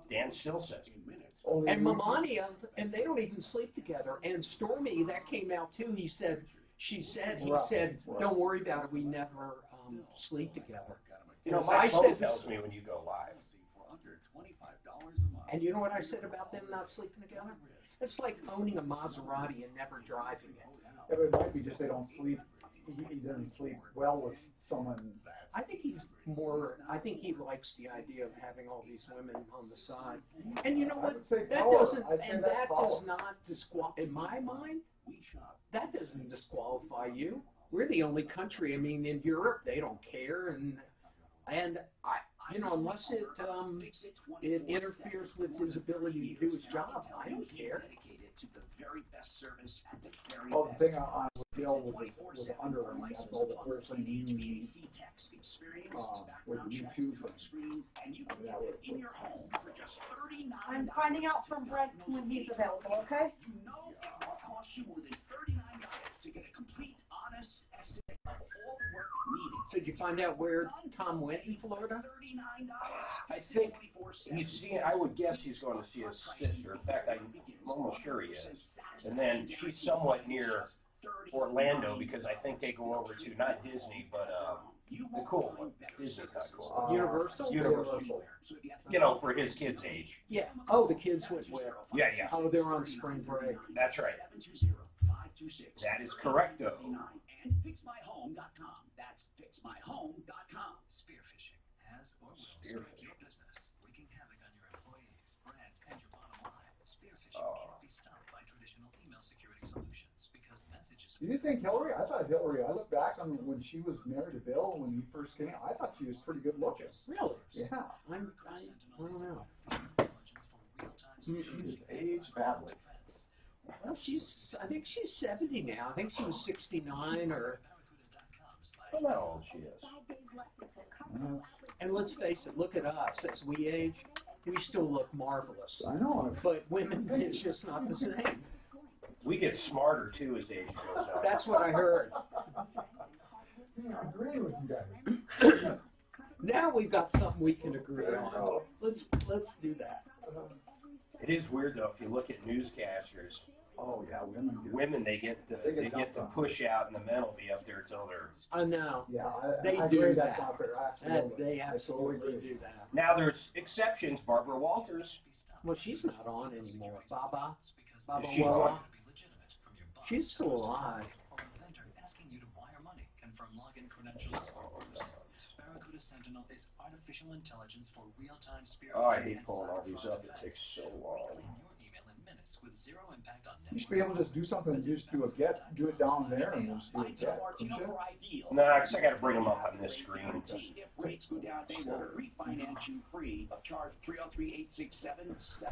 Dan still says it. And Melania, and they don't even sleep together. And Stormy, that came out too. He said, he said, don't worry about it. We never sleep together. You know, my phone tells me when you go live. And you know what I said about them not sleeping together? It's like owning a Maserati and never driving it. Yeah, but it might be just they don't sleep. He doesn't sleep well with someone. I think he's more. I think he likes the idea of having all these women on the side. And you know what? That doesn't. And that does not disqualify. In my mind, that doesn't disqualify you. We're the only country. I mean, in Europe, they don't care, and you know, unless it interferes with his ability to do his job, I don't care. Well, the thing on Bill was the underling. That's all the first thing you need with the Me Too thing. I'm finding out from Brent when he's available, okay? So did you find out where Tom went in Florida? I think he's seeing, I would guess he's going to see his sister. In fact, I'm almost sure he is. And then she's somewhat near Orlando because I think they go over to, not Disney, but the cool one. Disney's not cool. Universal? Universal. You know, for his kid's age. Yeah. Oh, the kids went where? Yeah, yeah. Oh, they're on spring break. That's right. That is correct, though. And fixmyhome.com. That's fixmyhome.com. Spearfishing has or will strike your business, wreaking havoc on your employees, brand, and your bottom line. Spearfishing can't be stopped by traditional email security solutions because messages. Do you think Hillary? I thought Hillary. I look back on when she was married to Bill when he first came out. I thought she was pretty good looking. Really? Yeah. I don't know. She's aged badly. Well, I think she's 70 now. I think she was 69 or. I don't know how old she is. And let's face it, look at us. As we age, we still look marvelous. I know. But women, it's just not the same. We get smarter, too, as the age goes on. That's what I heard. Yeah, I agree with you guys. Now we've got something we can agree on. Let's do that. It is weird, though, if you look at newscasters. Oh, yeah, women. Women, they get the push out, and the men will be up there till they're. I know. Yeah, they I do agree. that. That's not fair. Absolutely. They absolutely do that. Now there's exceptions. Barbara Walters. Well, she's not on anymore. Baba Is she Loa. on? She's still alive. Asking you to wire money, confirm login credentials, or worse. Barracuda Sentinel is artificial intelligence for real-time spear. Oh, I hate pulling all these up. It takes so long. You should be able to just do something, just do it down there and just do a get. No, because I got to bring them up on this screen. If rates go down, they will refinance you free of charge 303-867-7000.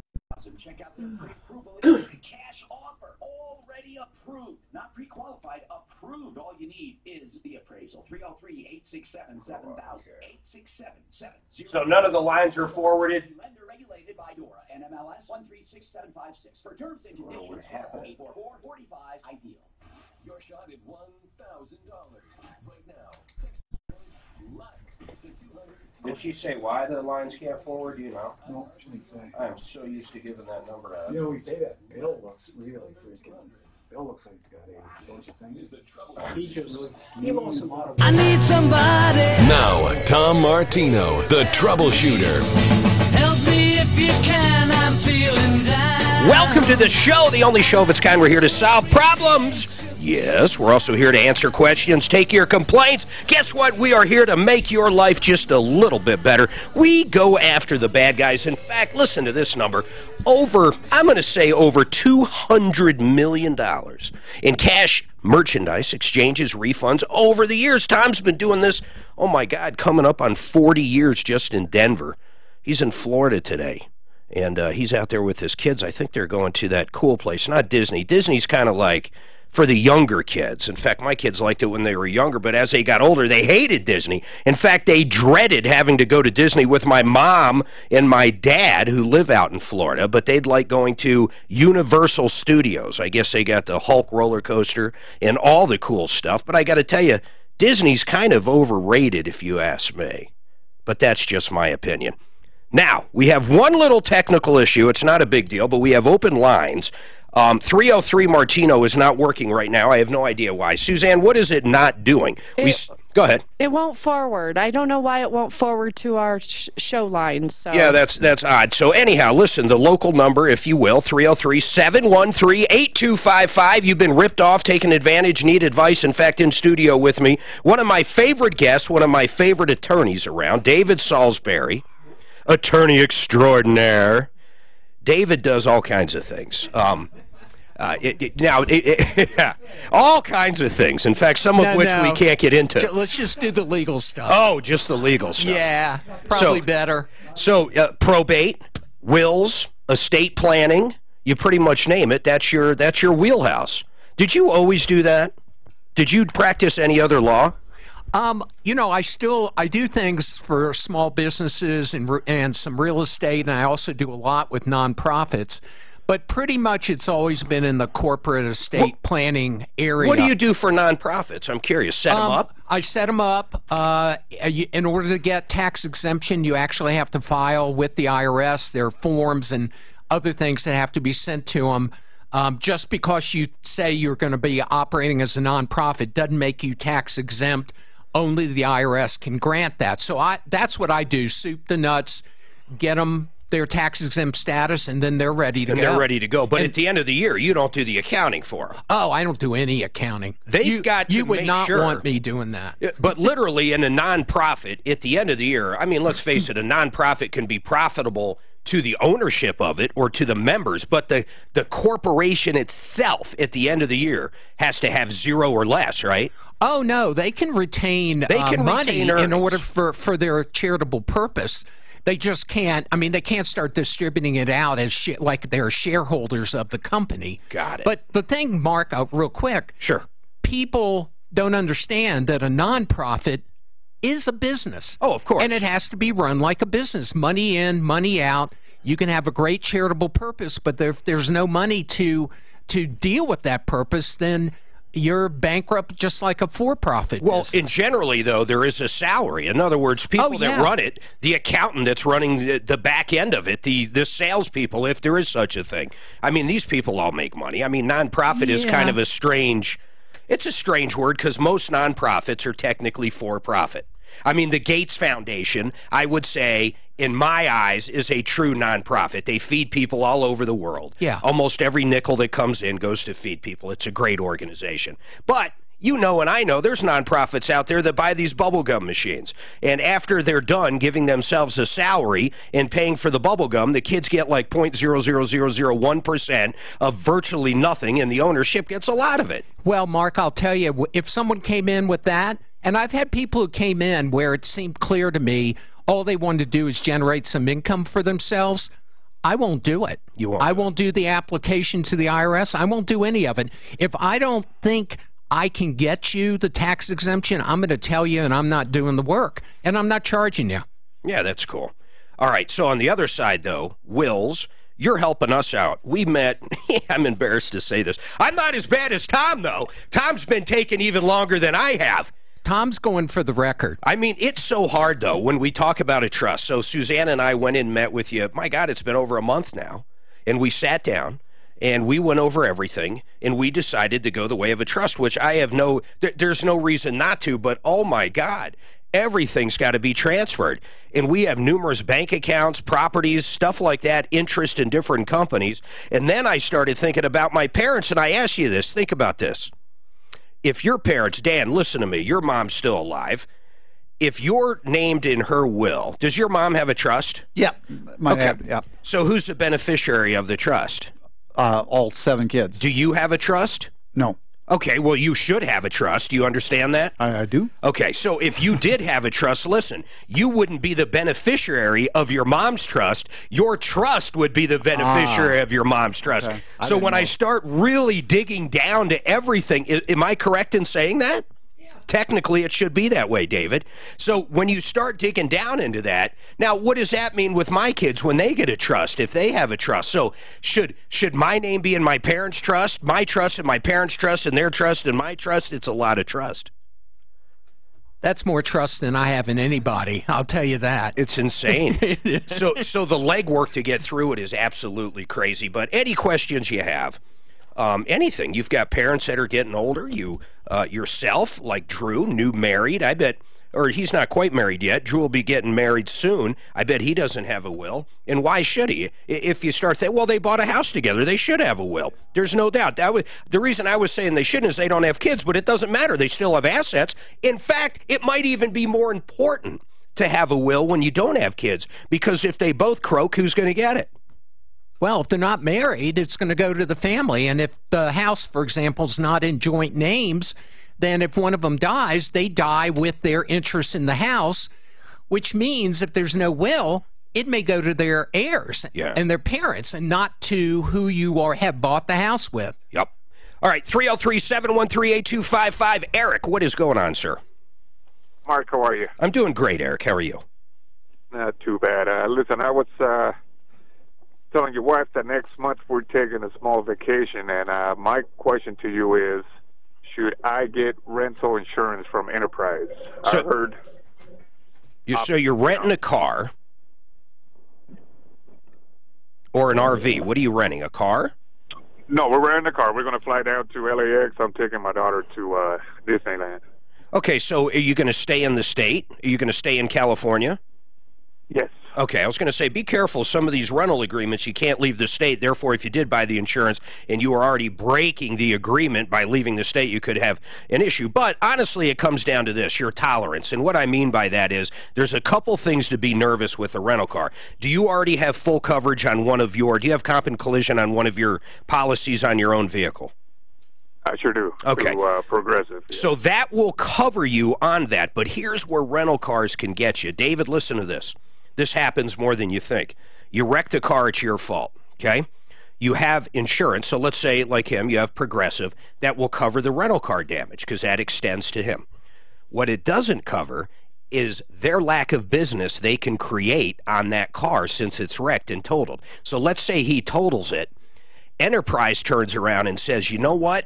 Check out the pre-approval cash offer. Already approved. Not pre-qualified, approved. All you need is the appraisal. 303-867-7000. 867-7000. So none of the lines are forwarded? Lender regulated by DORA. NMLS 136756. For terms and conditions, 844-45 ideal. Your shot at $1,000 right now. Luck to 200. Did she say why the lines can't forward? Do you know? No, she didn't say. I'm so used to giving that number out. You know, we say that Bill looks really freaking. Bill looks like he's got AIDS. Don't you think? He lost a lot of. I need somebody. Now, Tom Martino, the Troubleshooter. Help me if you can. I'm feeling down. Welcome to the show, the only show of its kind. We're here to solve problems. Yes, we're also here to answer questions, take your complaints. Guess what? We are here to make your life just a little bit better. We go after the bad guys. In fact, listen to this number. I'm going to say over $200 million in cash, merchandise, exchanges, refunds over the years. Tom's been doing this, oh my God, coming up on 40 years just in Denver. He's in Florida today. And he's out there with his kids. I think they're going to that cool place, not Disney. Disney's kind of like for the younger kids. In fact, my kids liked it when they were younger, but as they got older, they hated Disney. In fact, they dreaded having to go to Disney with my mom and my dad, who live out in Florida, but they'd like going to Universal Studios. I guess they got the Hulk roller coaster and all the cool stuff, but I got to tell you, Disney's kind of overrated if you ask me. But that's just my opinion. Now, we have one little technical issue. It's not a big deal, but we have open lines. 303 Martino is not working right now. I have no idea why. Suzanne, what is it not doing? Go ahead. It won't forward. I don't know why it won't forward to our show line. So. Yeah, that's odd. So anyhow, listen, the local number, if you will, 303-713-8255. You've been ripped off, taken advantage, need advice. In fact, in studio with me, one of my favorite guests, one of my favorite attorneys around, David Salisbury, attorney extraordinaire. David does all kinds of things. All kinds of things. In fact, some of which we can't get into. Let's just do the legal stuff. Oh, just the legal stuff. Yeah, probably better. So, probate, wills, estate planning, you pretty much name it. That's your wheelhouse. Did you always do that? Did you practice any other law? You know, I do things for small businesses and some real estate, and I also do a lot with nonprofits. But pretty much it's always been in the corporate estate planning area. What do you do for nonprofits? I'm curious. Set them up? I set them up. In order to get tax exemption, you actually have to file with the IRS. There are forms and other things that have to be sent to them. Just because you say you're going to be operating as a nonprofit doesn't make you tax exempt. Only the IRS can grant that. So that's what I do, soup the nuts, get them their tax-exempt status, and then they're ready to go. And they're ready to go. But at the end of the year, you don't do the accounting for them. Oh, I don't do any accounting. You would not want me doing that. But literally, in a nonprofit, at the end of the year, I mean, let's face it, a nonprofit can be profitable to the ownership of it or to the members, but the corporation itself at the end of the year has to have zero or less, right? Oh, no, they can retain money in order for their charitable purpose. They just can't, I mean, they can't start distributing it out as like they're shareholders of the company. Got it. But the thing, Mark, real quick. Sure. People don't understand that a nonprofit is a business. Oh, of course. And it has to be run like a business. Money in, money out. You can have a great charitable purpose, but if there's no money to deal with that purpose, then you're bankrupt just like a for-profit business. And generally, though, there is a salary. In other words, people that run it, the accountant that's running the back end of it, the salespeople, if there is such a thing. I mean, these people all make money. I mean, nonprofit is kind of a strange, it's a strange word because most nonprofits are technically for-profit. I mean, the Gates Foundation, I would say, in my eyes, is a true nonprofit. They feed people all over the world. Yeah. Almost every nickel that comes in goes to feed people. It's a great organization. But you know and I know there's nonprofits out there that buy these bubblegum machines. And after they're done giving themselves a salary and paying for the bubblegum, the kids get like 0.00001% of virtually nothing, and the ownership gets a lot of it. Well, Mark, I'll tell you, if someone came in with that, and I've had people who came in where it seemed clear to me all they wanted to do is generate some income for themselves, I won't do it. You won't. I won't do the application to the IRS. I won't do any of it. If I don't think I can get you the tax exemption, I'm going to tell you, and I'm not doing the work, and I'm not charging you. Yeah, that's cool. All right, so on the other side, though, wills, you're helping us out. We met, I'm embarrassed to say this. I'm not as bad as Tom, though. Tom's been taking even longer than I have. Tom's going for the record. I mean, it's so hard, though, when we talk about a trust. So Suzanne and I went in and met with you. My God, it's been over a month now. And we sat down, and we went over everything, and we decided to go the way of a trust, which I have there's no reason not to, but oh, my God, everything's got to be transferred. And we have numerous bank accounts, properties, stuff like that, interest in different companies. And then I started thinking about my parents, and I asked you this. Think about this. If your parents, Dan, listen to me, your mom's still alive. If you're named in her will, does your mom have a trust? Yeah. Okay. So who's the beneficiary of the trust? All 7 kids. Do you have a trust? No. Okay, well, you should have a trust. Do you understand that? I do. Okay, so if you did have a trust, listen, you wouldn't be the beneficiary of your mom's trust. Your trust would be the beneficiary of your mom's trust. Okay. So when I start really digging down to everything, am I correct in saying that? Technically, it should be that way, David. So when you start digging down into that, now what does that mean with my kids when they get a trust, if they have a trust? So should my name be in my parents' trust, my trust and my parents' trust, and their trust and my trust? It's a lot of trust. That's more trust than I have in anybody, I'll tell you that. It's insane. So the legwork to get through it is absolutely crazy. But any questions you have, anything. You've got parents that are getting older. You yourself, like Drew, new married, I bet, or he's not quite married yet. Drew will be getting married soon. I bet he doesn't have a will. And why should he? If you start thinking, well, they bought a house together, they should have a will. There's no doubt. The reason I was saying they shouldn't is they don't have kids, but it doesn't matter. They still have assets. In fact, it might even be more important to have a will when you don't have kids, because if they both croak, who's going to get it? Well, if they're not married, it's going to go to the family. And if the house, for example, is not in joint names, then if one of them dies, they die with their interest in the house, which means if there's no will, it may go to their heirs and their parents and not to who you have bought the house with. Yep. All right, 303-713-8255. Eric, what is going on, sir? Mark, how are you? I'm doing great, Eric. How are you? Not too bad. Listen, I was telling your wife that next month we're taking a small vacation, and my question to you is, should I get rental insurance from Enterprise? So, I heard. So you're renting a car or an RV? What are you renting, a car? No, we're renting a car. We're going to fly down to LAX. I'm taking my daughter to Disneyland. Okay, so are you going to stay in the state? Are you going to stay in California? Yes. Okay, I was going to say, be careful. Some of these rental agreements, you can't leave the state. Therefore, if you did buy the insurance and you were already breaking the agreement by leaving the state, you could have an issue. But honestly, it comes down to this, your tolerance. And what I mean by that is there's a couple things to be nervous with a rental car. Do you already have full coverage on do you have comp and collision on one of your policies on your own vehicle? I sure do. Okay. Through, Progressive. Yeah. So that will cover you on that. But here's where rental cars can get you. David, listen to this. This happens more than you think. You wrecked a car, it's your fault, okay? You have insurance, so let's say, like him, you have Progressive, that will cover the rental car damage because that extends to him. What it doesn't cover is their lack of business they can create on that car since it's wrecked and totaled. So let's say he totals it. Enterprise turns around and says, you know what?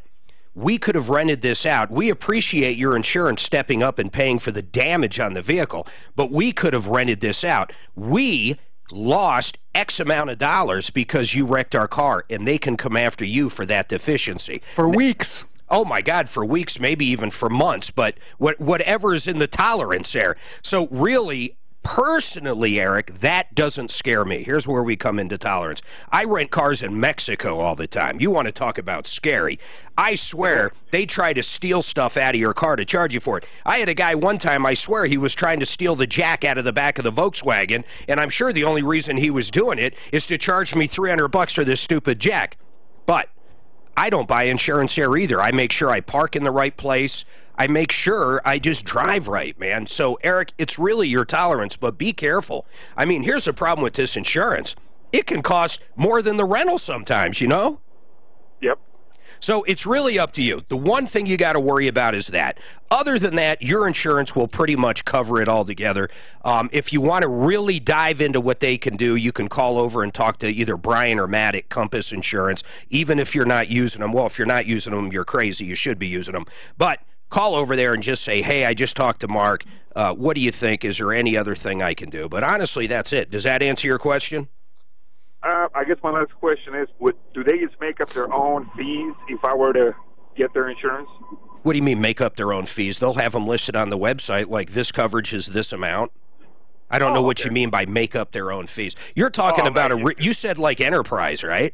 We could have rented this out. We appreciate your insurance stepping up and paying for the damage on the vehicle, but we could have rented this out. We lost X amount of dollars because you wrecked our car, and they can come after you for that deficiency. For weeks. Oh, my God, for weeks, maybe even for months, but whatever is in the tolerance there. So really, personally, Eric, that doesn't scare me. Here's where we come into tolerance. I rent cars in Mexico all the time. You want to talk about scary. I swear they try to steal stuff out of your car to charge you for it. I had a guy one time, I swear he was trying to steal the jack out of the back of the Volkswagen, and I'm sure the only reason he was doing it is to charge me $300 for this stupid jack. But I don't buy insurance there either. I make sure I park in the right place. I make sure I just drive right, man. So, Eric, it's really your tolerance, but be careful. I mean, here's the problem with this insurance. It can cost more than the rental sometimes, you know? Yep. So it's really up to you. The one thing you got to worry about is that. Other than that, your insurance will pretty much cover it all together. If you want to really dive into what they can do, you can call over and talk to either Brian or Matt at Compass Insurance, even if you're not using them. Well, if you're not using them, you're crazy. You should be using them. But call over there and just say, hey, I just talked to Mark. What do you think? Is there any other thing I can do? But honestly, that's it. Does that answer your question? I guess my last question is, do they just make up their own fees if I were to get their insurance? What do you mean make up their own fees? They'll have them listed on the website like this coverage is this amount. I don't know what you mean by make up their own fees. You're talking about you said like Enterprise, right?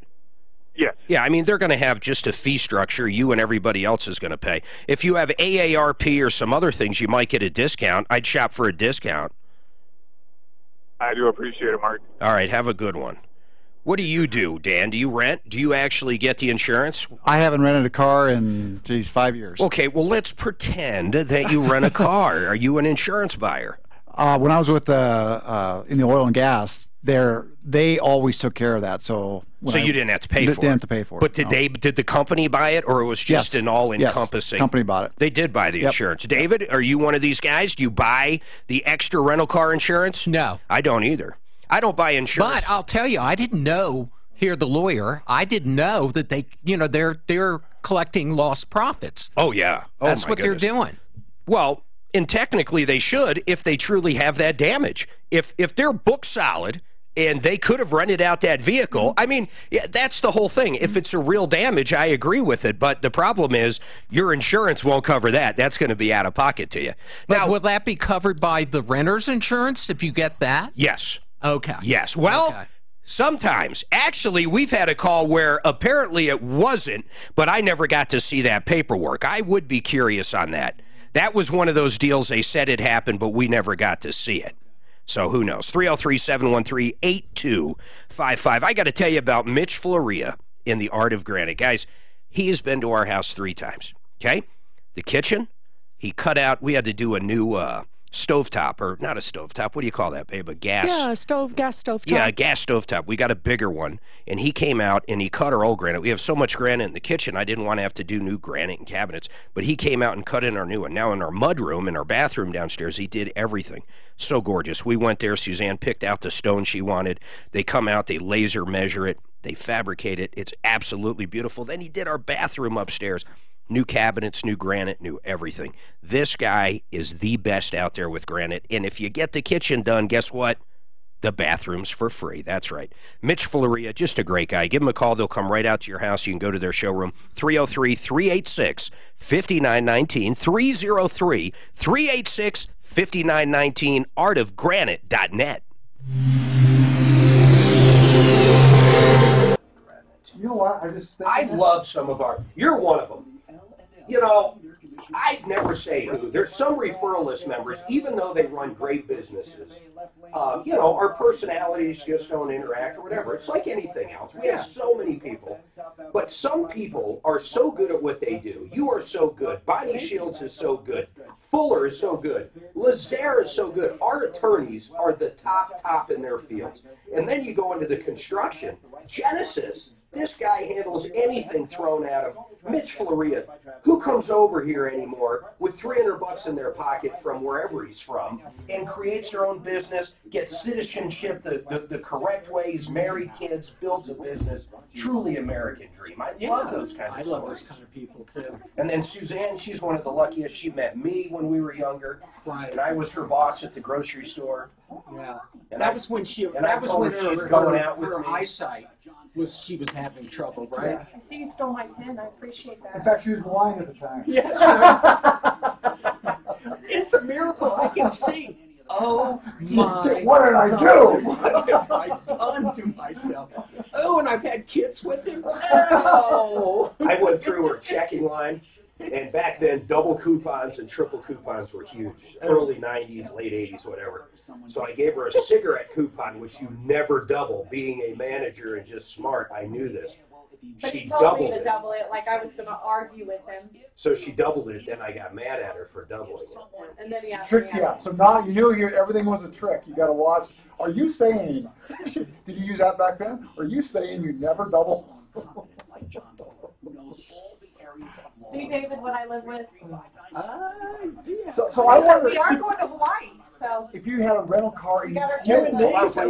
Yes. Yeah, I mean, they're going to have just a fee structure you and everybody else is going to pay. If you have AARP or some other things, you might get a discount. I'd shop for a discount. I do appreciate it, Mark. All right, have a good one. What do you do, Dan? Do you rent? Do you actually get the insurance? I haven't rented a car in, 5 years. Okay, well, let's pretend that you rent a car. Are you an insurance buyer? When I was with in the oil and gas, they always took care of that. So you didn't have to pay for it. Didn't have to pay for it. But did the company buy it, or it was just an all-encompassing? Yes, company bought it. They did buy the insurance. David, are you one of these guys? Do you buy the extra rental car insurance? No. I don't either. I don't buy insurance. But I'll tell you, I didn't know, here the lawyer, I didn't know that they, they're collecting lost profits. Oh, yeah. Oh, That's what they're doing. Well, And technically they should if they truly have that damage. If they're book solid and they could have rented out that vehicle, I mean, yeah, that's the whole thing. If it's a real damage, I agree with it. But the problem is your insurance won't cover that. That's going to be out of pocket to you. Now, will that be covered by the renter's insurance if you get that? Yes. Okay. Yes. Well, okay. Sometimes. Actually, we've had a call where apparently it wasn't, but I never got to see that paperwork. I would be curious on that. That was one of those deals they said it happened, but we never got to see it. So who knows? 303-713-8255. I got to tell you about Mitch Floria in the Art of Granite. Guys, he has been to our house 3 times, okay? The kitchen, he cut out, we had to do a new stovetop, or not a stovetop, what do you call that, babe? A gas? Yeah, gas stovetop. Yeah, a gas stovetop. We got a bigger one, and he came out and he cut our old granite. We have so much granite in the kitchen, I didn't want to have to do new granite and cabinets, but he came out and cut in our new one. Now in our mud room, in our bathroom downstairs, he did everything. So gorgeous. We went there, Suzanne picked out the stone she wanted. They come out, they laser measure it, they fabricate it. It's absolutely beautiful. Then he did our bathroom upstairs. New cabinets, new granite, new everything. This guy is the best out there with granite. And if you get the kitchen done, guess what? The bathroom's for free. That's right. Mitch Floria, just a great guy. Give him a call. They'll come right out to your house. You can go to their showroom, 303-386-5919, 303-386-5919, artofgranite.net. You know what? I love some of our... You're one of them. You know, I'd never say who. There's some referral list members, even though they run great businesses, you know, our personalities just don't interact or whatever. It's like anything else. We have so many people, but some people are so good at what they do. You are so good. Bonnie Shields is so good. Fuller is so good. Lazare is so good. Our attorneys are the top in their fields. And then you go into the construction. Genesis. This guy handles anything thrown at him. Mitch Floria, who comes over here anymore with $300 in their pocket from wherever he's from and creates their own business, gets citizenship the correct way, he's married, kids, builds a business. Truly American dream. I love those kind of stories. I love those kind of people, too. And then Suzanne, she's one of the luckiest. She met me when we were younger, Right. and I was her boss at the grocery store. Yeah. And That I- was when she. and That I was told when her she's going out with her me. eyesight was. She was having trouble, right? I see you stole my pen. I appreciate that. In fact, she was blind at the time. Yes. It's a miracle. I can see. Oh my! What did I do? What have I done to myself? Oh, and I've had kids with him. Oh. I went through her checking line, and back then, double coupons and triple coupons were huge. Early 90s, late 80s, whatever. So I gave her a cigarette coupon, which you never double. Being a manager and just smart, I knew this. But She he told me doubled to it. double it, like I was going to argue with him. So she doubled it, then I got mad at her for doubling it. And then he asked me. Trick, yeah. So now you knew everything was a trick. You got to watch. Are you saying? Did you use that back then? Are you saying you never double? See, David, what I live with? Yeah. So I wonder We are going to Hawaii, so. if you had a rental car. We got our You and trip Dave, so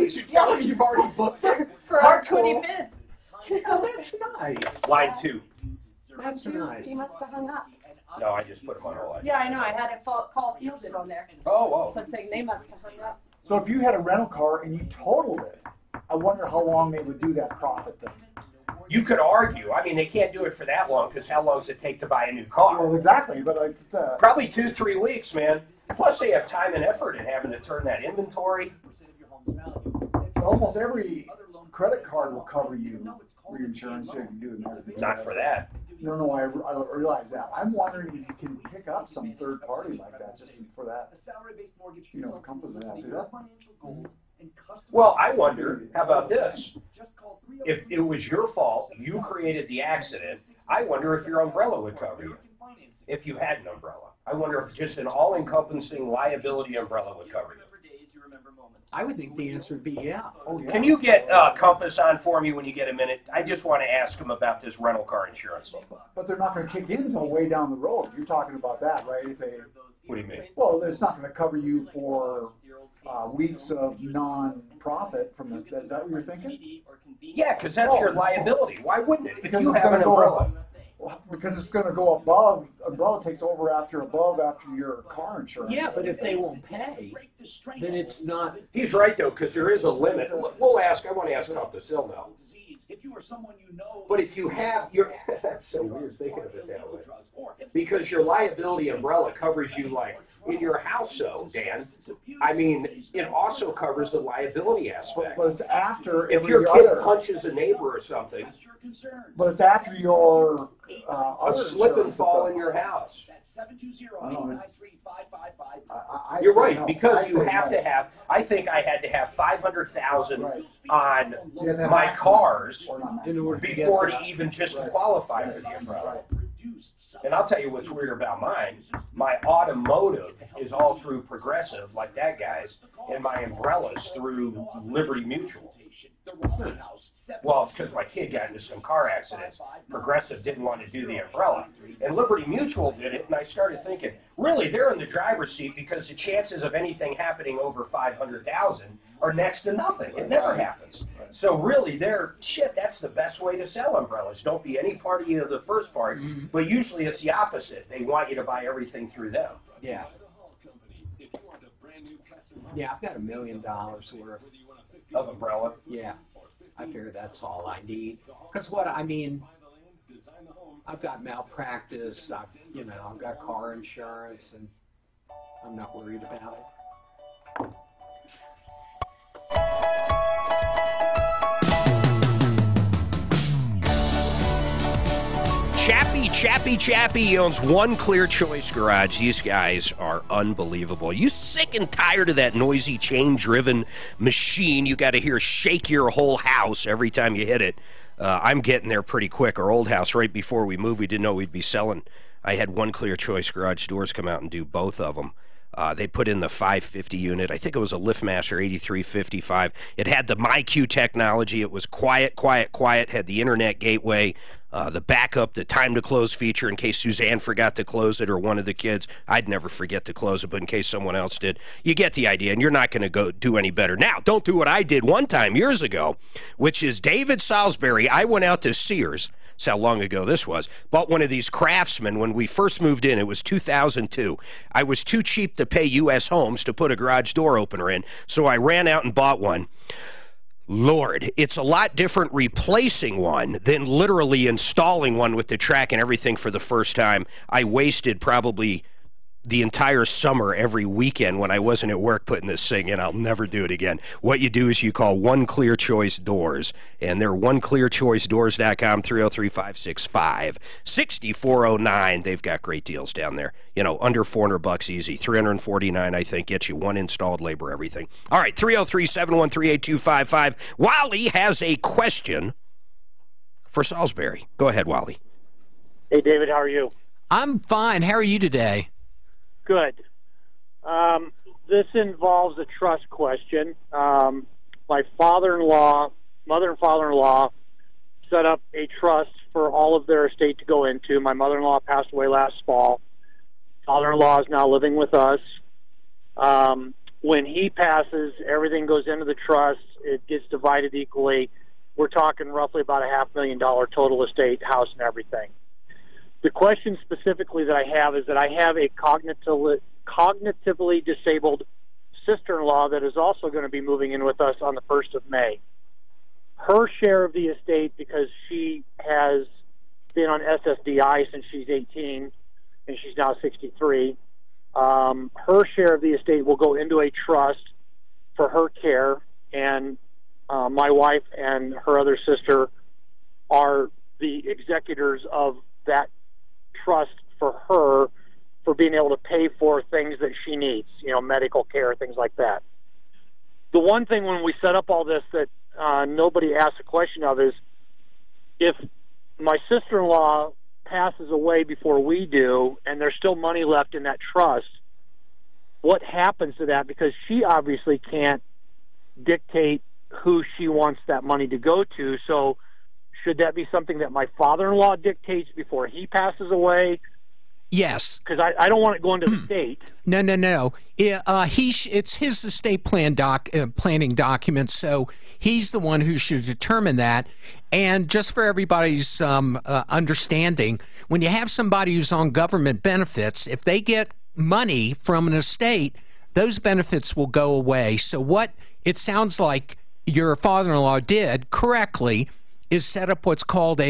you've already booked it for our 25th. Oh, that's nice. Line 2. That's nice. He must have hung up. No, I just put them on hold. Yeah, I know. I had it call fielded on there. Oh. So I'm saying they must have hung up. So if you had a rental car and you totaled it, I wonder how long they would do that profit thing. You could argue. I mean, they can't do it for that long because how long does it take to buy a new car? Well, exactly, but it's Probably 2-3 weeks, man. Plus, they have time and effort in having to turn that inventory. almost every credit card will cover you for your insurance, so you can do it and everything. Not for that. No, I realize that. I'm wondering if you can pick up some third party like that just for that, encompass that. Is that? Well, I wonder, how about this? If it was your fault, you created the accident, I wonder if your umbrella would cover you. If you had an umbrella. I wonder if just an all-encompassing liability umbrella would cover you. I would think the answer would be yeah. Oh, yeah. Can you get Compass on for me when you get a minute? I just want to ask them about this rental car insurance. But they're not going to kick in until way down the road. You're talking about that, right? If they, What do you mean? well, it's not going to cover you for weeks of non-profit from the. Is that what you're thinking? Yeah, because that's your liability. Why wouldn't it? If Because you it's have going an to go umbrella. up. Because it's going to go above, umbrella takes over after your car insurance. Yeah, but if they won't pay, then it's not. He's right, though, because there is a limit. We'll ask. I want to ask off the Sill now. But if you have your, that's so weird thinking of it that way. Because your liability umbrella covers you like in your house, so Dan. I mean, it also covers the liability aspect. But it's after if your kid punches a neighbor or something. But it's after your a slip and fall in your house. You're right, because you have to have, I think I had to have 500,000 on my cars before to even just qualify for the umbrella. And I'll tell you what's weird about mine. My automotive is all through Progressive, like that guy's, and my umbrella's through Liberty Mutual. Well, it's because my kid got into some car accidents. Progressive didn't want to do the umbrella. And Liberty Mutual did it, and I started thinking, really, they're in the driver's seat because the chances of anything happening over 500,000 are next to nothing. It never happens. So really, that's the best way to sell umbrellas. Don't be any party of the first part, but usually it's the opposite. They want you to buy everything through them. Yeah. Yeah, I've got $1 million worth of umbrella. Yeah. I figure that's all I need. Because I've got malpractice, I've got car insurance, and I'm not worried about it. Chappie owns One Clear Choice Garage. These guys are unbelievable. You sick and tired of that noisy chain-driven machine you got to hear shake your whole house every time you hit it? I'm getting there pretty quick. Our old house, right before we moved, we didn't know we'd be selling. I had One Clear Choice Garage doors come out and do both of them. They put in the 550 unit. I think it was a LiftMaster 8355. It had the MyQ technology. It was quiet, had the internet gateway, the backup, the time to close feature in case Suzanne forgot to close it or one of the kids. I'd never forget to close it, but in case someone else did. You get the idea, and you're not going to go do any better. Now, don't do what I did one time years ago, which is David Salisbury. I went out to Sears. That's how long ago this was. Bought one of these Craftsman when we first moved in. It was 2002. I was too cheap to pay U.S. Homes to put a garage door opener in, so I ran out and bought one. Lord, it's a lot different replacing one than literally installing one with the track and everything for the first time. I wasted probably the entire summer every weekend when I wasn't at work putting this thing in. I'll never do it again. What you do is you call One Clear Choice Doors, and they're oneclearchoicedoors.com, 303-565-6409. They've got great deals down there. Under $400 easy. $349, I think, gets you one installed labor, everything. All right, 303-713-8255. Wally has a question for Salisbury. Go ahead, Wally. Hey, David, how are you? I'm fine. How are you today? Good. This involves a trust question. My mother and father-in-law set up a trust for all of their estate to go into. My mother-in-law passed away last fall. Father-in-law is now living with us. When he passes, everything goes into the trust. It gets divided equally. We're talking roughly about a $500,000 total estate, house and everything. The question specifically that I have is that I have a cognitively disabled sister-in-law that is also going to be moving in with us on the 1st of May. Her share of the estate, because she has been on SSDI since she's 18 and she's now 63, her share of the estate will go into a trust for her care, and my wife and her other sister are the executors of that trust for her for being able to pay for things that she needs, medical care, things like that. The one thing when we set up all this that nobody asked a question of is, if my sister-in-law passes away before we do and there's still money left in that trust, what happens to that? Because she obviously can't dictate who she wants that money to go to, so should that be something that my father-in-law dictates before he passes away? Yes. Because I don't want it going to the state. No. It's his estate planning documents, so he's the one who should determine that. And just for everybody's understanding, when you have somebody who's on government benefits, if they get money from an estate, those benefits will go away. So what it sounds like your father-in-law did correctly is set up what's called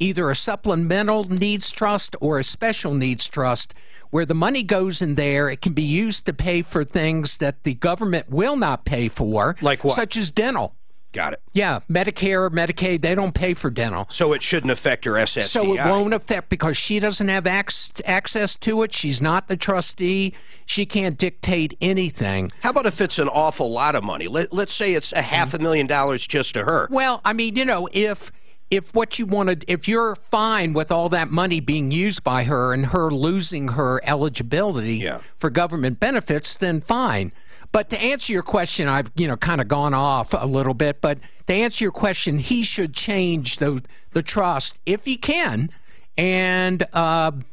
either a supplemental needs trust or a special needs trust, where the money goes in there. It can be used to pay for things that the government will not pay for. Like what? Such as dental. Got it. Yeah, Medicare, Medicaid, they don't pay for dental. So it shouldn't affect her SSDI. So it won't affect, because she doesn't have access to it. She's not the trustee. She can't dictate anything. How about if it's an awful lot of money? Let's say it's a $500,000 just to her. Well, I mean, you know, if what you wanted, if you're fine with all that money being used by her and her losing her eligibility for government benefits, then fine. But to answer your question, I've kind of gone off a little bit, but to answer your question, he should change the trust if he can, and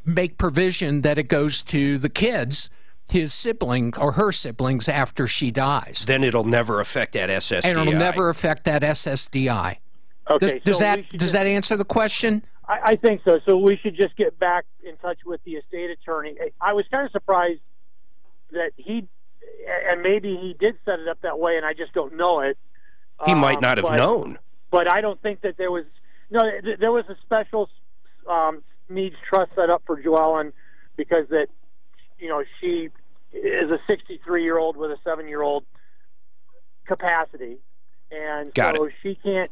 make provision that it goes to the kids, his siblings or her siblings, after she dies. Then it'll never affect that SSDI. And it'll never affect that SSDI. Okay. Does that answer the question? I think so. So we should just get back in touch with the estate attorney. I was kind of surprised that and maybe he did set it up that way, and I just don't know it. He might not have known. But I don't think that there was a special needs trust set up for Joellen, because that she is a 63-year-old with a 7-year-old capacity, and so she can't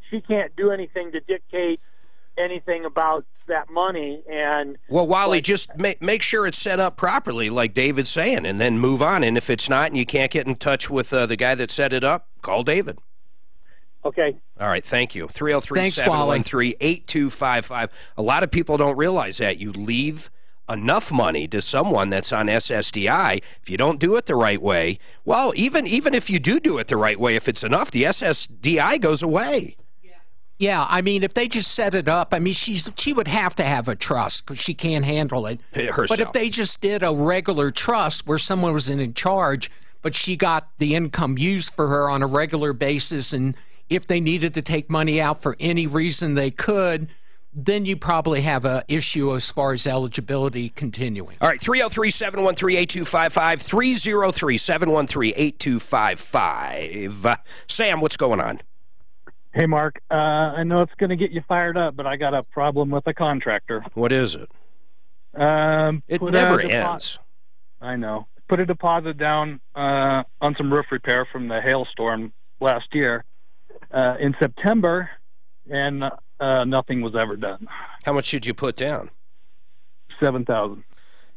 do anything to dictate anything about that money. And well, Wally, just make sure it's set up properly, like David's saying, and then move on. And if it's not, and you can't get in touch with the guy that set it up, call David. Okay. All right, thank you. 303-713-8255. A lot of people don't realize that. You leave enough money to someone that's on SSDI. If you don't do it the right way, well, even if you do it the right way, if it's enough, the SSDI goes away. Yeah, I mean, if they just set it up, I mean, she would have to have a trust, because she can't handle it herself. But if they just did a regular trust where someone was in charge, but she got the income used for her on a regular basis, and if they needed to take money out for any reason they could, then you probably have an issue as far as eligibility continuing. All right, 303-713-8255, 303-713-8255. Sam, what's going on? Hey, Mark, I know it's going to get you fired up, but I got a problem with a contractor. What is it? It never ends. I know. Put a deposit down on some roof repair from the hailstorm last year in September, and nothing was ever done. How much should you put down? $7,000.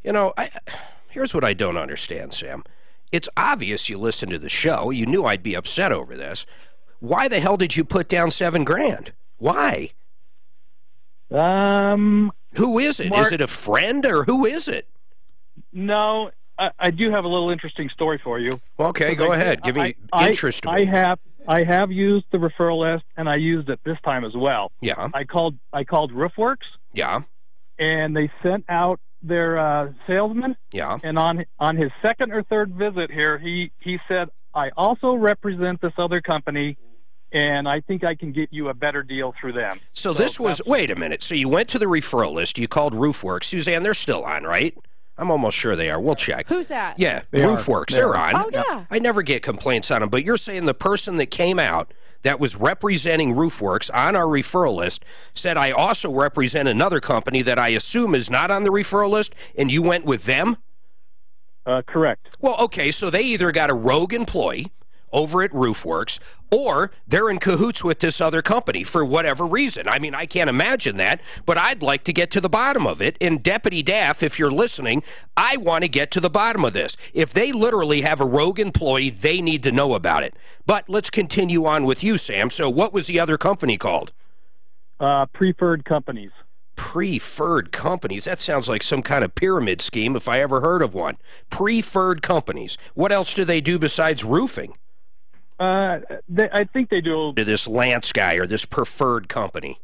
You know, here's what I don't understand, Sam. It's obvious you listened to the show. You knew I'd be upset over this. Why the hell did you put down $7,000? Why? Who is it? Mark, is it a friend, or who is it? No, I do have a little interesting story for you. Okay, go ahead. Give me interest. I have used the referral list, and I used it this time as well. Yeah. I called RoofWorks. Yeah. And they sent out their salesman. Yeah. And on his second or third visit here, he said, I also represent this other company, and I think I can get you a better deal through them. So this was, wait a minute, so you went to the referral list, you called RoofWorks. Suzanne, they're still on, right? I'm almost sure they are. We'll check. Who's that? Yeah, RoofWorks, they're on. Oh, yeah. I never get complaints on them, but you're saying the person that came out that was representing RoofWorks on our referral list said, I also represent another company that I assume is not on the referral list, and you went with them? Correct. Well, okay, so they either got a rogue employee over at RoofWorks, or they're in cahoots with this other company for whatever reason. I mean, I can't imagine that, but I'd like to get to the bottom of it. And Deputy Daff, if you're listening, I want to get to the bottom of this. If they literally have a rogue employee, they need to know about it. But let's continue on with you, Sam. So what was the other company called? Preferred Companies. Preferred Companies. That sounds like some kind of pyramid scheme if I ever heard of one. Preferred Companies. What else do they do besides roofing? I think they do. To this Lance guy or this Preferred Company.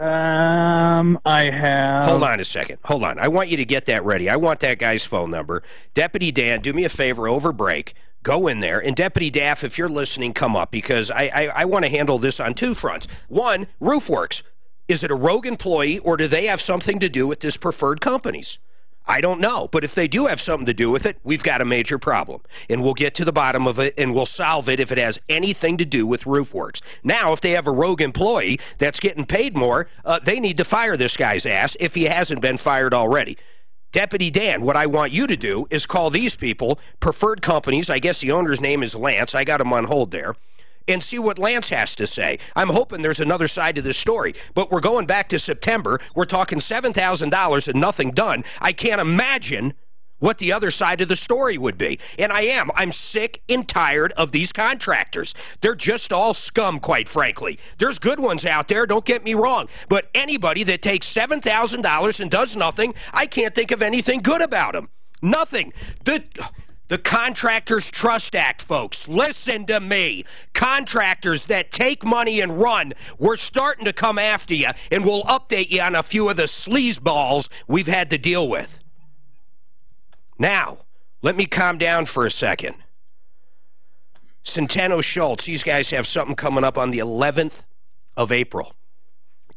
I have... Hold on a second. Hold on. I want you to get that ready. I want that guy's phone number. Deputy Dan, do me a favor over break. Go in there. And Deputy Daff, if you're listening, come up, because I want to handle this on two fronts. One, RoofWorks. Is it a rogue employee, or do they have something to do with this preferred companies? I don't know, but if they do have something to do with it, we've got a major problem. And we'll get to the bottom of it, and we'll solve it if it has anything to do with RoofWorks. Now, if they have a rogue employee that's getting paid more, they need to fire this guy's ass if he hasn't been fired already. Deputy Dan, what I want you to do is call these people, preferred companies. I guess the owner's name is Lance. I got him on hold there. And see what Lance has to say. I'm hoping there's another side to this story. But we're going back to September. We're talking $7,000 and nothing done. I can't imagine what the other side of the story would be. And I'm sick and tired of these contractors. They're just all scum, quite frankly. There's good ones out there, don't get me wrong. But anybody that takes $7,000 and does nothing, I can't think of anything good about them. Nothing. The Contractors Trust Act, folks, listen to me. Contractors that take money and run, we're starting to come after you, and we'll update you on a few of the sleazeballs we've had to deal with. Now, let me calm down for a second. Centeno Schultz, these guys have something coming up on the 11th of April.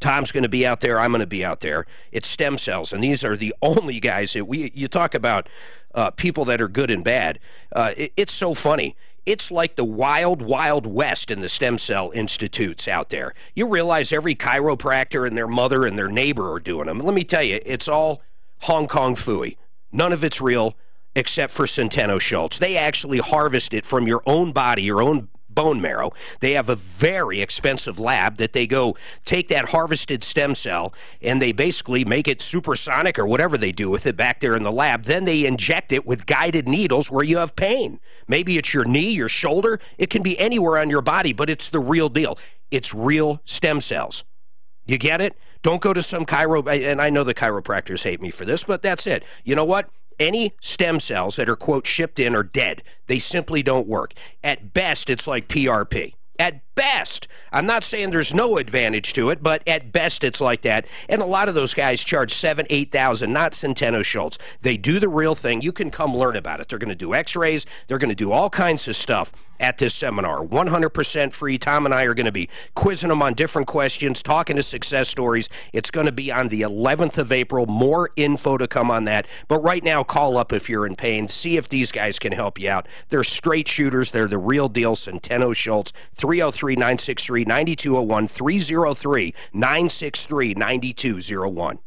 Tom's going to be out there. I'm going to be out there. It's stem cells, and these are the only guys that you talk about people that are good and bad. It's so funny. It's like the wild, wild west in the stem cell institutes out there. You realize every chiropractor and their mother and their neighbor are doing them. Let me tell you, it's all Hong Kong phooey. None of it's real except for Centeno Schultz. They actually harvest it from your own body, your own bone marrow. They have a very expensive lab that they go take that harvested stem cell and they basically make it supersonic or whatever they do with it back there in the lab. Then they inject it with guided needles where you have pain. Maybe it's your knee, your shoulder. It can be anywhere on your body, but it's the real deal. It's real stem cells. You get it? Don't go to some and I know the chiropractors hate me for this, but that's it. You know what? Any stem cells that are, quote, shipped in are dead. They simply don't work. At best, it's like PRP. At best. I'm not saying there's no advantage to it, but at best it's like that. And a lot of those guys charge $7,000, $8,000, not Centeno Schultz. They do the real thing. You can come learn about it. They're going to do x-rays. They're going to do all kinds of stuff at this seminar. 100% free. Tom and I are going to be quizzing them on different questions, talking to success stories. It's going to be on the 11th of April. More info to come on that. But right now, call up if you're in pain. See if these guys can help you out. They're straight shooters. They're the real deal. Centeno Schultz. 303-963-9201. 303-963-9201.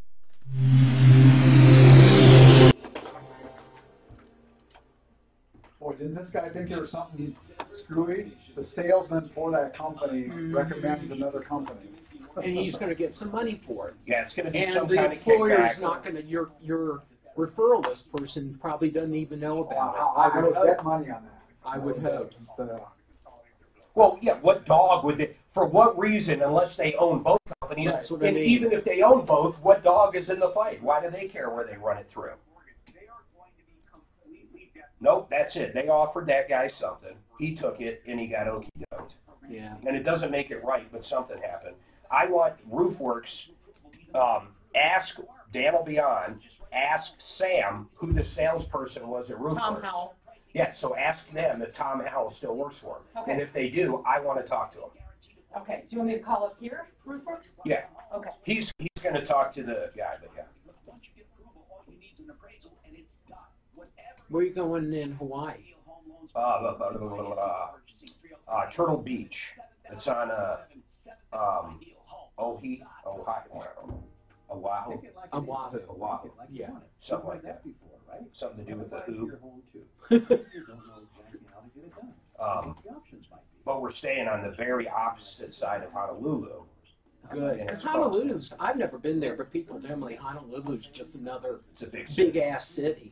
Boy, didn't this guy think there was something screwy? The salesman for that company recommends another company. And he's going to get some money for it. Yeah, it's going to be and some the kind of employer's kickback. not going to, your referral list person probably doesn't even know about it. I would bet money on that. I would hope. Well, yeah, what dog would they, for what reason, unless they own both companies, That's what I and mean. even if they own both, what dog is in the fight? Why do they care where they run it through? Nope, that's it. They offered that guy something. He took it, and he got okey-doked. Yeah. And it doesn't make it right, but something happened. I want RoofWorks, ask Dan will be on, ask Sam who the salesperson was at RoofWorks. Tom Howell. Yeah, so ask them if Tom Howell still works for him. Okay. And if they do, I want to talk to him. Okay, so you want me to call up here, RoofWorks? Yeah. Okay. He's going to talk to the guy, but yeah. Where are you going in Hawaii? Turtle Beach. It's on Oahu. Oahu. Yeah. Something like that. Something to do with the who. But we're staying on the very opposite side of Honolulu. Good. And Because it's Honolulu's, I've never been there, but people tell me Honolulu's just another It's a big city. big-ass city.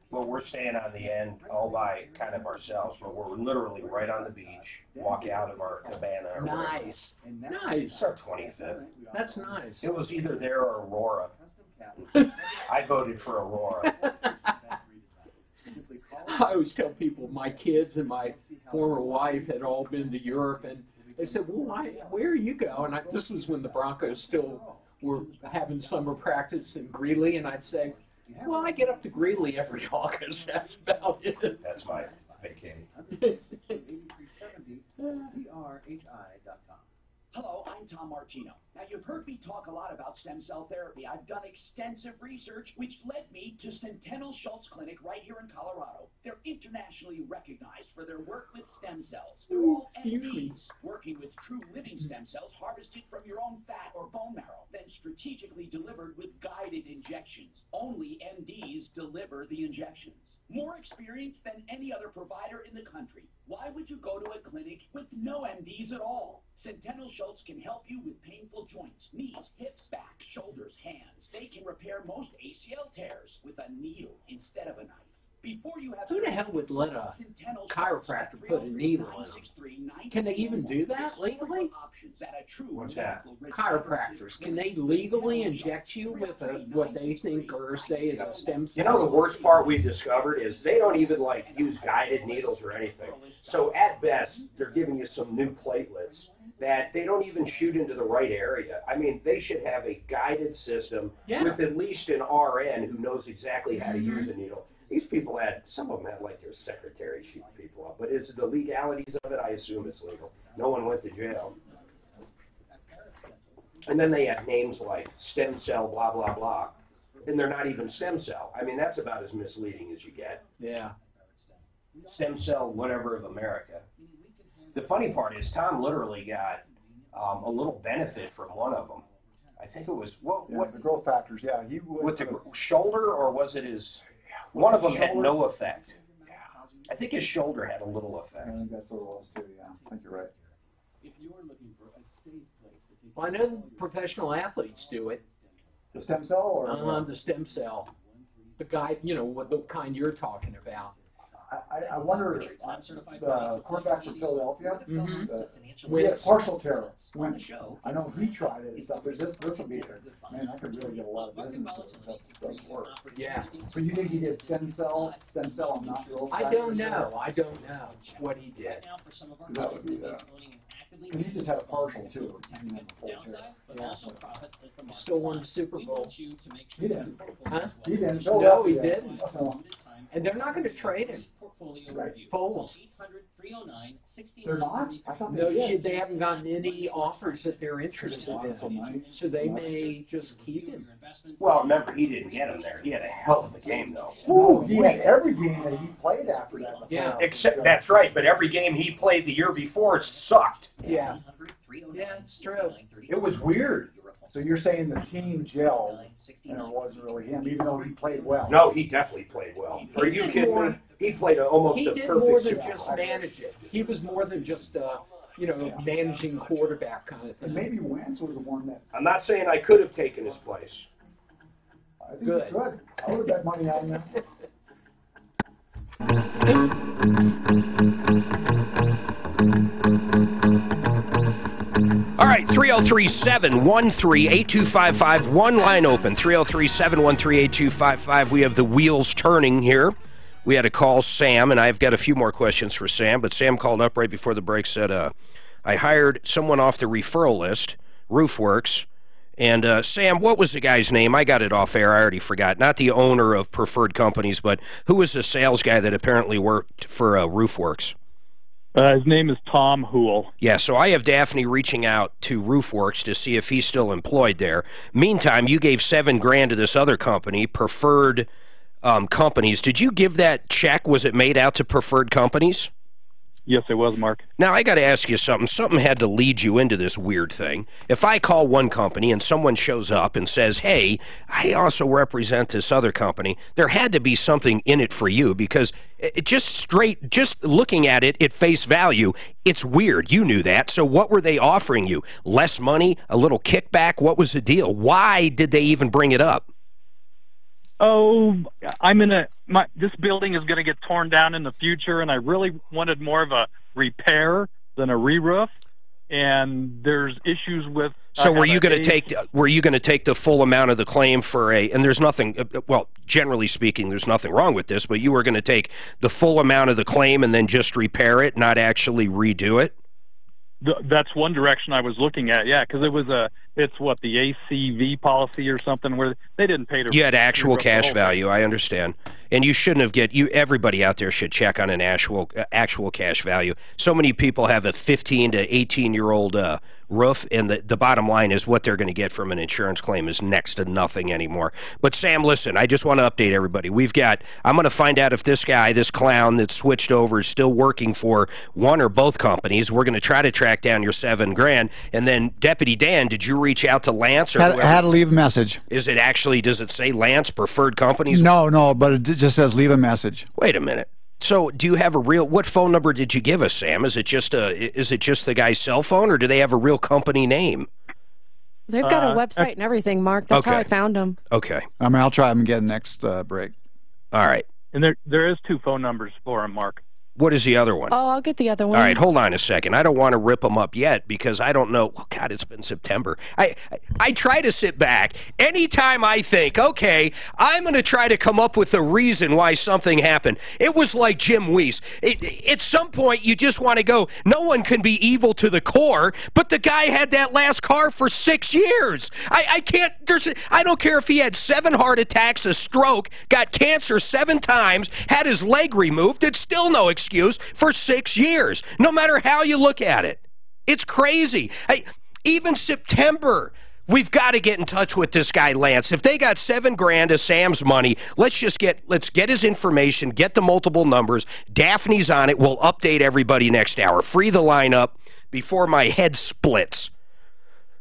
Well, we're staying on the end all by kind of ourselves, but we're literally right on the beach. Walk out of our cabana. Or whatever. Nice. Nice. It's our 25th. That's nice. It was either there or Aurora. I voted for Aurora. I always tell people my kids and my former wife had all been to Europe, and they said, well, where are you going? This was when the Broncos still were having summer practice in Greeley, and I'd say, well, I get up to Greeley every August. That's about it. That's my vacation. Hello, I'm Tom Martino. Now, you've heard me talk a lot about stem cell therapy. I've done extensive research, which led me to Centennial Schultz Clinic right here in Colorado. They're internationally recognized for their work with stem cells. They're all MDs, working with true living stem cells harvested from your own fat or bone marrow, then strategically delivered with guided injections. Only MDs deliver the injections. More experience than any other provider in the country. Why would you go to a clinic with no MDs at all? Centennial Schultz can help you with painful joints, knees, hips, back, shoulders, hands. They can repair most ACL tears with a needle instead of a knife. Before you have Who the hell would let a chiropractor put a needle in them? Can they even do that legally? What's that? Chiropractors, can they legally inject you with what they think or say is a stem cell? You know, the worst part we've discovered is they don't even like use guided needles or anything. So at best, they're giving you some new platelets that they don't even shoot into the right area. I mean, they should have a guided system with at least an RN who knows exactly how to use a needle. These people had, some of them had like their secretary shoot people up. But is the legalities of it? I assume it's legal. No one went to jail. And then they have names like stem cell, blah, blah, blah. And they're not even stem cell. I mean, that's about as misleading as you get. Yeah. Stem cell, whatever of America. The funny part is Tom literally got a little benefit from one of them. I think it was, what the growth factors, yeah. He was, with the shoulder, or was it his... One of them had no effect. I think his shoulder had a little effect. I think that's what it was too, yeah. I think you're right. If you're looking for a safe place to take Well, I know professional athletes do it. The stem cell or? The stem cell. The guy, you know, what the kind you're talking about. I wonder, the quarterback for Philadelphia, we had partial tear. I know he tried it and stuff, but this will be, man, I could really get a lot of business if that doesn't work. Yeah. So you think he did stem cell and not growth factor? I don't know what he did. That would be because he just had a partial too. He didn't have a full tear. He still won the Super Bowl. He didn't. Huh? He didn't. No, he didn't. And they're not going to trade him. Right. Foles. They're not? I thought They haven't gotten any offers that they're interested in. So they may just keep him. Well, remember, he didn't get him there. He had a hell of a game, though. Ooh, he had every game that he played after that. Yeah. Except, that's right, but every game he played the year before sucked. Yeah. Yeah, it's true. It was weird. So you're saying the team gelled, and it wasn't really him, even though he played well. No, he definitely played well. Are you kidding me? He played almost a perfect He did more than Super just Bowl. manage it. He was more than just managing quarterback kind of thing. And maybe Wentz was the one that. I'm not saying I could have taken his place. I think he's good. I would have bet money on him. All right, 303-713-8255. One line open, 303-713-8255. We have the wheels turning here. We had to call Sam, and I've got a few more questions for Sam, but Sam called up right before the break, said, I hired someone off the referral list, RoofWorks, and Sam, what was the guy's name? I got it off air. I already forgot. Not the owner of Preferred Companies, but who was the sales guy that apparently worked for RoofWorks? His name is Tom Hool. Yeah, so I have Daphne reaching out to RoofWorks to see if he's still employed there. Meantime, you gave $7,000 to this other company, Preferred Companies. Did you give that check? Was it made out to Preferred Companies? Yes, it was, Mark. Now, I got to ask you something. Something had to lead you into this weird thing. If I call one company and someone shows up and says, hey, I also represent this other company, there had to be something in it for you, because just looking at it at face value, it's weird. You knew that. So what were they offering you? Less money? A little kickback? What was the deal? Why did they even bring it up? Oh, this building is going to get torn down in the future, and I really wanted more of a repair than a re-roof. And there's issues with. So were you going to take the full amount of the claim for and there's nothing, well, generally speaking, there's nothing wrong with this, but you were going to take the full amount of the claim and then just repair it, not actually redo it? That's one direction I was looking at, yeah, because it's what, the ACV policy or something where they didn't pay to... You had actual cash value, I understand. And you shouldn't have everybody out there should check on an actual cash value. So many people have a 15 to 18-year-old roof, and the bottom line is what they're going to get from an insurance claim is next to nothing anymore. But Sam, listen, I just want to update everybody. I'm going to find out if this guy, this clown that switched over is still working for one or both companies. We're going to try to track down your $7,000. And then, Deputy Dan, did you reach out to Lance? Or I had to leave a message. Does it say Lance Preferred Companies? No, but it just says leave a message. Wait a minute. So, do you have what phone number did you give us, Sam? Is it just the guy's cell phone, or do they have a real company name? They've got a website and everything, Mark. That's how I found them. Okay. I mean, I'll try them again next break. All right. And there is 2 phone numbers for him, Mark. What is the other one? Oh, I'll get the other one. All right, hold on a second. I don't want to rip them up yet because I don't know. Oh, God, it's been September. I try to sit back. Anytime I think, okay, I'm going to try to come up with a reason why something happened. It was like Jim Weiss. At some point, you just want to go, no one can be evil to the core, but the guy had that last car for 6 years. I don't care if he had 7 heart attacks, a stroke, got cancer 7 times, had his leg removed. It's still no excuse for 6 years, no matter how you look at it. It's crazy. Even September, we've got to get in touch with this guy, Lance. If they got $7,000 of Sam's money, let's get his information, get the multiple numbers. Daphne's on it. We'll update everybody next hour. Free the line up before my head splits.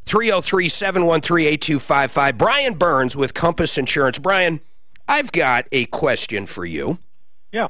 303-713-8255. Brian Burns with Compass Insurance. Brian, I've got a question for you. Yeah.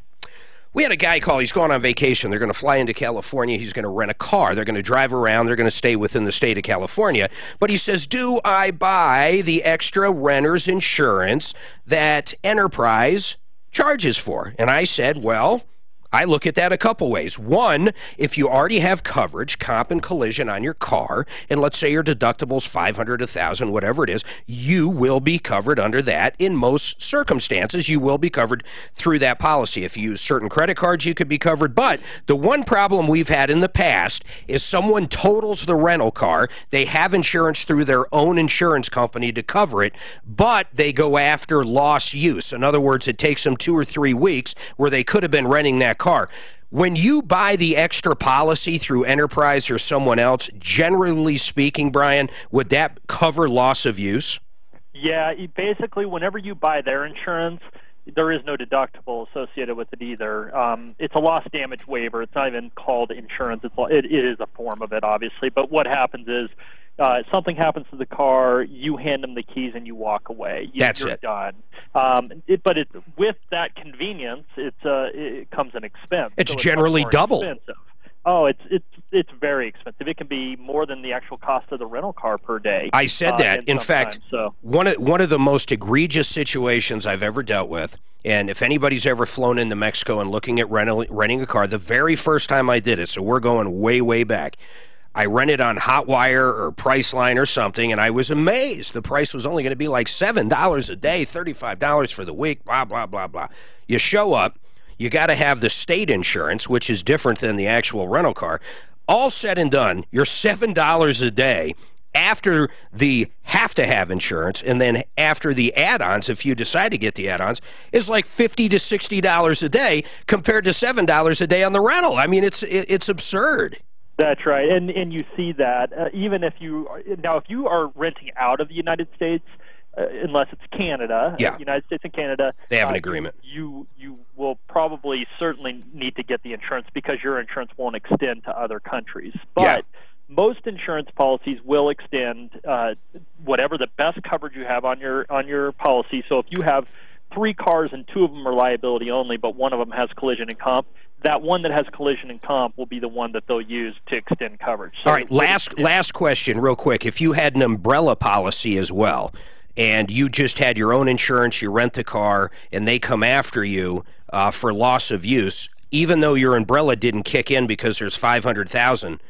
We had a guy call. He's going on vacation. They're going to fly into California. He's going to rent a car. They're going to drive around. They're going to stay within the state of California. But he says, do I buy the extra renter's insurance that Enterprise charges for? And I said, well, I look at that a couple ways. One, if you already have coverage, comp and collision on your car, and let's say your deductible's $500, $1,000, whatever it is, you will be covered under that. In most circumstances, you will be covered through that policy. If you use certain credit cards, you could be covered. But the one problem we've had in the past is someone totals the rental car. They have insurance through their own insurance company to cover it, but they go after lost use. In other words, it takes them 2 or 3 weeks where they could have been renting that car. When you buy the extra policy through Enterprise or someone else, generally speaking, Brian, would that cover loss of use? Yeah, basically, whenever you buy their insurance, there is no deductible associated with it either. It's a loss damage waiver. It's not even called insurance. It is a form of it, obviously. But what happens is something happens to the car, you hand them the keys, and you walk away. You're done. But with that convenience, it comes an expense. It's generally double. Expensive. Oh, it's very expensive. It can be more than the actual cost of the rental car per day. I said that. In fact, one of the most egregious situations I've ever dealt with, and if anybody's ever flown into Mexico and looking at renting a car, the very first time I did it, so we're going way, way back, I rented on Hotwire or Priceline or something, and I was amazed. The price was only going to be like $7 a day, $35 for the week, blah, blah, blah, blah. You show up. You got to have the state insurance, which is different than the actual rental car. All said and done, you're $7 a day after the have-to-have insurance, and then after the add-ons, if you decide to get the add-ons, is like $50 to $60 a day compared to $7 a day on the rental. I mean, it's absurd. That's right, and you see that even if you are renting out of the United States, unless it's Canada, United States and Canada, they have an agreement. You will probably certainly need to get the insurance because your insurance won't extend to other countries. But most insurance policies will extend whatever the best coverage you have on your policy. So if you have 3 cars and 2 of them are liability only, but one of them has collision and comp, that one that has collision and comp will be the one that they'll use to extend coverage. So all right, last question real quick. If you had an umbrella policy as well, and you just had your own insurance, you rent the car, and they come after you for loss of use, even though your umbrella didn't kick in because there's $500,000,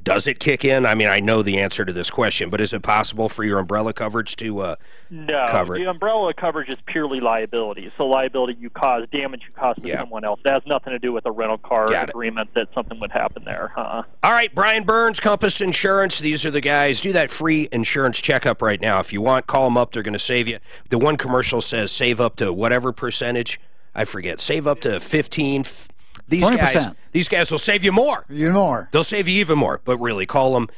Does it kick in? I mean, I know the answer to this question, but is it possible for your umbrella coverage to No, cover it? the umbrella coverage is purely liability. So liability you cause, damage you cause to someone else. That has nothing to do with a rental car agreement that something would happen there. All right, Brian Burns, Compass Insurance. These are the guys. Do that free insurance checkup right now. If you want, call them up. They're going to save you. The one commercial says save up to whatever percentage. I forget. Save up to 15. 20%. These guys will save you more. Even more. They'll save you even more. But really, call them.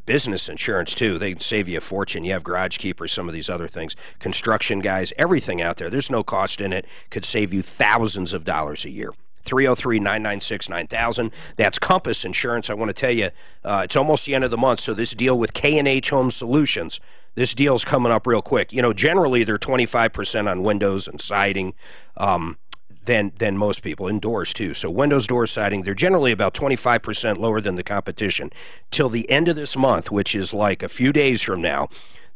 Business insurance, too. They save you a fortune. You have Garage Keepers, some of these other things. Construction guys, everything out there. There's no cost in it. Could save you thousands of dollars a year. 303-996-9000. That's Compass Insurance. I want to tell you, it's almost the end of the month, so this deal with K&H Home Solutions, this deal's coming up real quick. You know, generally they're 25% on windows and siding than most people, indoors too. So windows, doors, siding, they're generally about 25% lower than the competition. Till the end of this month, which is like a few days from now,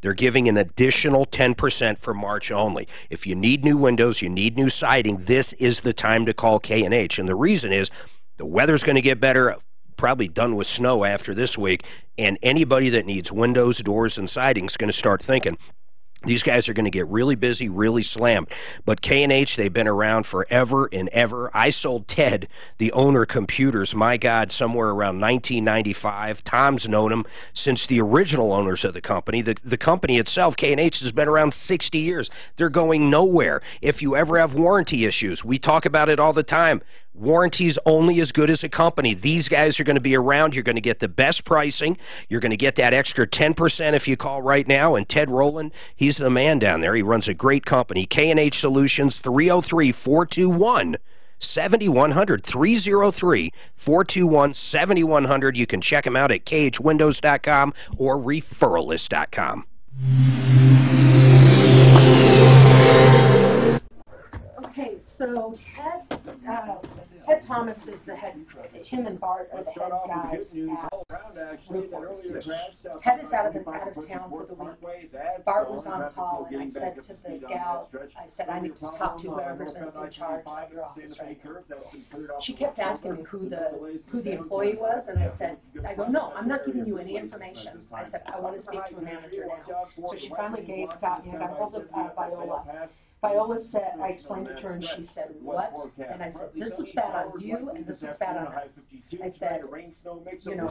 they're giving an additional 10% for March only. If you need new windows, you need new siding, this is the time to call K&H. And the reason is the weather's going to get better, probably done with snow after this week, and anybody that needs windows, doors, and siding is going to start thinking, these guys are going to get really busy, really slammed. But K&H, they've been around forever and ever. I sold Ted, the owner, computers, my God, somewhere around 1995. Tom's known him since the original owners of the company. The company itself, K&H, has been around 60 years. They're going nowhere. If you ever have warranty issues, we talk about it all the time. Warranty's only as good as a company. These guys are going to be around. You're going to get the best pricing. You're going to get that extra 10% if you call right now. And Ted Rowland, he's the man down there. He runs a great company. K&H Solutions, 303-421-7100. 303-421-7100. You can check them out at khwindows.com or referralist.com. Okay, so Ted Thomas is the head, him and Bart are the head guys at Roofers. Ted is out of town for the week. Bart was on call, and I said to the gal, I said, I need to talk to whoever's in charge of your office right now. She kept asking me who the employee was, and I go, no, I'm not giving you any information. I said, I want to speak to a manager now. So she finally got a hold of Viola. Viola said, I explained it to her, and she said, what? And I said, this looks bad on you, and this looks bad on us. I said, you know,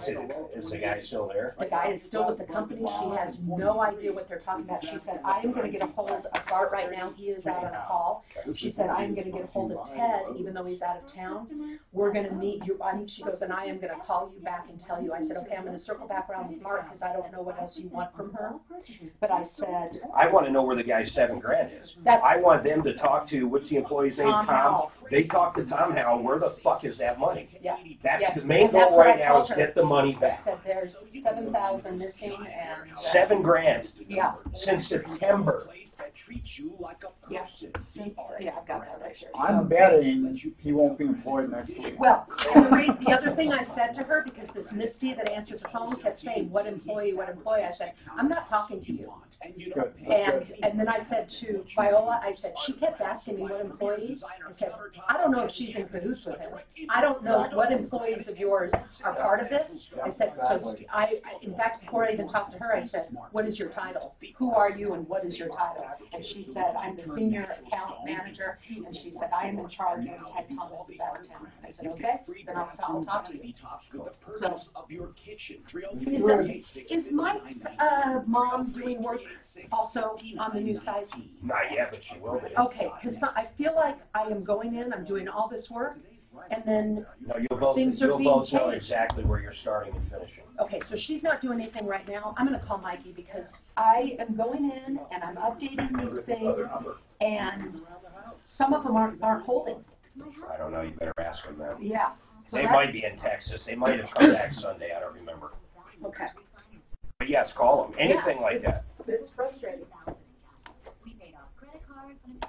is the guy still there? The guy is still with the company. She has no idea what they're talking about. She said, I am going to get a hold of Bart right now. He is out on a call. She said, I am going to get a hold of Ted, even though he's out of town. We're going to meet you. She goes, and I am going to call you back and tell you. I said, okay, I'm going to circle back around with Mark because I don't know what else you want from her. But I said, I want to know where the guy's $7 grand is. I want them to talk to, what's the employee's name? Tom. They talk to Tom Howell. Where the fuck is that money? Yeah. That's the main goal right now is get the money back. I said there's 7,000 missing and $7 grand. Yeah. Since September. Yeah. I've got that right here. I'm betting he won't be employed next week. Well, and the other thing I said to her, because this Misty that answered the phone kept saying, what employee, I said, I'm not talking to you. And then I said to Viola, I said, she kept asking me what employee. I said, I don't know if she's in cahoots with him. I don't know what employees of yours are part of this. I said, so in fact, before I even talked to her, I said, what is your title? Who are you and what is your title? And she said, I'm the senior account manager. And she said, I am in charge when Ted Thomas is out of town. I said, okay, then I'll talk to you. So, is Mike's mom doing work also on the new site? Not yet, but she will be. Okay, because I feel like I am going in, I'm doing all this work, and then things are being changed. You'll both know exactly where you're starting and finishing. Okay, so she's not doing anything right now. I'm going to call Mikey because I am going in and I'm updating these things, and some of them aren't holding. I don't know. You better ask them that. Yeah. So they might be in Texas. They might have come back Sunday. I don't remember. Okay. But yes, call them. Anything like that. It's frustrating. We paid off credit cards and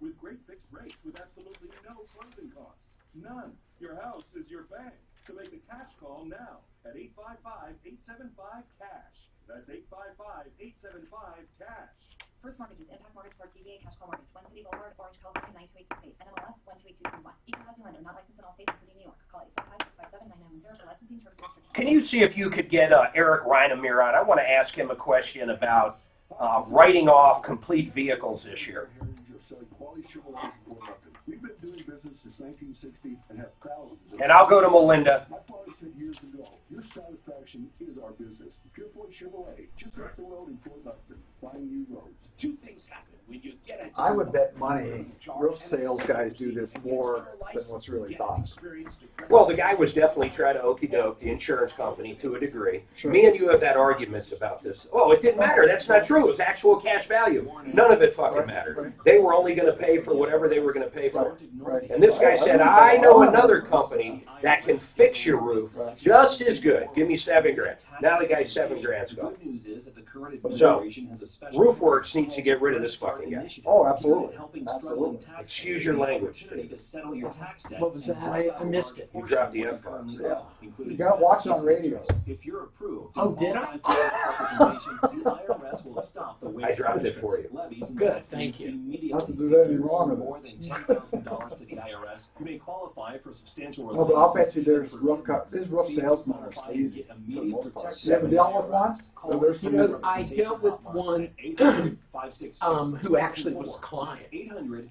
with great fixed rates with absolutely no closing costs. None. Your house is your bank. So make a cash call now at 855-875-CASH. That's 855-875-CASH. First mortgages, Impact Mortgage Corp, DBA Cash Call Mortgage, One City Boulevard, Orange, California, 92868, NMLS 128231. Equal housing lender, not licensed in all states, including New York. Call 855-657-9910 for licensing terms and restrictions. Can you see if you could get Eric Reinemir on? I want to ask him a question about writing off complete vehicles this year. We've been doing business since 1960 and have thousands. And I'll go to Melinda. My father said years ago, your satisfaction is our business. Pure Point Chevrolet, just up the road in Fort Lupton, buying new roads. Two things happen when you get it. I would bet money roof sales guys do this more than what's really thought. Well, the guy was definitely trying to okey doke the insurance company to a degree. Sure. Me and you have had arguments about this. Oh, it didn't matter. That's not true. It was actual cash value. None of it fucking mattered. They were only going to pay for whatever they were going to pay for. Right. And this guy said, I know another company that can fix your roof just as good. Give me $7 grand. Now the guy's $7 grand's gone. So, Roofworks needs to get rid of this fucking guy. Oh, absolutely. Absolutely. Excuse your language. What was that? I missed it. You dropped the F-bomb. Yeah. You got to watch it on radio. If you're approved, oh, did I? I dropped it for you. Good, thank you. Not to do that any wrong with more than $10,000 to the IRS. You may qualify for substantial relief. No, but I'll bet you there's roof salesmen are sleazy for the most part. You ever dealt with one? You know, I dealt with one who actually was a client, and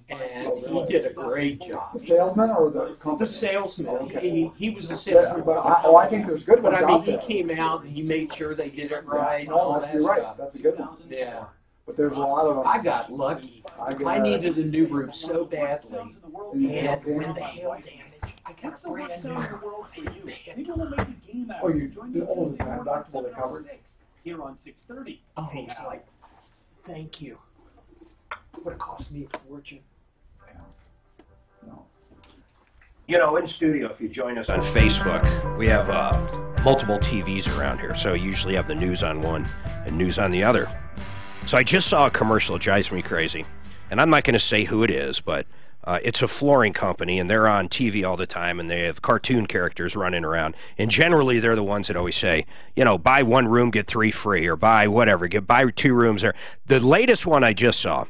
he did a great job. The salesman or the company? The salesman. Okay. He was a salesman. But I think there's good ones But I mean, out he there. came out and he made sure they did it right. And No, all that's, that you're right. stuff. That's a good one. Yeah. But there's a lot of them. I got lucky. I needed a new roof so badly, and when the hail damage, I got a brand new roof. Oh, you do all the time deductible they covered? Here on 630. Oh, he's like, thank you. It would have cost me a fortune. No. You know, in studio, if you join us on Facebook, we have multiple TVs around here. So you usually have the news on one and news on the other. So I just saw a commercial. It drives me crazy. And I'm not going to say who it is, but it's a flooring company, and they're on TV all the time, and they have cartoon characters running around. And generally, they're the ones that always say, you know, buy one room, get 3 free, or buy whatever, buy 2 rooms there. The latest one I just saw,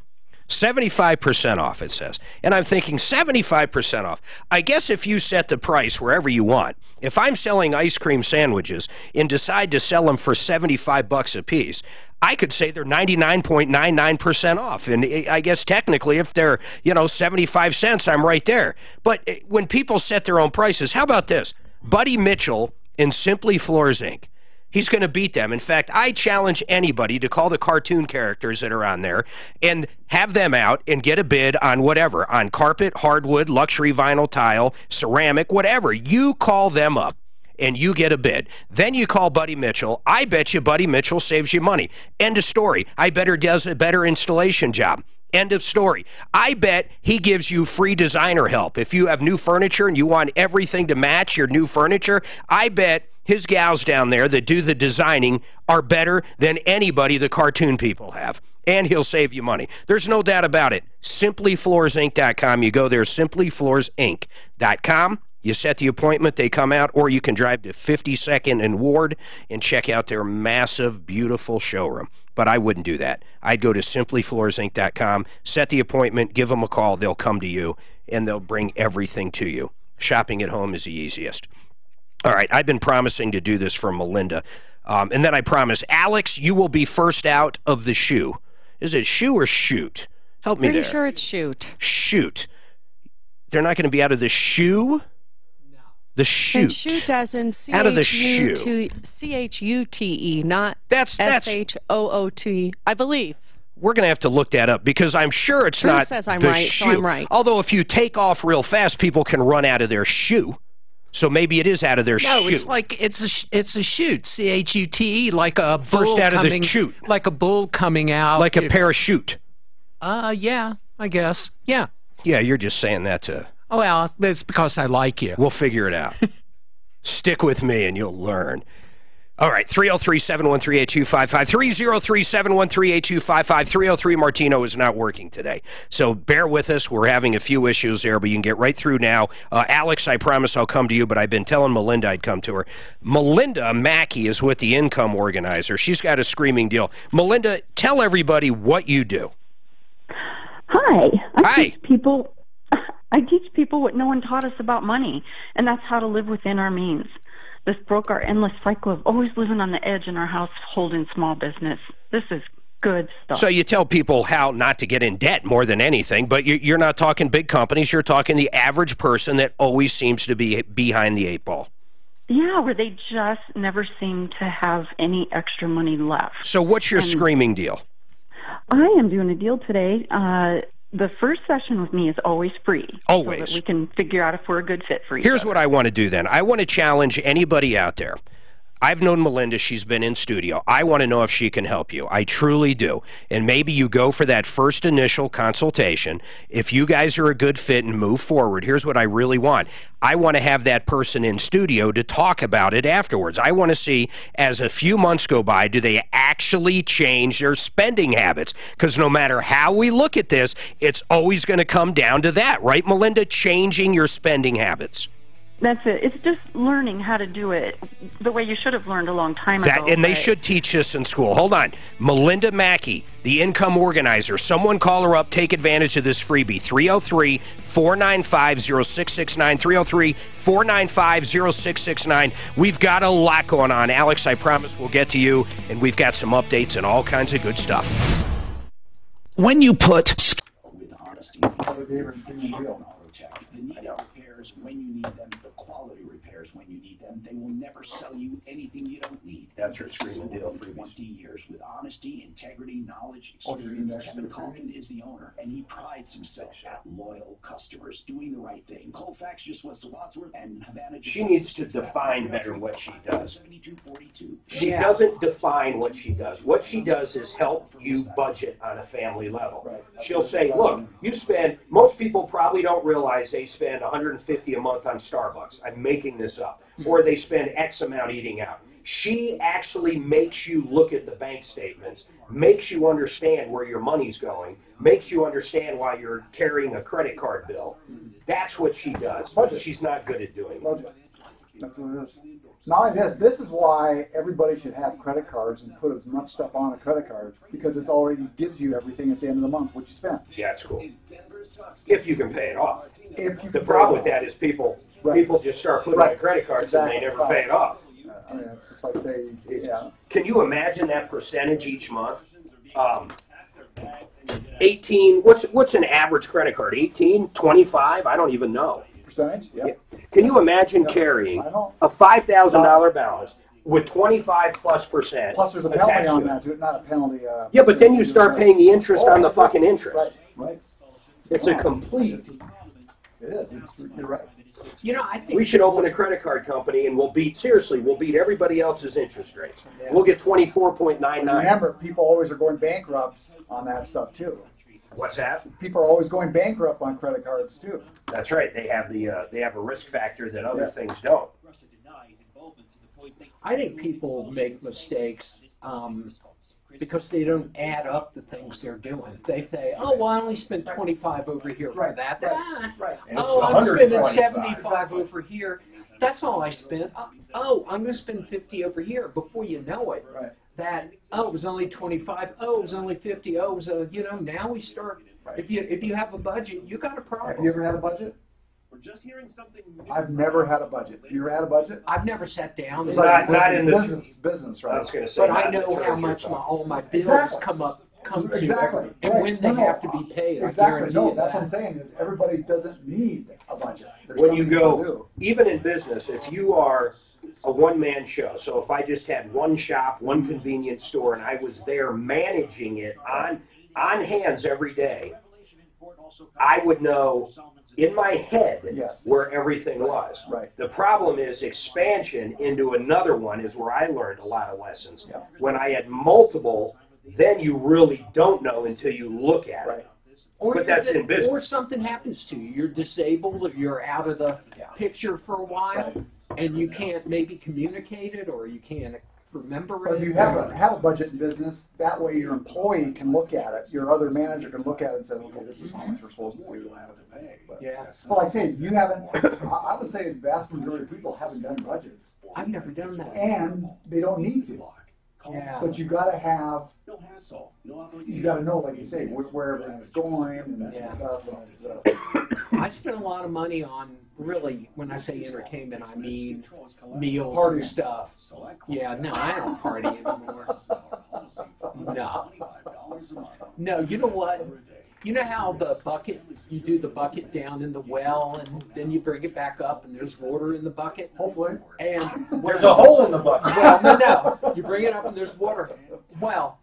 75% off, it says. And I'm thinking, 75% off. I guess if you set the price wherever you want, if I'm selling ice cream sandwiches and decide to sell them for $75 a piece, I could say they're 99.99% off. And I guess technically if they're, you know, 75 cents, I'm right there. But when people set their own prices, how about this? Buddy Mitchell in Simply Floors, Inc. He's going to beat them. In fact, I challenge anybody to call the cartoon characters that are on there and have them out and get a bid on whatever, on carpet, hardwood, luxury vinyl tile, ceramic, whatever. You call them up and you get a bid. Then you call Buddy Mitchell. I bet you Buddy Mitchell saves you money. End of story. I bet he does a better installation job. End of story. I bet he gives you free designer help. If you have new furniture and you want everything to match your new furniture, I bet his gals down there that do the designing are better than anybody the cartoon people have. And he'll save you money. There's no doubt about it. SimplyFloorsInc.com. You go there, SimplyFloorsInc.com. You set the appointment, they come out, or you can drive to 52nd and Ward and check out their massive, beautiful showroom. But I wouldn't do that. I'd go to SimplyFloorsInc.com, set the appointment, give them a call, they'll come to you, and they'll bring everything to you. Shopping at home is the easiest. All right, I've been promising to do this for Melinda. And then I promise, Alex, you will be first out of the shoe. Is it shoe or shoot? Help me there. Pretty sure it's shoot. Shoot. They're not going to be out of the shoe? The shoot. And shoot as in out of the shoe. C-H-U-T-E, not that's S-H-O-O-T, I believe. We're going to have to look that up because I'm sure it's Bruce not says I'm the right, shoe. so I'm right. Although if you take off real fast, people can run out of their shoe. So maybe it is out of their shoe. No, it's like it's a shoot. C-H-U-T-E, like a bull first out coming, of the chute. Like a bull coming out. Like a parachute. Yeah, I guess. Yeah. Yeah, you're just saying that to... Oh, well, that's because I like you. We'll figure it out. Stick with me and you'll learn. All right, 303-713-8255, 303-713-8255, 303 Martino is not working today. So bear with us. We're having a few issues there, but you can get right through now. Alex, I promise I'll come to you, but I've been telling Melinda I'd come to her. Melinda Mackey is with the Income Organizer. She's got a screaming deal. Melinda, tell everybody what you do. Hi. Hi. I teach people what no one taught us about money, and that's how to live within our means. This broke our endless cycle of always living on the edge in our household and small business. This is good stuff. So you tell people how not to get in debt more than anything, but you're not talking big companies. You're talking the average person that always seems to be behind the eight ball. Yeah, where they just never seem to have any extra money left. So what's your screaming deal? I am doing a deal today. The first session with me is always free. Always. So that we can figure out if we're a good fit for each Here's other. what I want to do then. I want to challenge anybody out there. I've known Melinda. She's been in studio. I want to know if she can help you. I truly do. And maybe you go for that first initial consultation. If you guys are a good fit and move forward, here's what I really want. I want to have that person in studio to talk about it afterwards. I want to see, as a few months go by, do they actually change their spending habits? Because no matter how we look at this, it's always going to come down to that, right, Melinda? Changing your spending habits. That's it. It's just learning how to do it the way you should have learned a long time ago. And they should teach this in school. Hold on. Melinda Mackey, the Income Organizer. Someone call her up. Take advantage of this freebie. 303-495-0669. 303-495-0669. We've got a lot going on. Alex, I promise we'll get to you, and we've got some updates and all kinds of good stuff. When you put... With honesty, the need repairs when you need them, the quality repairs when you need them. They will never sell you anything you don't need. That's her screaming deal for 20 years with honesty, integrity, knowledge, experience. Kevin Culkin is the owner, and he prides himself at loyal customers doing the right thing. Colfax just was to Wadsworth, and Havana just... She needs to define better what she does. 7242. She doesn't define what she does. What she does is help you budget on a family level. She'll say, look, you spend, most people probably don't realize they spend $150 a month on Starbucks. I'm making this up. Or they spend X amount eating out. She actually makes you look at the bank statements, makes you understand where your money's going, makes you understand why you're carrying a credit card bill. That's what she does. But she's not good at doing it. That's what it is. Not only this is why everybody should have credit cards and put as much stuff on a credit card, because it already gives you everything at the end of the month, what you spent. Yeah, it's cool. If you can pay it off. The problem with that is people just start putting on credit cards and they never pay it off. I mean, it's just like saying, yeah. Can you imagine that percentage each month? 18, what's an average credit card? 18, 25? I don't even know. Percentage? Yeah. Can you imagine carrying a $5,000 balance with 25+%? Plus there's a penalty on that, too. Not a penalty. Yeah, but then you start paying the interest on the fucking interest. Right. It's a complete... It is. You're right. You know, I think we should open a credit card company, and we'll beat everybody else's interest rates. Yeah. We'll get 24.99. Remember, people always are going bankrupt on that stuff too. What's that? People are always going bankrupt on credit cards too. That's right. They have a risk factor that other things don't. I think people make mistakes because they don't add up the things they're doing. They say, oh, well, I only spent 25 over here for that. Right. Oh, I'm spending 75 over here. That's all I spent. Oh, I'm going to spend 50 over here. Before you know it, that, oh, it was only 25. Oh, it was only 50. Oh, it was now we start. If you have a budget, you got a problem. Have you ever had a budget? We're just hearing something new. I've never had a budget. Have you ever had a budget? I've never sat down. Not in the business, right? I was going to say, but I know how much all my bills come to, and when they have to be paid. Exactly. I guarantee you that's what I'm saying. Is everybody doesn't need a budget. When you go, even in business, if you are a one-man show, so if I just had one shop, one convenience store, and I was there managing it on hands every day, I would know in my head where everything was. Right. The problem is expansion into another one is where I learned a lot of lessons. Yeah. When I had multiple, then you really don't know until you look at it. But that's in business. Or something happens to you. You're disabled, or you're out of the picture for a while, and you can't maybe communicate it, or you can't remember But it. if you have a budget in business, that way your employee can look at it, your other manager can look at it and say, okay, this is how much we're supposed to do. But, Yeah. well, like I say, you haven't, I would say the vast majority of people haven't done budgets. I've never done that. And they don't need to. Yeah. But you gotta have, you gotta know, like you say, where everything is going and stuff. And I spend a lot of money on, really, when I say entertainment, I mean meals Party and stuff. Yeah, no, I don't party anymore. No. No, you know what? You know how the bucket, you do the bucket down in the well, and then you bring it back up, and there's water in the bucket? Hopefully. And There's a hole in the bucket. Well, no. You bring it up, and there's water. Well,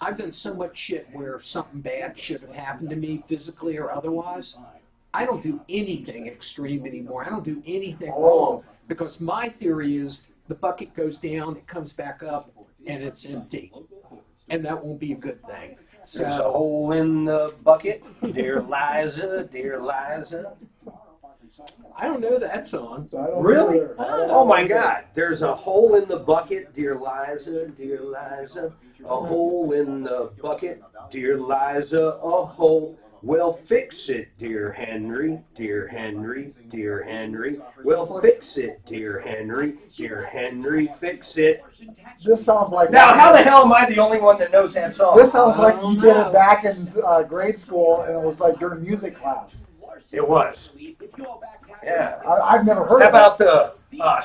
I've done so much shit where something bad should have happened to me, physically or otherwise. I don't do anything extreme anymore. I don't do anything wrong, because my theory is the bucket goes down, it comes back up, and it's empty. And that won't be a good thing. So, There's a hole in the bucket, dear Liza, dear Liza. I don't know that song. Really? Oh my God! There's a hole in the bucket, dear Liza, dear Liza. A hole in the bucket, dear Liza. A hole. Well, fix it, dear Henry, dear Henry, dear Henry. Well, fix it, dear Henry, dear Henry, fix it. this sounds like... Now, how the hell am I the only one that knows that song? This sounds like you did it back in grade school, and it was like during music class. It was. Yeah. I've never heard How of about the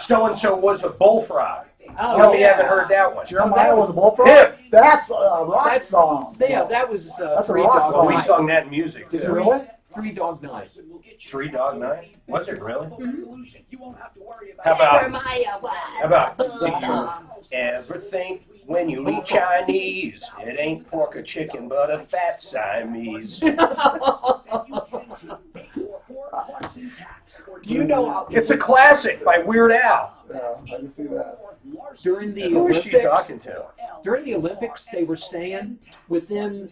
so-and-so was a bullfrog? Oh, Tell me you yeah. haven't heard that one. Jeremiah was a bullfrog? Him. That's a rock song. Yeah, that was That's a Three rock Dog song. We Night. sung that in music, Is it too. really? 3 Dog Night. 3 Dog Night? Was it really? Mm-hmm. How about do you ever think when you eat Chinese, it ain't pork or chicken, but a fat Siamese? Do you know It's a classic by Weird Al. Yeah, I can see that. during the Who is Olympics? she talking to? During the Olympics, they were saying within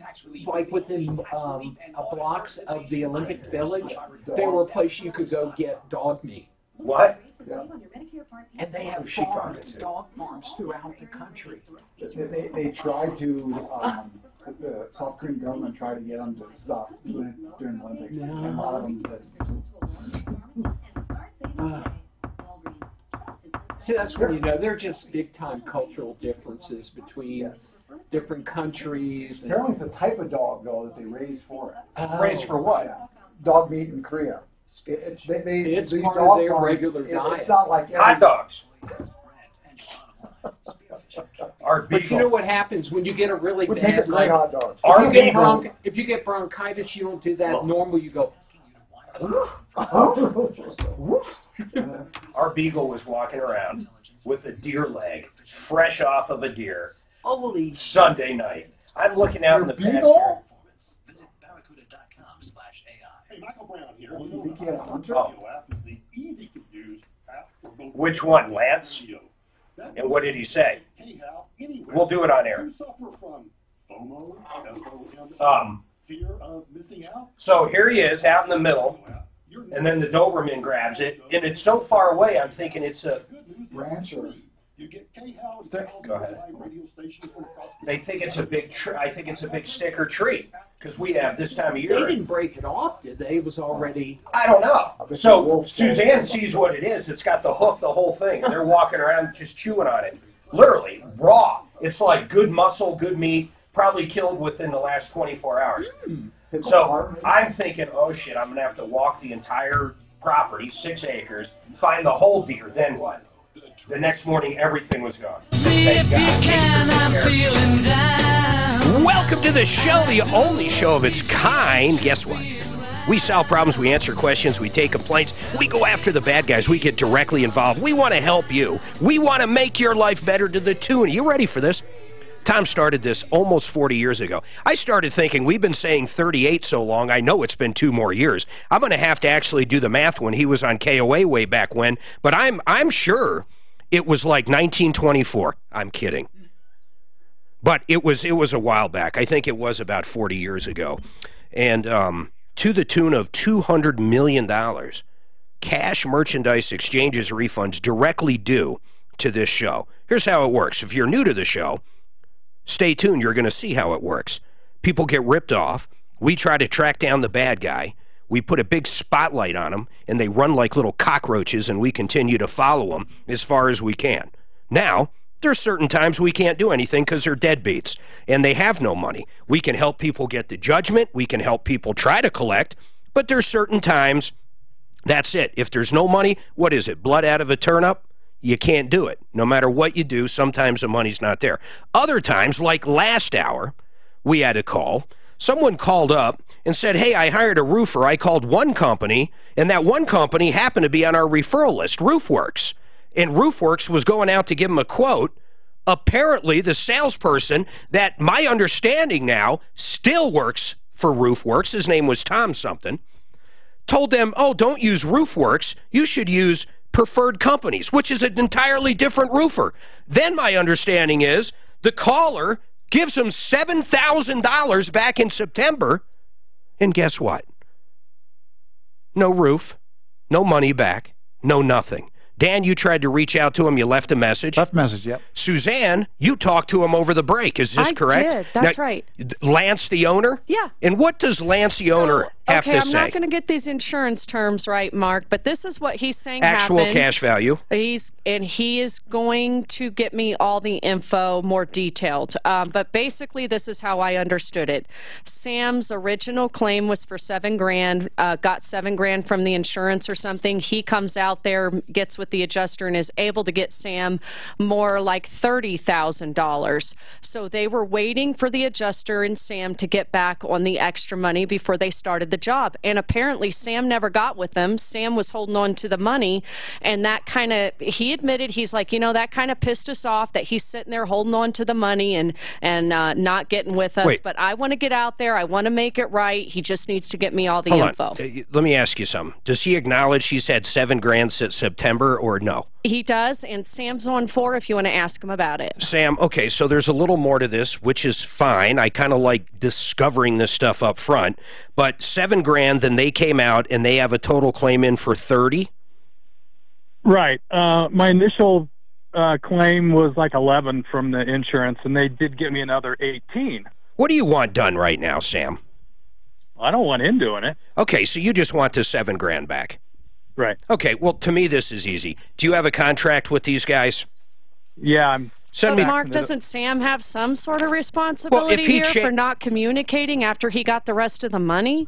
blocks of the Olympic Village, there were places you could go get dog meat. What? Yeah. And they have Who's she talking farms, to? dog farms throughout the country. They tried to, the South Korean government tried to get them to stop doing it during the Olympics. No. And a lot of them said, See, that's when you know they're just big-time cultural differences between different countries. And, apparently it's a type of dog, though, that they raise for it. Raised for what? Yeah. Dog meat in Korea. It's It's these part of dog their farms, regular diet. It's not like Hot dogs. Art but you know Beagle. what happens when you get a really would make a bad, great hot dog. if you get bronchitis, you don't do that normal. You go. Our Beagle was walking around with a deer leg, fresh off of a deer, Holy Sunday night. I'm looking out in the pasture. Beagle? Hey, Michael Brown here. You think he had a hunter? Oh. App is the easy to use app for both Which one, Lance? video. And what did he say? Anyhow, anywhere. We'll do it on air. You suffer from FOMO, F-O-M-O, fear of missing out. So here he is out in the middle, and then the Doberman grabs it, and it's so far away, I'm thinking it's a... Ranch or... You get K-How and Go ahead. radio stations from across the They think it's a big, I think it's a big stick or tree, because we have this time of They year. didn't break it off, did they? It was already. I don't know. So Suzanne sees what it is. It's got the hoof, the whole thing. And they're walking around just chewing on it. Literally, raw. It's like good muscle, good meat, probably killed within the last 24 hours. So I'm thinking, oh shit, I'm going to have to walk the entire property, 6 acres, find the whole deer, then what? The next morning, everything was gone. Thank God. Welcome to the show, the only show of its kind. Guess what? We solve problems, we answer questions, we take complaints, we go after the bad guys, we get directly involved. We want to help you. We want to make your life better to the tune. Are you ready for this? Tom started this almost 40 years ago. I started thinking, we've been saying 38 so long, I know it's been 2 more years. I'm going to have to actually do the math when he was on KOA way back when, but I'm sure it was like 1924. I'm kidding. But it was a while back. I think it was about 40 years ago. And to the tune of $200 million, cash, merchandise, exchanges, refunds directly due to this show. Here's how it works. If you're new to the show, stay tuned. You're going to see how it works. People get ripped off. We try to track down the bad guy. We put a big spotlight on them, and they run like little cockroaches, and we continue to follow them as far as we can. Now, there's certain times we can't do anything because they're deadbeats, and they have no money. We can help people get the judgment. We can help people try to collect, but there's certain times, that's it. If there's no money, what is it, blood out of a turnip? You can't do it. No matter what you do, sometimes the money's not there. Other times, like last hour, we had a call. Someone called up and said, hey, I hired a roofer. I called one company, and that one company happened to be on our referral list, RoofWorks. And RoofWorks was going out to give him a quote. Apparently, the salesperson that, my understanding now, still works for RoofWorks, his name was Tom something, told them, oh, don't use RoofWorks. You should use Preferred Companies, which is an entirely different roofer. Then my understanding is the caller gives him $7,000 back in September, and guess what? No roof, no money back, no nothing. Dan, you tried to reach out to him. You left a message. Left message, yep. Suzanne, you talked to him over the break. Is this correct? I did. That's now, right. Lance, the owner? Yeah. And what does Lance, the owner, have to say? Okay, I'm not going to get these insurance terms right, Mark, but this is what he's saying Actual happened. cash value. He is going to get me all the info more detailed. But basically, this is how I understood it. Sam's original claim was for $7,000, got $7,000 from the insurance or something. He comes out there, gets with the adjuster, and is able to get Sam more like $30,000. So they were waiting for the adjuster and Sam to get back on the extra money before they started the job. And apparently Sam never got with them. Sam was holding on to the money, and that kind of, he admitted, he's like, you know, that kind of pissed us off that he's sitting there holding on to the money and not getting with us. Wait. But I want to get out there. I want to make it right. He just needs to get me all the Hold info. on. Let me ask you something. Does he acknowledge he's had $7,000 since September, or no? He does, and Sam's on 4 if you want to ask him about it. Sam, okay, so there's a little more to this, which is fine. I kind of like discovering this stuff up front. But $7,000, then they came out and they have a total claim in for 30. Right. My initial claim was like 11 from the insurance, and they did give me another 18. What do you want done right now, Sam? I don't want him doing it. Okay, so you just want the $7,000 back. Right. Okay, well, to me, this is easy. Do you have a contract with these guys? Yeah. So, Mark, doesn't Sam have some sort of responsibility here for not communicating after he got the rest of the money?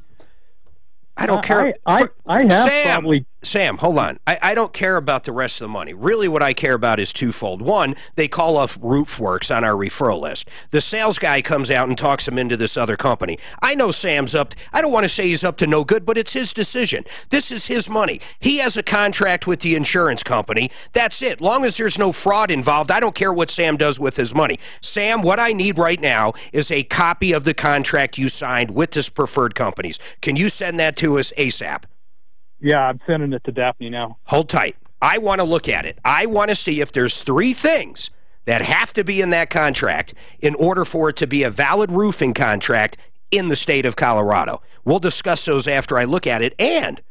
I don't care. I have probably... Sam, hold on. I don't care about the rest of the money. Really what I care about is twofold. One, they call us RoofWorks on our referral list. The sales guy comes out and talks him into this other company. I know Sam's I don't want to say he's up to no good, but it's his decision. This is his money. He has a contract with the insurance company. That's it. Long as there's no fraud involved, I don't care what Sam does with his money. Sam, what I need right now is a copy of the contract you signed with this Preferred Companies. Can you send that to us ASAP? Yeah, I'm sending it to Daphne now. Hold tight. I want to look at it. I want to see if there's 3 things that have to be in that contract in order for it to be a valid roofing contract in the state of Colorado. We'll discuss those after I look at it. And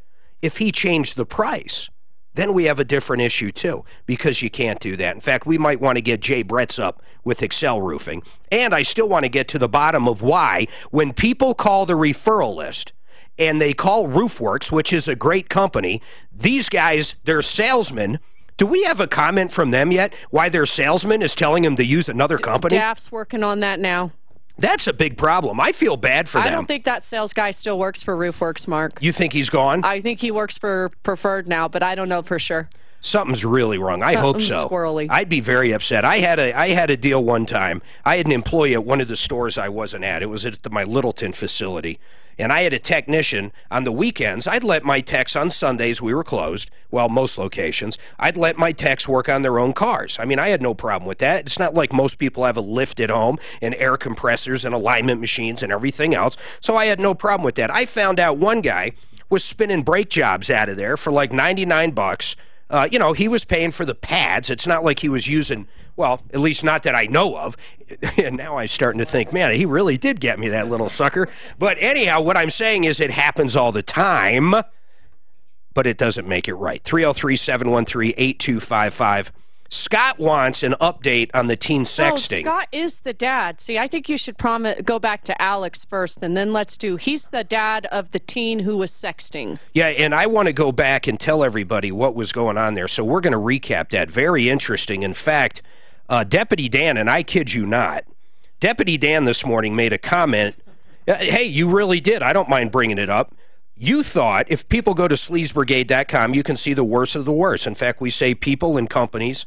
if he changed the price, then we have a different issue too, because you can't do that. In fact, we might want to get Jay Bretz up with Excel Roofing. And I still want to get to the bottom of why, when people call the referral list, and they call RoofWorks, which is a great company, these guys, they're salesmen. Do we have a comment from them yet? Why their salesman is telling them to use another company? Daph's working on that now. That's a big problem. I feel bad for them. I don't think that sales guy still works for RoofWorks, Mark. You think he's gone? I think he works for Preferred now, but I don't know for sure. Something's really wrong. I hope so. Squirrely. I'd be very upset. I had a deal one time. I had an employee at one of the stores I wasn't at. It was at my Littleton facility. And I had a technician on the weekends. I'd let my techs on Sundays, we were closed, well, most locations. I'd let my techs work on their own cars. I mean, I had no problem with that. It's not like most people have a lift at home and air compressors and alignment machines and everything else. So I had no problem with that. I found out one guy was spinning brake jobs out of there for like $99. You know, he was paying for the pads. It's not like he was using, well, at least not that I know of. And now I'm starting to think, man, he really did get me, that little sucker. But anyhow, what I'm saying is it happens all the time, but it doesn't make it right. 303-713-8255. Scott wants an update on the teen sexting. No, Scott is the dad. See, I think you should go back to Alex first, and then he's the dad of the teen who was sexting. Yeah, and I want to go back and tell everybody what was going on there. So we're going to recap that. Very interesting. In fact, Deputy Dan, and I kid you not, Deputy Dan this morning made a comment. Hey, you really did. I don't mind bringing it up. You thought if people go to sleazbrigade.com, you can see the worst of the worst. In fact, we say people and companies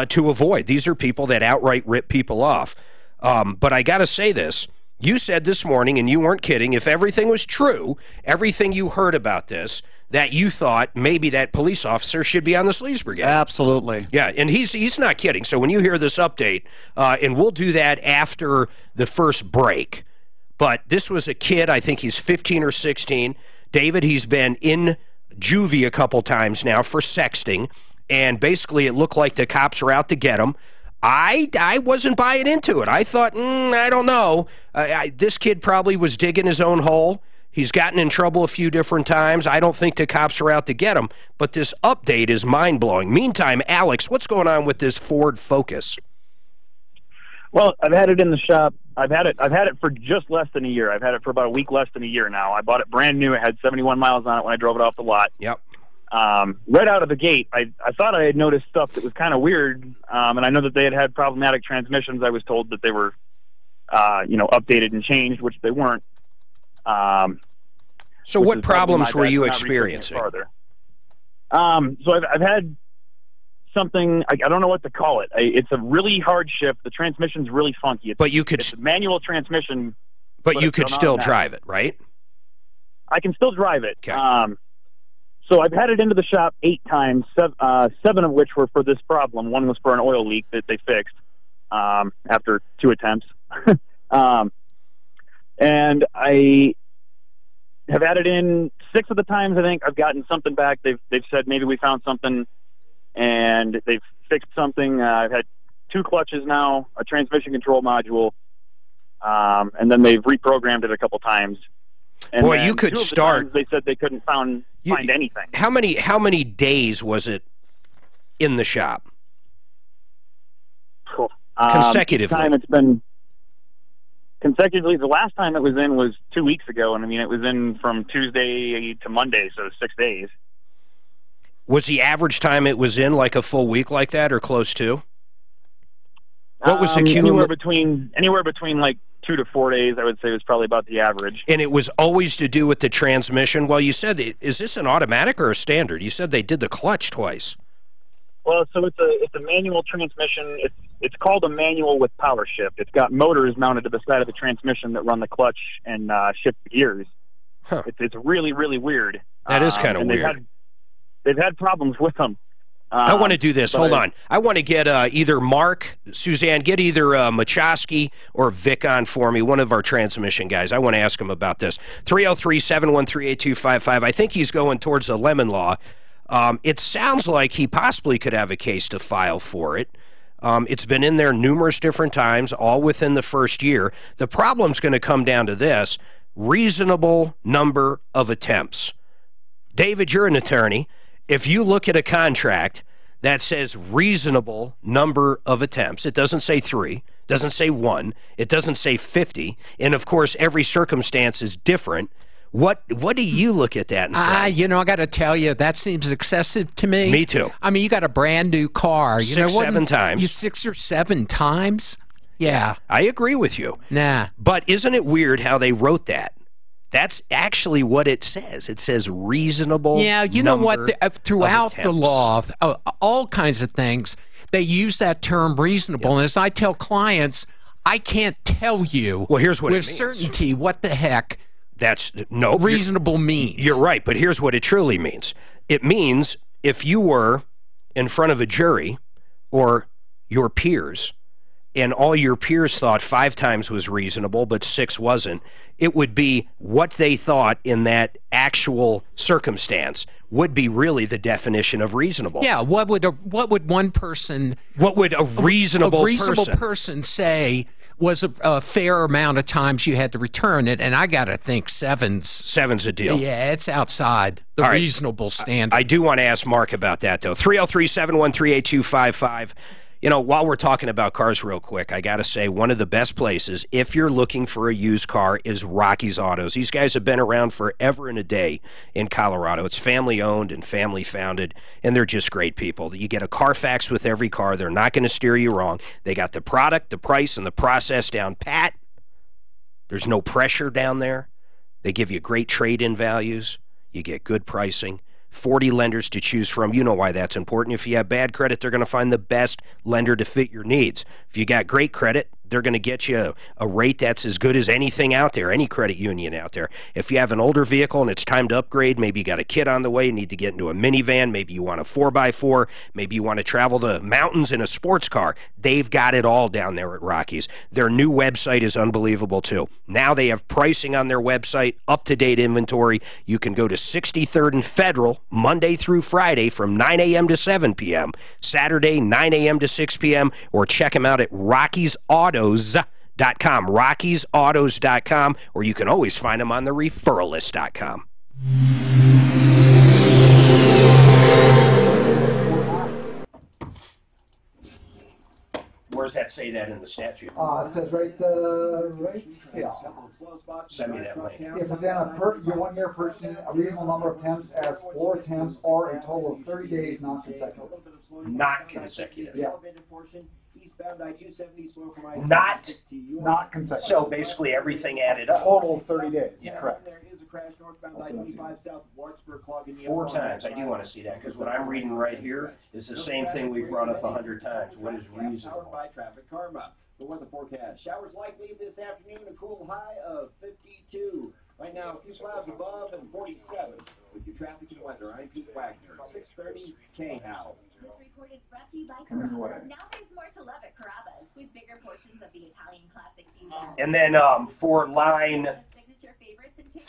to avoid. These are people that outright rip people off. But I got to say this. You said this morning, and you weren't kidding, if everything was true, everything you heard about this, that you thought maybe that police officer should be on the Sleaze Brigade. Absolutely. Yeah, and he's not kidding. So when you hear this update, and we'll do that after the first break, but this was a kid, I think he's 15 or 16. David, he's been in juvie a couple times now for sexting, and basically it looked like the cops are out to get him. I wasn't buying into it. I thought, I don't know. This kid probably was digging his own hole. He's gotten in trouble a few different times. I don't think the cops are out to get him, but this update is mind-blowing. Meantime, Alex, what's going on with this Ford Focus? Well, I've had it in the shop. I've had it for just less than a year. I've had it for about a week less than a year now. I bought it brand new. It had 71 miles on it when I drove it off the lot. Yep. Right out of the gate, I thought I had noticed stuff that was kind of weird, and I know that they had problematic transmissions. I was told that they were, updated and changed, which they weren't. So what problems were you experiencing? So I've had something, I don't know what to call it. It's a really hard shift. The transmission's really funky. It's a manual transmission. But you could still drive it, right? I can still drive it. Okay. So I've had it into the shop 8 times, 7 of which were for this problem. One was for an oil leak that they fixed after 2 attempts. And I have had it in 6 of the times. I think I've gotten something back. They've said maybe we found something, and they've fixed something. I've had 2 clutches now, a transmission control module, and then they've reprogrammed it a couple times. And boy, you could start. They said they couldn't find anything. How many days was it in the shop? Cool. Consecutively. Time it's been consecutively. The last time it was in was 2 weeks ago, and I mean it was in from Tuesday to Monday, so 6 days. Was the average time it was in like a full week like that, or close to? What was the anywhere between like 2 to 4 days, I would say, was probably about the average. And it was always to do with the transmission? Well, you said, is this an automatic or a standard? You said they did the clutch twice. Well, so it's a manual transmission. It's called a manual with power shift. It's got motors mounted to the side of the transmission that run the clutch and shift the gears. Huh. It's really, really weird. That is kind of weird. They've had problems with them. I want to do this. Hold on. I want to get either Mark, Suzanne, get either Machowski or Vic on for me, one of our transmission guys. I want to ask him about this. 303-713-8255. I think he's going towards the Lemon Law. It sounds like he possibly could have a case to file for it. It's been in there numerous different times, all within the first year. The problem's going to come down to this: reasonable number of attempts. David, you're an attorney. If you look at a contract that says reasonable number of attempts, it doesn't say 3, doesn't say 1, it doesn't say 50, and of course every circumstance is different. What do you look at that and say? I got to tell you, that seems excessive to me. Me too. I mean, you got a brand new car. 7 times. 6 or 7 times? Yeah. I agree with you. Nah. But isn't it weird how they wrote that? That's actually what it says. It says reasonable. Yeah, you know what? Throughout of the law, all kinds of things, they use that term reasonable. Yep. And as I tell clients, I can't tell you here's what with it means. certainty what the heck reasonable means. You're right, but here's what it truly means. It means if you were in front of a jury or your peers, and all your peers thought 5 times was reasonable, but 6 wasn't, it would be what they thought in that actual circumstance would be really the definition of reasonable. Yeah, what would one person... What would a reasonable person say was a fair amount of times you had to return it, and I got to think seven's a deal. Yeah, it's outside the reasonable standard. I do want to ask Mark about that, though. 303-713-8255. You know, while we're talking about cars real quick, I got to say one of the best places, if you're looking for a used car, is Rocky's Autos. These guys have been around forever and a day in Colorado. It's family-owned and family-founded, and they're just great people. You get a Carfax with every car. They're not going to steer you wrong. They got the product, the price, and the process down pat. There's no pressure down there. They give you great trade-in values. You get good pricing. 40 lenders to choose from. You know why that's important. If you have bad credit, they're going to find the best lender to fit your needs. If you got great credit, they're going to get you a rate that's as good as anything out there, any credit union out there. If you have an older vehicle and it's time to upgrade, maybe you got a kid on the way, need to get into a minivan, maybe you want a 4x4, maybe you want to travel to mountains in a sports car, they've got it all down there at Rocky's. Their new website is unbelievable, too. Now they have pricing on their website, up-to-date inventory. You can go to 63rd and Federal, Monday through Friday from 9 a.m. to 7 p.m., Saturday 9 a.m. to 6 p.m., or check them out at Rocky'sAutos.com, Rocky'sAutos.com, or you can always find them on the referralist.com. Where does that say that in the statute? It says right here. Send me that link. If within your 1 year purchasing a reasonable number of attempts as 4 attempts or a total of 30 days non-consecutive. Not consecutive. Yeah. Not consecutive. So basically everything added up. Total of 30 days. Yeah. Correct. 4 times. I do want to see that, because what I'm reading right here is the same thing we've brought up 100 times. What is reasonable? The weather forecast. Showers likely this afternoon, a cool high of 52. Right now, a few clouds above and 47. With your traffic and weather, I'm Pete Wagner, 630 KHOW. This report is brought to you by Carrabba's. Now there's more to love at Carrabba's, with bigger portions of the Italian classic fusion. And then for line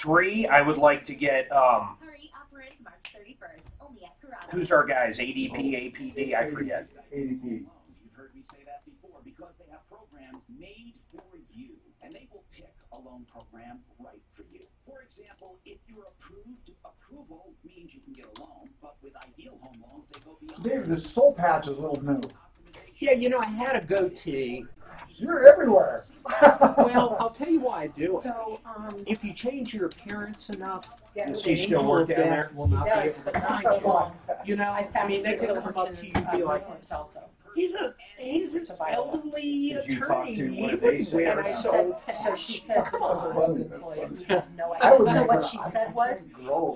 3, I would like to get, Hurry, offer ends March 31st, only at Carrabba's. who's our guys? ADP, APD? I forget. ADP. You've heard me say that before, because they have programs made for you, and they will pick a loan program right for you. For example, if you're approved, approval means you can get a loan, but with Ideal Home Loans, they go beyond. David, this soul patch is a little new. Yeah, you know, I had a goatee. You're everywhere. Well, I'll tell you why I do it. So, if you change your appearance enough, yeah, the she still angel work of down death there? will not be able to find you. You know, I I mean, they can come up to you and be like, he's an elderly Did you talk attorney. to He one of these? wouldn't wear a soul So patch. she said, Come on. no idea. So what she said was,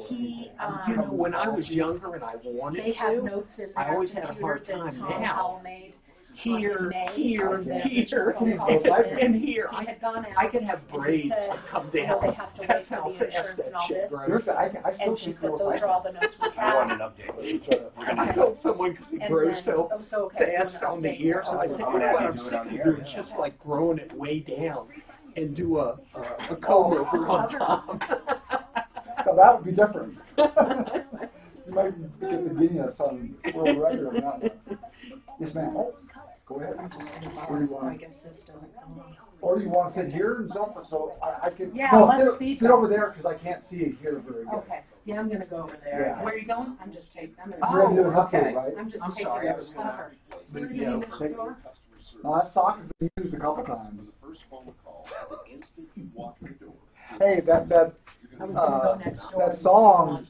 he, You know, when I was younger and I wanted they have to, notes in I their always had a hard computer that time. Tom Now, Howell made. here, May, here, and then here, phone calls and here. He had gone out I could have and braids said, come you know, down. they have to wait That's for how the fast insurance that and all shit this. grows. Seriously, I still And she think said, those are all the notes we I want have. an update. I told someone because it And grows then, so oh, so okay, fast so on the update. ear. So I said, you know what I'm do it sick on of the doing? air. Just like growing it way down and do a comb over on top. So that would be different. You might get the Guinness on world record on that one. Yes, ma'am. Oh, go ahead. Or do you I want, guess this doesn't come on. or do you want to sit here and so I can? Yeah, no, let's sit, speak sit up. over there because I can't see it here very good. Okay, yeah, I'm gonna go over there. Yeah. Where are you going? I'm just taking, I'm You're gonna. gonna do an update, okay. right? I'm just I'm taking sorry, I this was gonna cover. move you over. Take- No, that sock has been used a couple times. Hey, that I was gonna go next door. that song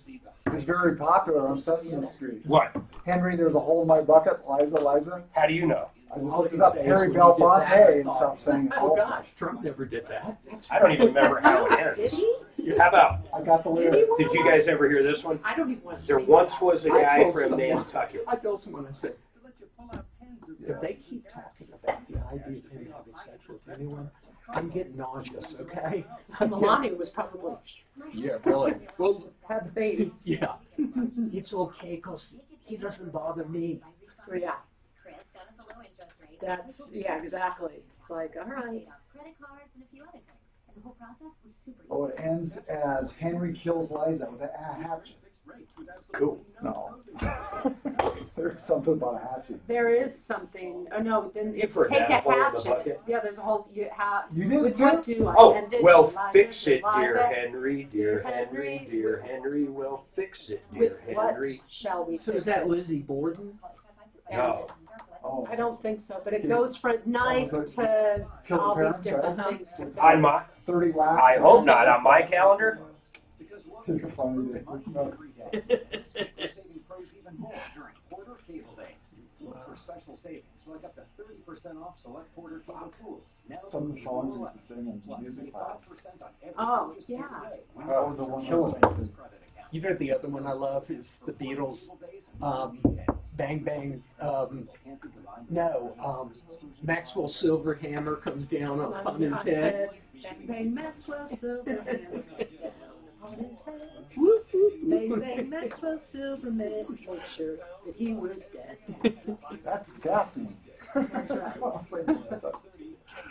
is very popular on Sesame Street. What? Henry, there's a hole in my bucket. Liza. How do you know? I just All looked I it up. can say is Harry when you did that, I Belafonte and thought, stuff saying. oh gosh, Trump never did that. I don't even remember how it ends. Did he? How about, I got the lyrics. did you guys ever hear this one? I don't even want to There say once that. was a I guy told from someone- Nantucket. I told someone, I said, if they keep talking about the idea of him having sex with anyone, I'm getting nauseous, okay? Melania was probably. Yeah, really. Well, Have the baby. yeah. It's okay because he doesn't bother me. Yeah, Chris got us a low interest rate. that's, yeah, exactly. It's like, all right. Credit cards and a few other things. And the whole process was super easy. Oh, it ends as Henry kills Liza with a hatchet. Cool. No. There's something about a hatchet. There is something. Oh no, then You put take a that hole in the hatchet. bucket? Yeah, there's a whole. You did with too? what do I Oh, and did well, Liza, fix it, Liza, dear Henry, dear Henry, dear Henry, well, fix it, With dear what Henry. shall we So fix is that it? Lizzie Borden? No. Oh. I don't think so, but it goes from knife to Kill all the these parents, different things. To fix. On my, 30 laps. I hope not, on my calendar. It's a funny day. No. Saving pros even more during Porter Cable Days. Look for special savings, like up to 30% off select Porter cable tools. Now Some of the songs used to sing in music class. Oh, yeah. That was the one. You know the other one I love is the Beatles. Bang Bang. Maxwell Silverhammer comes down upon his head. Bang bang Maxwell Silverman. On his head. Whoop whoop. Bang bang Maxwell Silverman. Make sure that he was dead. That's Daphne. That's right.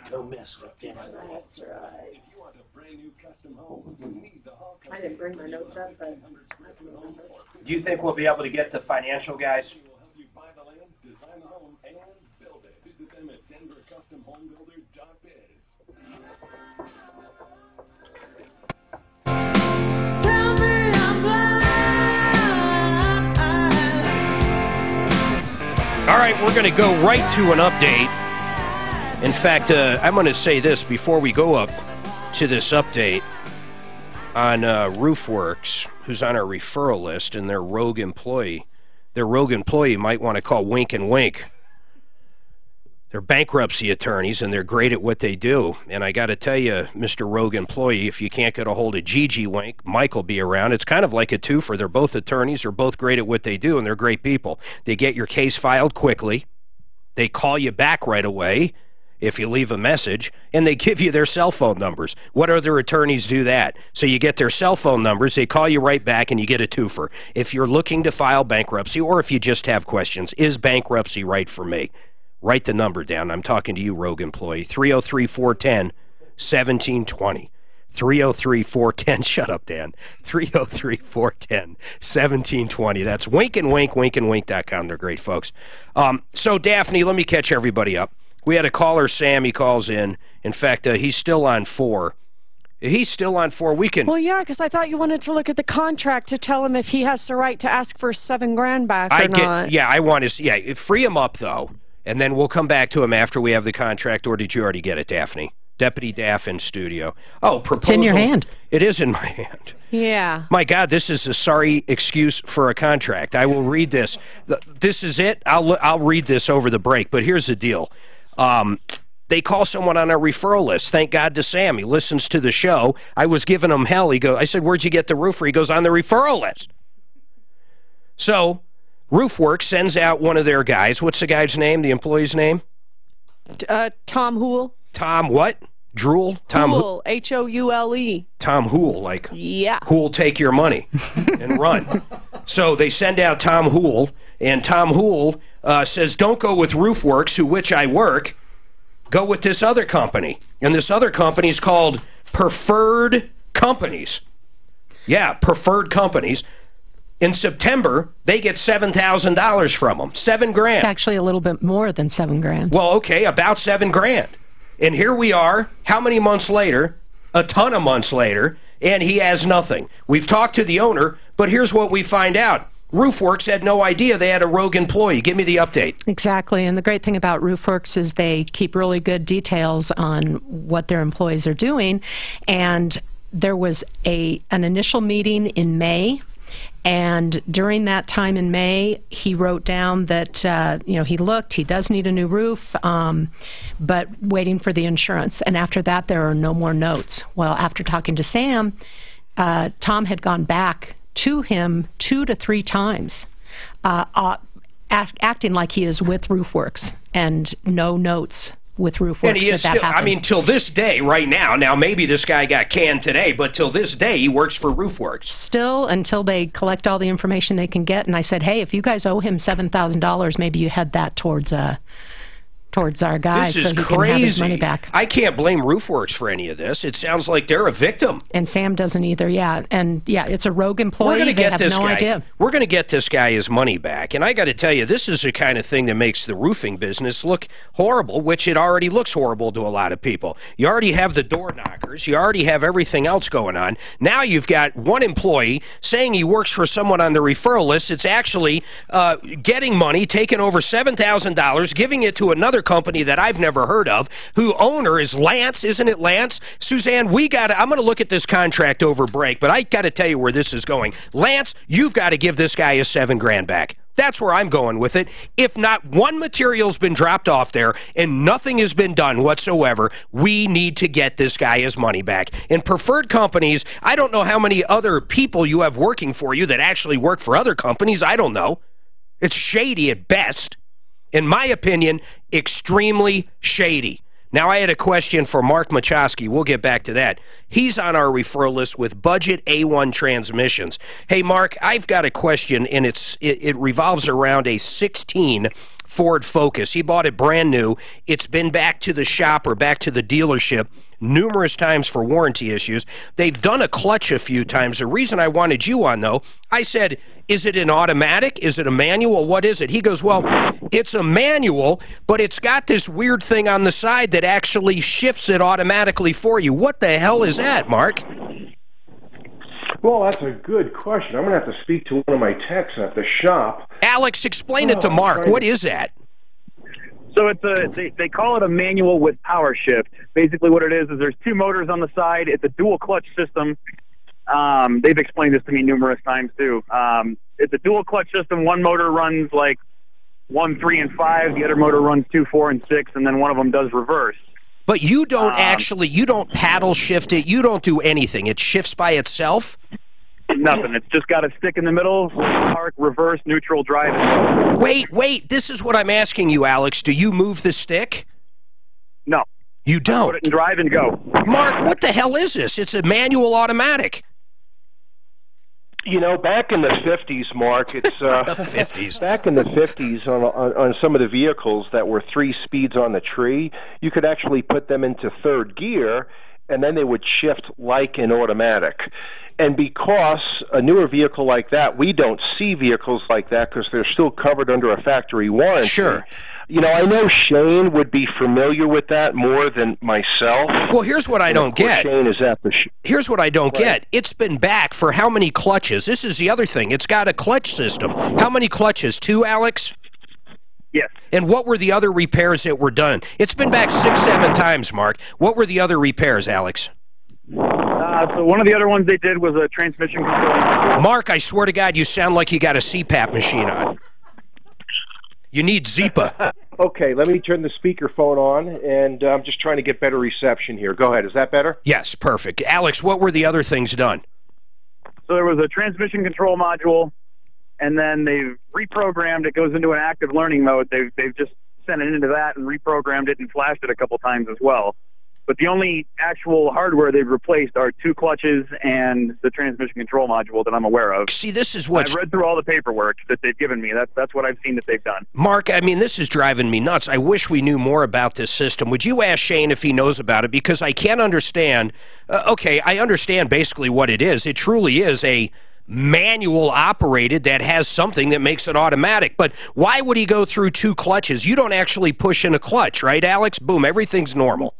Don't mess with them. That's right. I didn't bring my notes up, but I can remember. Do you think we'll be able to get the financial guys? Buy the land, design the home, and build it. Visit them at denvercustomhomebuilder.biz. All right, we're going to go right to an update. In fact, I'm going to say this before we go up to this update on RoofWorks, who's on our referral list, and their rogue employee. Their rogue employee might want to call Wink and Wink. They're bankruptcy attorneys, and they're great at what they do. And I got to tell you, Mr. Rogue Employee, if you can't get a hold of Gigi Wink, Mike will be around. It's kind of like a twofer. They're both attorneys. They're both great at what they do, and they're great people. They get your case filed quickly. They call you back right away if you leave a message, and they give you their cell phone numbers. What other attorneys do that? So you get their cell phone numbers, they call you right back, and you get a twofer. If you're looking to file bankruptcy, or if you just have questions, is bankruptcy right for me? Write the number down. I'm talking to you, Rogue Employee. 303-410-1720. 303-410, shut up, Dan. 303-410-1720. That's Wink and Wink, winkandwink.com. They're great folks. So, Daphne, let me catch everybody up. We had a caller, Sam. He calls in. In fact, he's still on 4. He's still on 4. We can... Well, yeah, because I thought you wanted to look at the contract to tell him if he has the right to ask for $7,000 back or not. Yeah, I want to... Yeah, free him up, though. And then we'll come back to him after we have the contract. Or did you already get it, Daphne? Deputy Daff in studio. Oh, proposal. It's in your hand. It is in my hand. Yeah. My God, this is a sorry excuse for a contract. I will read this. This is it. I'll read this over the break. But here's the deal. They call someone on our referral list. Thank God to Sam. He listens to the show. I was giving him hell. I said, where'd you get the roofer? He goes, on the referral list. So, RoofWorks sends out one of their guys. What's the guy's name, the employee's name? Tom Houle. Tom what? Drool? Tom Houle, H-O-U-L-E. Tom Houle, like, yeah. Who'll take your money and run. So they send out Tom Houle, and Tom Houle says, don't go with RoofWorks, which I work. Go with this other company. And this other company is called Preferred Companies. Yeah, Preferred Companies. In September, they get $7,000 from them. $7,000. It's actually a little bit more than $7,000. Well, okay, about $7,000. And here we are, how many months later? A ton of months later, and he has nothing. We've talked to the owner, but here's what we find out. RoofWorks had no idea they had a rogue employee. Give me the update. Exactly, and the great thing about RoofWorks is they keep really good details on what their employees are doing. And there was an initial meeting in May. And during that time in May, he wrote down that, he looked, he does need a new roof, but waiting for the insurance. And after that, there are no more notes. Well, after talking to Sam, Tom had gone back to him 2 to 3 times, acting like he is with RoofWorks, and no notes with RoofWorks. And he is still, I mean, till this day, right now maybe this guy got canned today, but till this day, he works for RoofWorks. Still, until they collect all the information they can get. And I said, hey, if you guys owe him $7,000, maybe you head that towards towards our guy this so is he crazy. can have his money back. I can't blame RoofWorks for any of this. It sounds like they're a victim. And Sam doesn't either, yeah. And, yeah, it's a rogue employee. They have no idea. We're going to get this guy his money back. And I got to tell you, this is the kind of thing that makes the roofing business look horrible, which it already looks horrible to a lot of people. You already have the door knockers. You already have everything else going on. Now you've got one employee saying he works for someone on the referral list. It's actually getting money, taking over $7,000, giving it to another company that I've never heard of, who owner is Lance, isn't it, Lance? Suzanne, I'm going to look at this contract over break, but I got to tell you where this is going. Lance, you've got to give this guy his $7,000 back. That's where I'm going with it. If not one material's been dropped off there and nothing has been done whatsoever, we need to get this guy his money back. In preferred companies, I don't know how many other people you have working for you that actually work for other companies. I don't know. It's shady at best. In my opinion, extremely shady. Now, I had a question for Mark Machowski. We'll get back to that. He's on our referral list with Budget A1 Transmissions. Hey, Mark, I've got a question, and it revolves around a 16 Ford Focus. He bought it brand new. It's been back to the shop or back to the dealership numerous times for warranty issues. They've done a clutch a few times. The reason I wanted you on, though, I said, is it an automatic? Is it a manual? What is it? He goes, well, it's a manual, but it's got this weird thing on the side that actually shifts it automatically for you. What the hell is that, Mark? Well, that's a good question. I'm going to have to speak to one of my techs at the shop. Alex, explain it to Mark. What is that? So it's they call it a manual with power shift. Basically what it is there's two motors on the side. It's a dual clutch system. They've explained this to me numerous times too. It's a dual clutch system. One motor runs like 1, 3, and 5. The other motor runs 2, 4, and 6, and then one of them does reverse. But you don't you don't paddle shift it. You don't do anything. It shifts by itself? Nothing. It's just got a stick in the middle, park, reverse, neutral, drive. Wait. This is what I'm asking you, Alex. Do you move the stick? No. You don't? Put it in drive and go. Mark, what the hell is this? It's a manual automatic. You know, back in the 50s, Mark, it's the 50s. Back in the 50s on some of the vehicles that were 3 speeds on the tree, you could actually put them into third gear, and then they would shift like an automatic. And because a newer vehicle like that, we don't see vehicles like that because they're still covered under a factory warranty. Sure. You know, I know Shane would be familiar with that more than myself. Well, here's what I don't get. Shane is at the Here's what I don't get. It's been back for how many clutches? This is the other thing. It's got a clutch system. How many clutches? 2, Alex? Yes. And what were the other repairs that were done? It's been back 6, 7 times, Mark. What were the other repairs, Alex? So one of the other ones they did was a transmission control. Mark, I swear to God, you sound like you got a CPAP machine on. You need Zipa. Okay, let me turn the speakerphone on, and I'm just trying to get better reception here. Go ahead. Is that better? Yes, perfect. Alex, what were the other things done? So there was a transmission control module, and then they've reprogrammed it. Goes into an active learning mode. They've just sent it into that and reprogrammed it and flashed it a couple times as well. But the only actual hardware they've replaced are 2 clutches and the transmission control module that I'm aware of. See, this is what I've read through all the paperwork that they've given me. That's what I've seen that they've done. Mark, I mean, this is driving me nuts. I wish we knew more about this system. Would you ask Shane if he knows about it? Because I can't understand. Okay, I understand basically what it is. It truly is a manual operated that has something that makes it automatic. But why would he go through 2 clutches? You don't actually push in a clutch, right, Alex? Boom, everything's normal.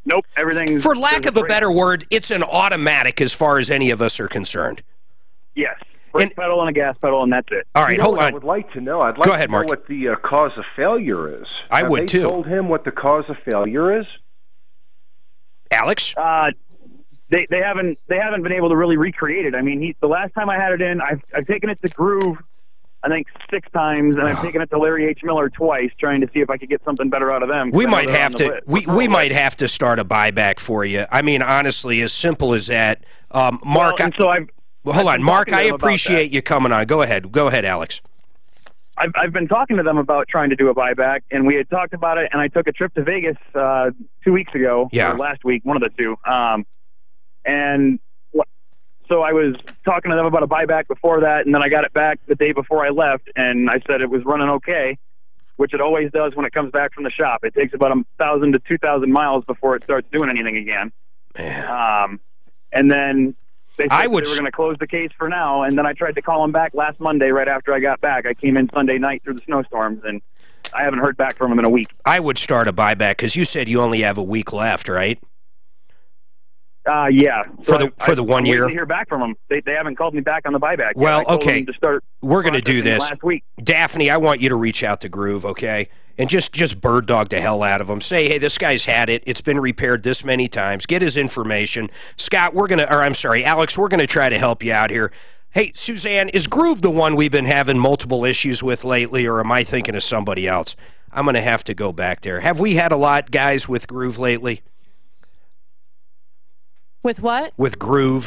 Nope, everything's... For lack of a better word, it's an automatic as far as any of us are concerned. Yes. Brake pedal and a gas pedal, and that's it. All right, hold on. I would like to know. I'd like to know what the cause of failure is. I would, too. Have they told him what the cause of failure is? Alex? They haven't been able to really recreate it. I mean, the last time I had it in, I've taken it to Groove, I think 6 times, and I've taken it to Larry H. Miller twice, trying to see if I could get something better out of them. We might have to. We might have to start a buyback for you. I mean, honestly, as simple as that. Mark, hold on, Mark. I appreciate you coming on. Go ahead, Alex. I've been talking to them about trying to do a buyback, and we had talked about it. And I took a trip to Vegas 2 weeks ago, or last week, one of the two. So I was talking to them about a buyback before that, and then I got it back the day before I left, and I said it was running okay. which it always does when it comes back from the shop. It takes about 1,000 to 2,000 miles before it starts doing anything again. And then they said they were going to close the case for now, and then I tried to call them back last Monday right after I got back. I came in Sunday night through the snowstorms, and I haven't heard back from them in a week. I would start a buyback because you said you only have a week left, right? Yeah. So for the 1 year? I'm waiting to hear back from them. They haven't called me back on the buyback. Well, I told okay. them to start We're going to do this. last week. Daphne, I want you to reach out to Groove, okay? And just bird dog the hell out of him. Say, hey, this guy's had it. It's been repaired this many times. Get his information. Scott, Alex, we're going to try to help you out here. Hey, Suzanne, is Groove the one we've been having multiple issues with lately, or am I thinking of somebody else? I'm going to have to go back there. Have we had a lot, guys, with Groove lately? With what? With Groove?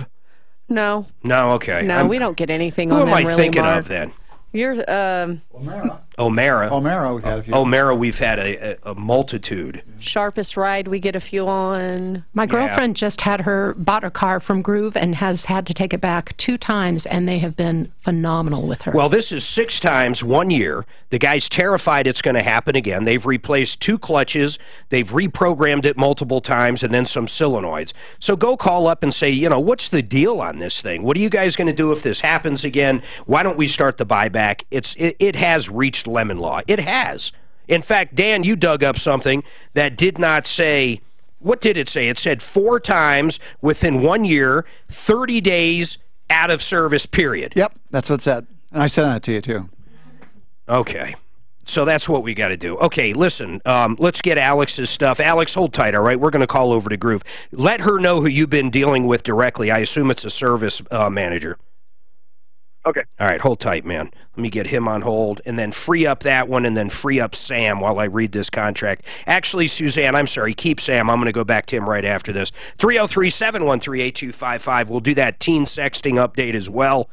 No. No, okay. No, we don't get anything on them, really, Who am I thinking Mark. of, then? You're, O'Mara, we've had a few. O'Mara, we've had a multitude. Sharpest Ride, we get a few on. My girlfriend just bought a car from Groove and has had to take it back 2 times, and they have been phenomenal with her. Well, this is 6 times 1 year. The guy's terrified it's going to happen again. They've replaced 2 clutches. They've reprogrammed it multiple times, and then some solenoids. So go call up and say, you know, what's the deal on this thing? What are you guys going to do if this happens again? Why don't we start the buyback? It has reached lemon law. It has. In fact, Dan, you dug up something that did not say, what did it say? It said 4 times within 1 year, 30 days out of service, period. Yep, that's what it said. And I sent that to you, too. Okay. So that's what we got to do. Okay, listen, let's get Alex's stuff. Alex, hold tight, all right? We're going to call over to Groove. Let her know who you've been dealing with directly. I assume it's a service manager. Okay. All right, hold tight, man. Let me get him on hold, and then free up that one, and then free up Sam while I read this contract. Actually, Suzanne, I'm sorry, keep Sam. I'm going to go back to him right after this. 303-713-8255. We'll do that teen sexting update as well.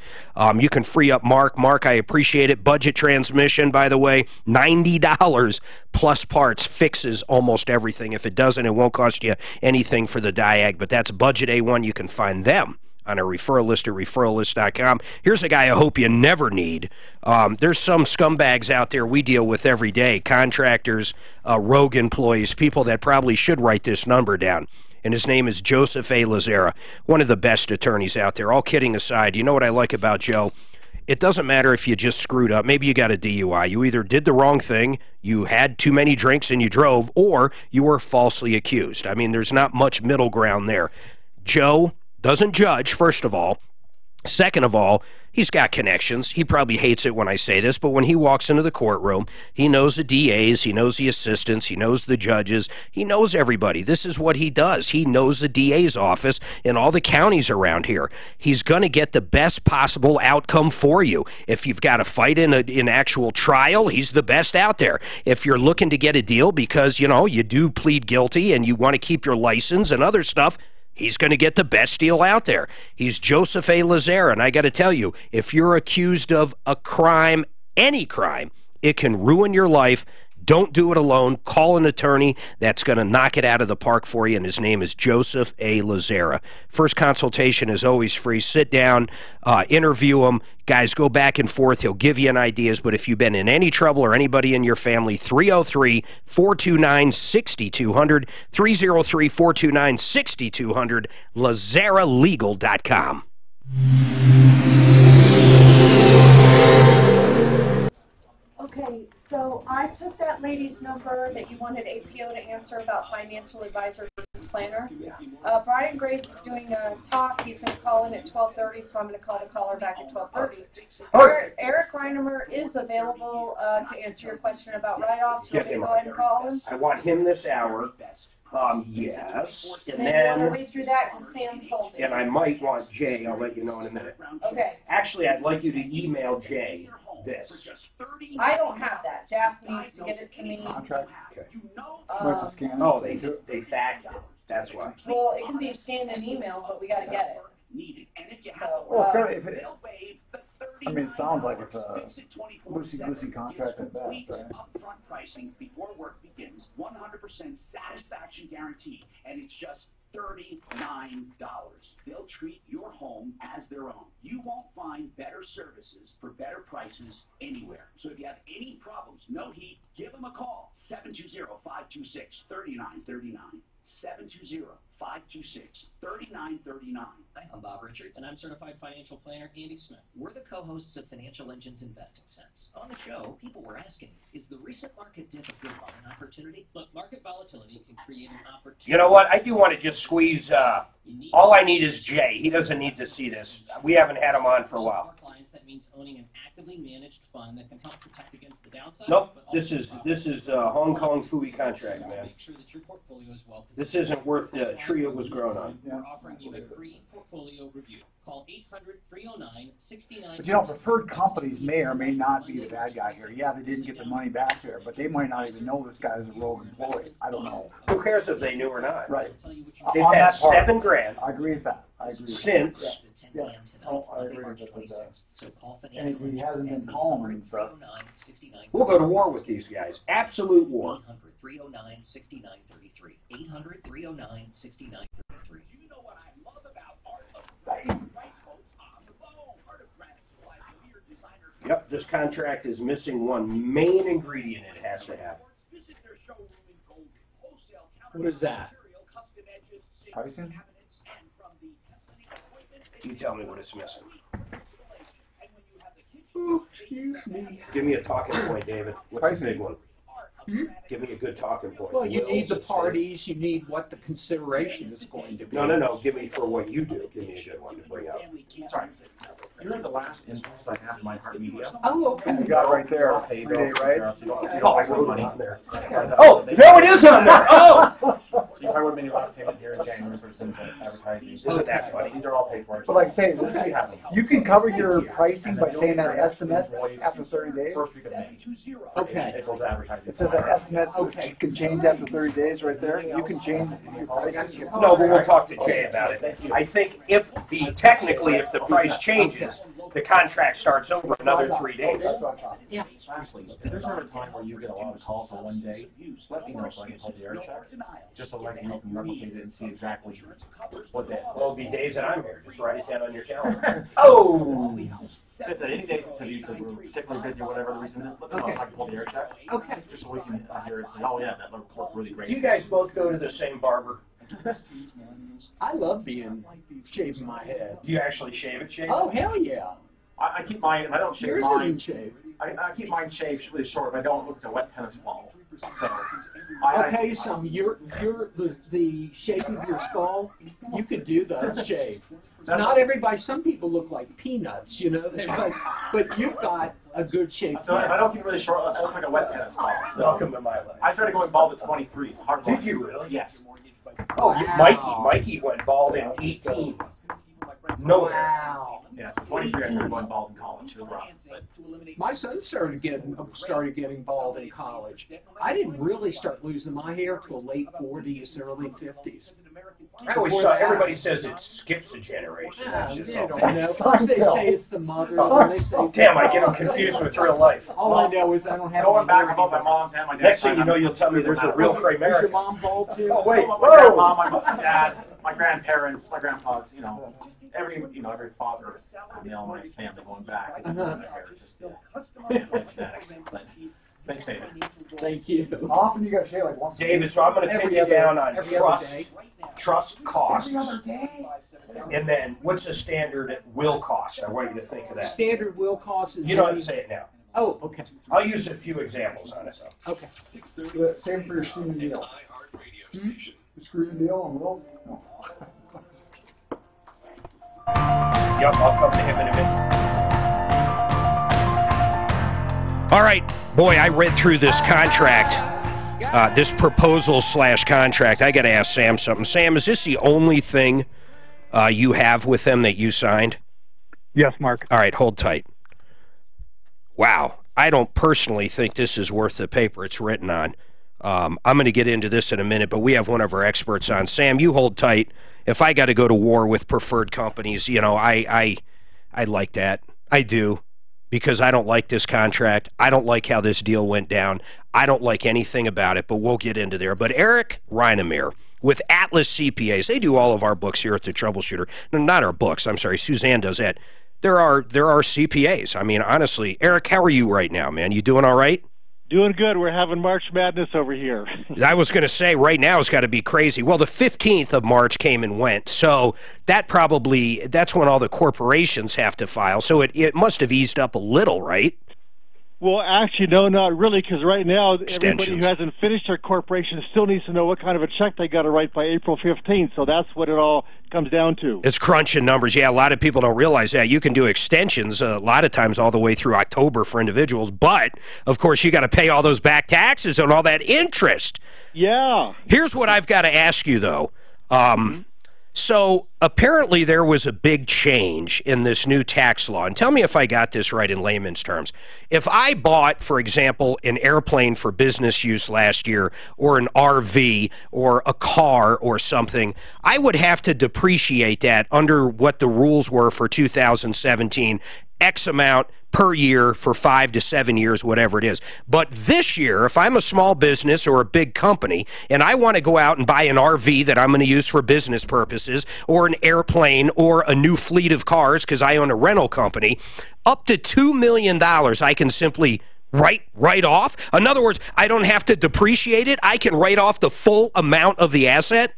You can free up Mark. Mark, I appreciate it. Budget transmission, by the way, $90 plus parts fixes almost everything. If it doesn't, it won't cost you anything for the Diag, but that's Budget A1. You can find them on a referral list at referrallist.com. Here's a guy I hope you never need. There's some scumbags out there we deal with every day, contractors, rogue employees, people that probably should write this number down. And his name is Joseph A. Lazara, one of the best attorneys out there. All kidding aside, you know what I like about Joe? It doesn't matter if you just screwed up. Maybe you got a DUI. You either did the wrong thing, you had too many drinks and you drove, or you were falsely accused. I mean, there's not much middle ground there. Joe doesn't judge, first of all. Second of all, he's got connections. He probably hates it when I say this, but when he walks into the courtroom, he knows the DAs, he knows the assistants, he knows the judges, he knows everybody. This is what he does. He knows the DA's office in all the counties around here. He's going to get the best possible outcome for you. If you've got a fight in an actual trial, he's the best out there. If you're looking to get a deal because, you know, you do plead guilty and you want to keep your license and other stuff, he's going to get the best deal out there. He's Joseph A. Lazara, and I got to tell you, if you're accused of a crime, any crime, it can ruin your life. Don't do it alone. Call an attorney that's going to knock it out of the park for you, and his name is Joseph A. Lazara. First consultation is always free. Sit down, interview him. Guys, go back and forth. He'll give you an ideas, but if you've been in any trouble or anybody in your family, 303-429-6200, 303-429-6200, LazaraLegal.com. Okay, so I took that lady's number that you wanted APO to answer about financial advisor versus planner. Brian Grace is doing a talk. He's going to call in at 12:30, so I'm going to call the caller back at 12:30. Eric Reinemer is available to answer your question about write-offs. You want me to go ahead and call him? I want him this hour. Yes. And then you want to read through that because Sam's holding. And I might want Jay. I'll let you know in a minute. Okay. Actually, I'd like you to email Jay this. I don't have that. Daphne needs to get it to me. Contract? Okay. Oh, they faxed it. That's why. Well, it can be scanned and emailed, but we got to get it. So, I mean, it sounds like it's a loosey-goosey contract at best, right? Upfront pricing before work begins, 100% satisfaction guarantee, and it's just $39. They'll treat your home as their own. You won't find better services for better prices anywhere. So if you have any problems, no heat, give them a call. 720-526-3939. 720-526-3939. Hi, I'm Bob Richards, and I'm Certified Financial Planner Andy Smith. We're the co-hosts of Financial Engine's Investing Sense. On the show, people were asking, is the recent market dip a good buying opportunity? Look, market volatility can create an opportunity. You know what? I do want to just squeeze, all I need is Jay. He doesn't need to see this. We haven't had him on for a while. For clients, that means owning an actively managed fund that can help protect against the downside. Nope, this is Hong Kong Fooey contract, man. Make sure that your portfolio is well This positioned. isn't worth the tree it was grown on. We're offering you a free portfolio review. Call 800-309-69. But you know, preferred companies may or may not be the bad guy here. Yeah, they didn't get the money back there, but they might not even know this guy is a rogue employee. I don't know. Who cares if they knew or not? Right. They've On had that part, $7,000 I agree with that. I agree. since. Yeah. Oh, I agree with that. And if he hasn't been calm and stuff. We'll go to war with these guys. Absolute war. 800-309-6933. 800-309-6933. You know what I love about art of Yep, this contract is missing one main ingredient it has to have. What is that? Pricing? You tell me what it's missing. Oh, excuse me. Give me a talking point, David. What's the big one? Hmm? Give me a good talking point. Well, you need the Wills, parties, you need what the consideration is going to be. No. Give me for what you do. Give me a good one to bring up. Sorry. You're the last instance I have in my heart media. Oh, okay. You got it right there. Payday, right? Oh, I wrote it on there. Oh, no, it is on there. Oh! So you probably would have made your last payment here in January for some advertising. Isn't that funny? These are all paid for. But like I say, you can cover your pricing by saying that estimate after 30 days. First week of May. Okay. It goes to advertising. It says that estimate can change after 30 days right there. You can change your pricing. No, but we'll talk to Jay about it. I think if technically if the price changes, the contract starts over another 3 days. Yeah. Lastly, if there's ever a time where you get a lot of calls for one day, let me know so I can pull the air check. Just so I can replicate it and see exactly what day. Well, it'll be days that I'm here. Just write it down on your calendar. Oh! If at any day since you said we're particularly busy or whatever the reason is, let me know if I can pull the air check. Okay. Just so we can hear it. Oh yeah, that looked really great. Do you guys both go to the same barber? I love shaving my head. Do you actually shave it, Shave? Oh, hell yeah. I keep mine, I don't shave Yours mine. isn't shaved. I keep mine shaved really short, but I don't look at a wet tennis ball. So, I'll tell you something. The shape of your skull, you could do the shave. Not everybody. Some people look like peanuts, you know. But you've got a good shape. So if I don't keep it really short, I look like a wet tennis ball. So Welcome to my life. I started going bald at 23. Hard Did you really? Yes. Oh, Wow. Mikey went bald in 18. No. Wow. Yeah, so 23 I started going bald in college. It was rough, but My son started getting bald in college. I didn't really start losing my hair till late 40s, early 50s. I always saw everybody says it skips a generation. That's just They all. don't know. First they say it's the mother, then they say it's Damn, I get them confused with real life. All I know is I don't have going any back hair about my anymore. mom's and my dad's Next thing side, you know, I'm you'll tell me there's a real Is your Kramerican. mom bald too? Oh, wait. My Whoa. grandma, my dad, my grandparents, my grandpas, every father male in my family going back. It's just genetics. But thanks, David. Thank you. How often you got to shave? Like once a David, week? so I'm going to pin you down on every other day. trust costs, Every other day? and then what's the standard will cost? I want you to think of that. Standard will cost is. You don't have to say it now. Oh, okay. I'll use a few examples on it, though. Okay. Same for your screen deal. The screen deal on Will? No. Yep, I'll come to him in a minute. All right, boy, I read through this contract, this proposal/contract. I got to ask Sam something. Sam, is this the only thing you have with them that you signed? Yes, Mark. All right, hold tight. Wow, I don't personally think this is worth the paper it's written on. I'm going to get into this in a minute, but we have one of our experts on. Sam, you hold tight. If I got to go to war with preferred companies, I like that. I do. because I don't like this contract. I don't like how this deal went down. I don't like anything about it, but we'll get into there. But Eric Reinemere with Atlas CPAs, they do all of our books here at the Troubleshooter. No, not our books, I'm sorry, Suzanne does that. There are CPAs. I mean, honestly, Eric, how are you right now, man? You doing all right? Doing good. We're having March Madness over here. I was going to say, right now it's got to be crazy. Well, the 15th of March came and went, so that's when all the corporations have to file. So it must have eased up a little, right? Well, actually, no, not really, because right now, everybody who hasn't finished their corporation still needs to know what kind of a check they got to write by April 15th, so that's what it all comes down to. It's crunching numbers. Yeah, a lot of people don't realize that. You can do extensions a lot of times all the way through October for individuals, but, of course, you got to pay all those back taxes and all that interest. Yeah. Here's what I've got to ask you, though. So apparently there was a big change in this new tax law. And tell me if I got this right in layman's terms. If I bought, for example, an airplane for business use last year, or an RV, or a car or something, I would have to depreciate that under what the rules were for 2017, X amount per year for 5 to 7 years, whatever it is. But this year, if I'm a small business or a big company, and I want to go out and buy an RV that I'm going to use for business purposes, or an airplane, or a new fleet of cars because I own a rental company, up to $2 million I can simply write off. In other words, I don't have to depreciate it. I can write off the full amount of the asset.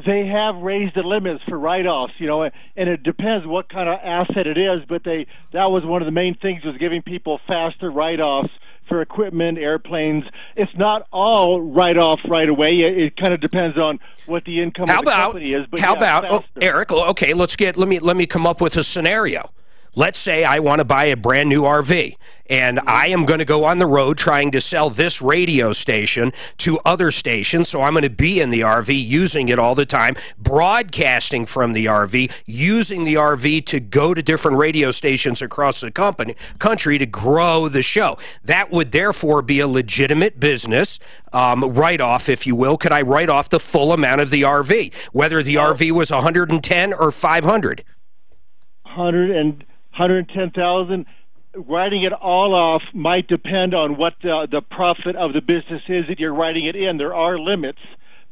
They have raised the limits for write-offs, you know, and it depends what kind of asset it is, but that was one of the main things, was giving people faster write-offs for equipment, airplanes. It's not all write-off right away. It kind of depends on what the income of the company is. But how about Eric, okay, let me come up with a scenario. Let's say I want to buy a brand new RV, and I am going to go on the road trying to sell this radio station to other stations, so I'm going to be in the RV, using it all the time, broadcasting from the RV, using the RV to go to different radio stations across the country to grow the show. That would therefore be a legitimate business write-off, if you will. Could I write off the full amount of the RV, whether the RV was 110 or 500? 110,000. Writing it all off might depend on what the profit of the business is that you're writing it in. There are limits,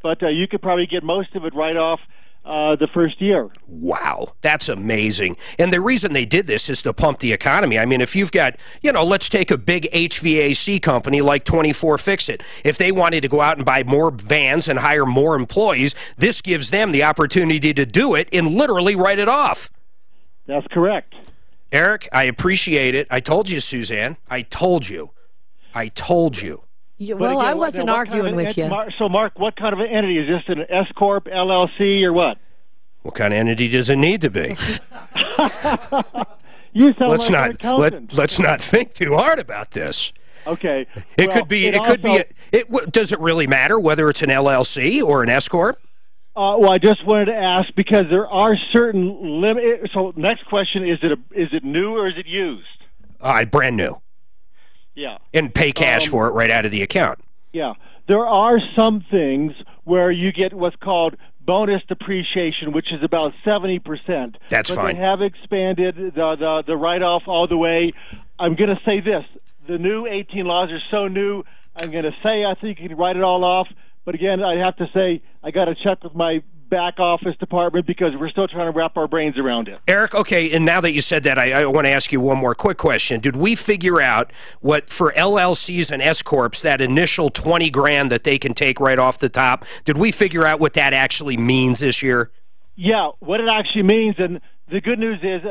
but you could probably get most of it right off the first year. Wow, that's amazing. And the reason they did this is to pump the economy. I mean, if you've got, let's take a big HVAC company like 24 Fix-It. If they wanted to go out and buy more vans and hire more employees, this gives them the opportunity to do it and literally write it off. That's correct. Eric, I appreciate it. I told you, Suzanne. I told you. Yeah, well, I wasn't arguing with you. So, Mark, what kind of an entity? Is this an S-Corp, LLC, or what? What kind of entity does it need to be? You sound like an accountant. Let's not think too hard about this. Okay. It could be. Does it really matter whether it's an LLC or an S-Corp? Well, I just wanted to ask, because there are certain limits. So, next question, is it new or is it used? Brand new. Yeah. And pay cash for it right out of the account. Yeah. There are some things where you get what's called bonus depreciation, which is about 70%. That's fine. But they have expanded the write-off all the way. I'm going to say this. The new 18 laws are so new, I'm going to say I think you can write it all off. But again, I have to say, I got to check with my back office department because we're still trying to wrap our brains around it. Eric, okay, and now that you said that, I want to ask you one more quick question. Did we figure out what, for LLCs and S-Corps, that initial 20 grand that they can take right off the top, did we figure out what that actually means this year? Yeah, what it actually means, and the good news is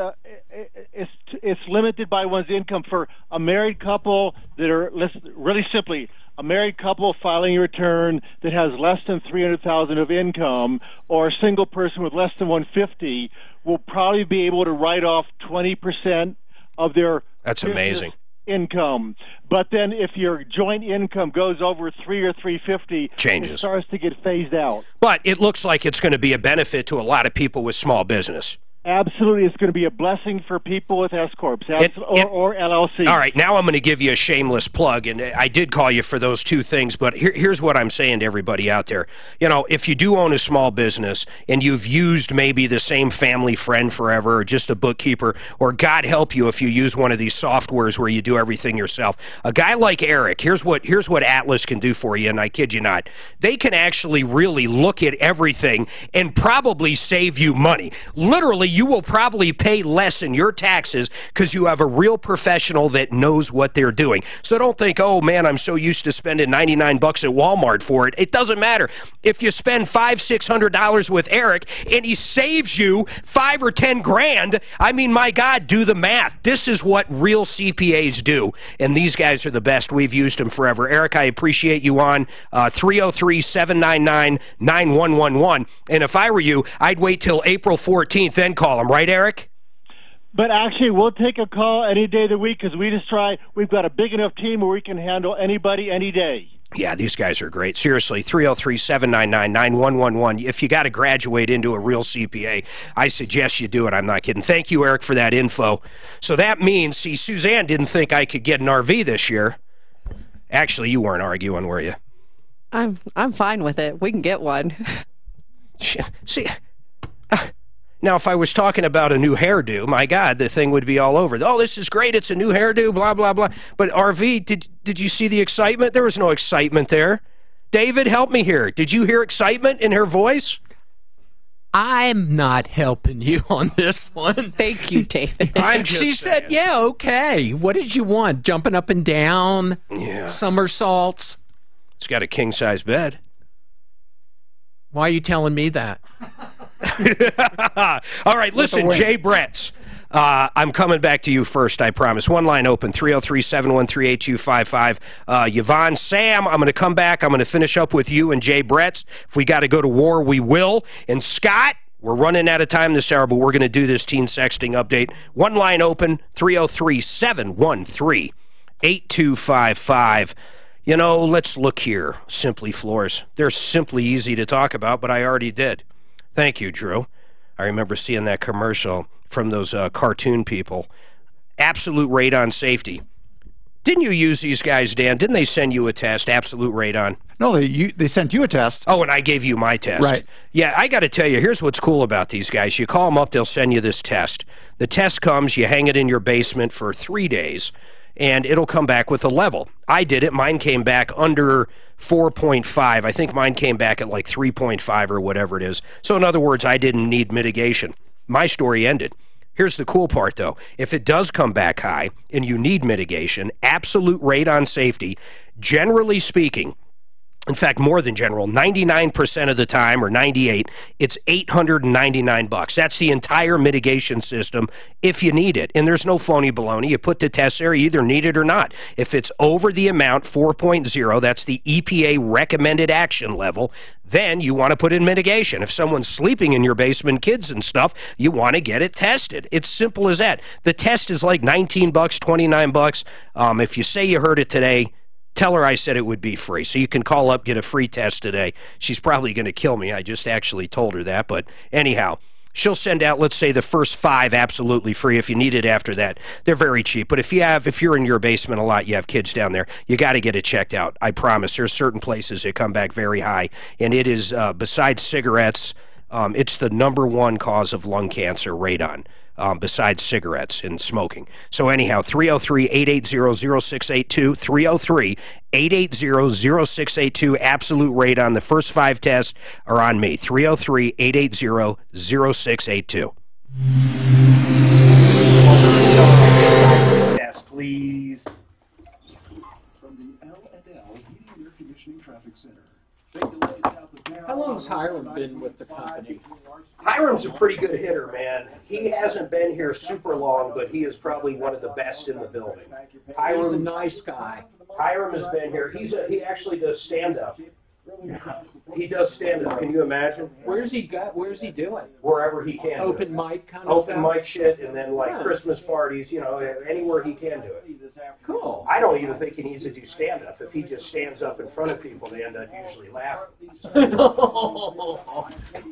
it's limited by one's income. For a married couple that are, really simply, a married couple filing a return that has less than $300,000 of income, or a single person with less than $150,000 will probably be able to write off 20% of their amazing income. But then if your joint income goes over $300,000 or $350,000, changes. It starts to get phased out. But it looks like it's going to be a benefit to a lot of people with small business. Absolutely, it's going to be a blessing for people with S corps or LLC. All right, now I'm going to give you a shameless plug, and I did call you for those two things, but here's what I'm saying to everybody out there. You know, if you do own a small business and you've used maybe the same family friend forever, or just a bookkeeper, or God help you if you use one of these softwares where you do everything yourself, a guy like Eric, here's what Atlas can do for you, and I kid you not, they can actually really look at everything and probably save you money. Literally, you will probably pay less in your taxes because you have a real professional that knows what they're doing. So don't think, oh man, I'm so used to spending $99 at Walmart for it. It doesn't matter. If you spend $500-600 with Eric and he saves you $5 or $10 grand, I mean, my God, do the math. This is what real CPAs do, and these guys are the best. We've used them forever. Eric, I appreciate you on 303-799-9111, and if I were you, I'd wait till April 14th, then call him, right, Eric? But actually, we'll take a call any day of the week because we've got a big enough team where we can handle anybody any day. Yeah, these guys are great. Seriously, 303-799-9111. If you got to graduate into a real CPA, I suggest you do it. I'm not kidding. Thank you, Eric, for that info. So that means, see, Suzanne didn't think I could get an RV this year. Actually, you weren't arguing, were you? I'm fine with it. We can get one. See, now if I was talking about a new hairdo, my God, the thing would be all over. Oh, this is great. It's a new hairdo, blah, blah, blah. But RV, did you see the excitement? There was no excitement there. David, help me here. Did you hear excitement in her voice? I'm not helping you on this one. Thank you, David. She said, yeah, okay. What did you want? Jumping up and down? Yeah. Somersaults? It's got a king-size bed. Why are you telling me that? All right, listen, Jay Bretts. I'm coming back to you first, I promise. One line open, 303-713-8255. Yvonne, Sam, I'm going to come back. I'm going to finish up with you and Jay Bretts. If we got to go to war, we will. And Scott, we're running out of time this hour, but we're going to do this teen sexting update. One line open, 303-713-8255. You know, let's look here. Simply Floors. They're simply easy to talk about, but I already did. Thank you, Drew. I remember seeing that commercial from those cartoon people. Absolute Radon Safety. Didn't you use these guys, Dan? Didn't they send you a test, Absolute Radon? No, they sent you a test. Oh, and I gave you my test. Right. Yeah, I got to tell you, here's what's cool about these guys. You call them up, they'll send you this test. The test comes, you hang it in your basement for 3 days, and it'll come back with a level. I did it. Mine came back under 4.5. I think mine came back at like 3.5 or whatever it is. So in other words, I didn't need mitigation. My story ended. Here's the cool part, though. If it does come back high and you need mitigation, Absolute Radon Safety, generally speaking, in fact, more than general, 99% of the time, or 98%, it's $899. That's the entire mitigation system if you need it. And there's no phony baloney. You put the test there, you either need it or not. If it's over the amount, 4.0, that's the EPA recommended action level, then you want to put in mitigation. If someone's sleeping in your basement, kids and stuff, you want to get it tested. It's simple as that. The test is like $19, $29. If you say you heard it today, tell her I said it would be free. So you can call up, get a free test today. She's probably going to kill me. I just actually told her that. But anyhow, she'll send out, let's say, the first 5 absolutely free. If you need it after that, they're very cheap. But if you're in your basement a lot, you have kids down there, you got to get it checked out. I promise. There's certain places that come back very high. And it is, besides cigarettes, it's the #1 cause of lung cancer, radon. Besides cigarettes and smoking. So anyhow, 303-880-0682, 303-880-0682, Absolute Radon. The first 5 tests are on me, 303-880-0682. Yes, please. From the L&L Heating and Air Conditioning Traffic Center. How long has Hiram been with the company? Hiram's a pretty good hitter, man. He hasn't been here super long, but he is probably one of the best in the building. He's a nice guy. Hiram has been here. He actually does stand-up. He does stand-up. Can you imagine? Where's he doing? Wherever he can. Open mic kind of stuff? Open mic shit, and then like Huh. Christmas parties, you know, anywhere he can do it. Cool. I don't even think he needs to do stand-up. If he just stands up in front of people, they end up usually laughing.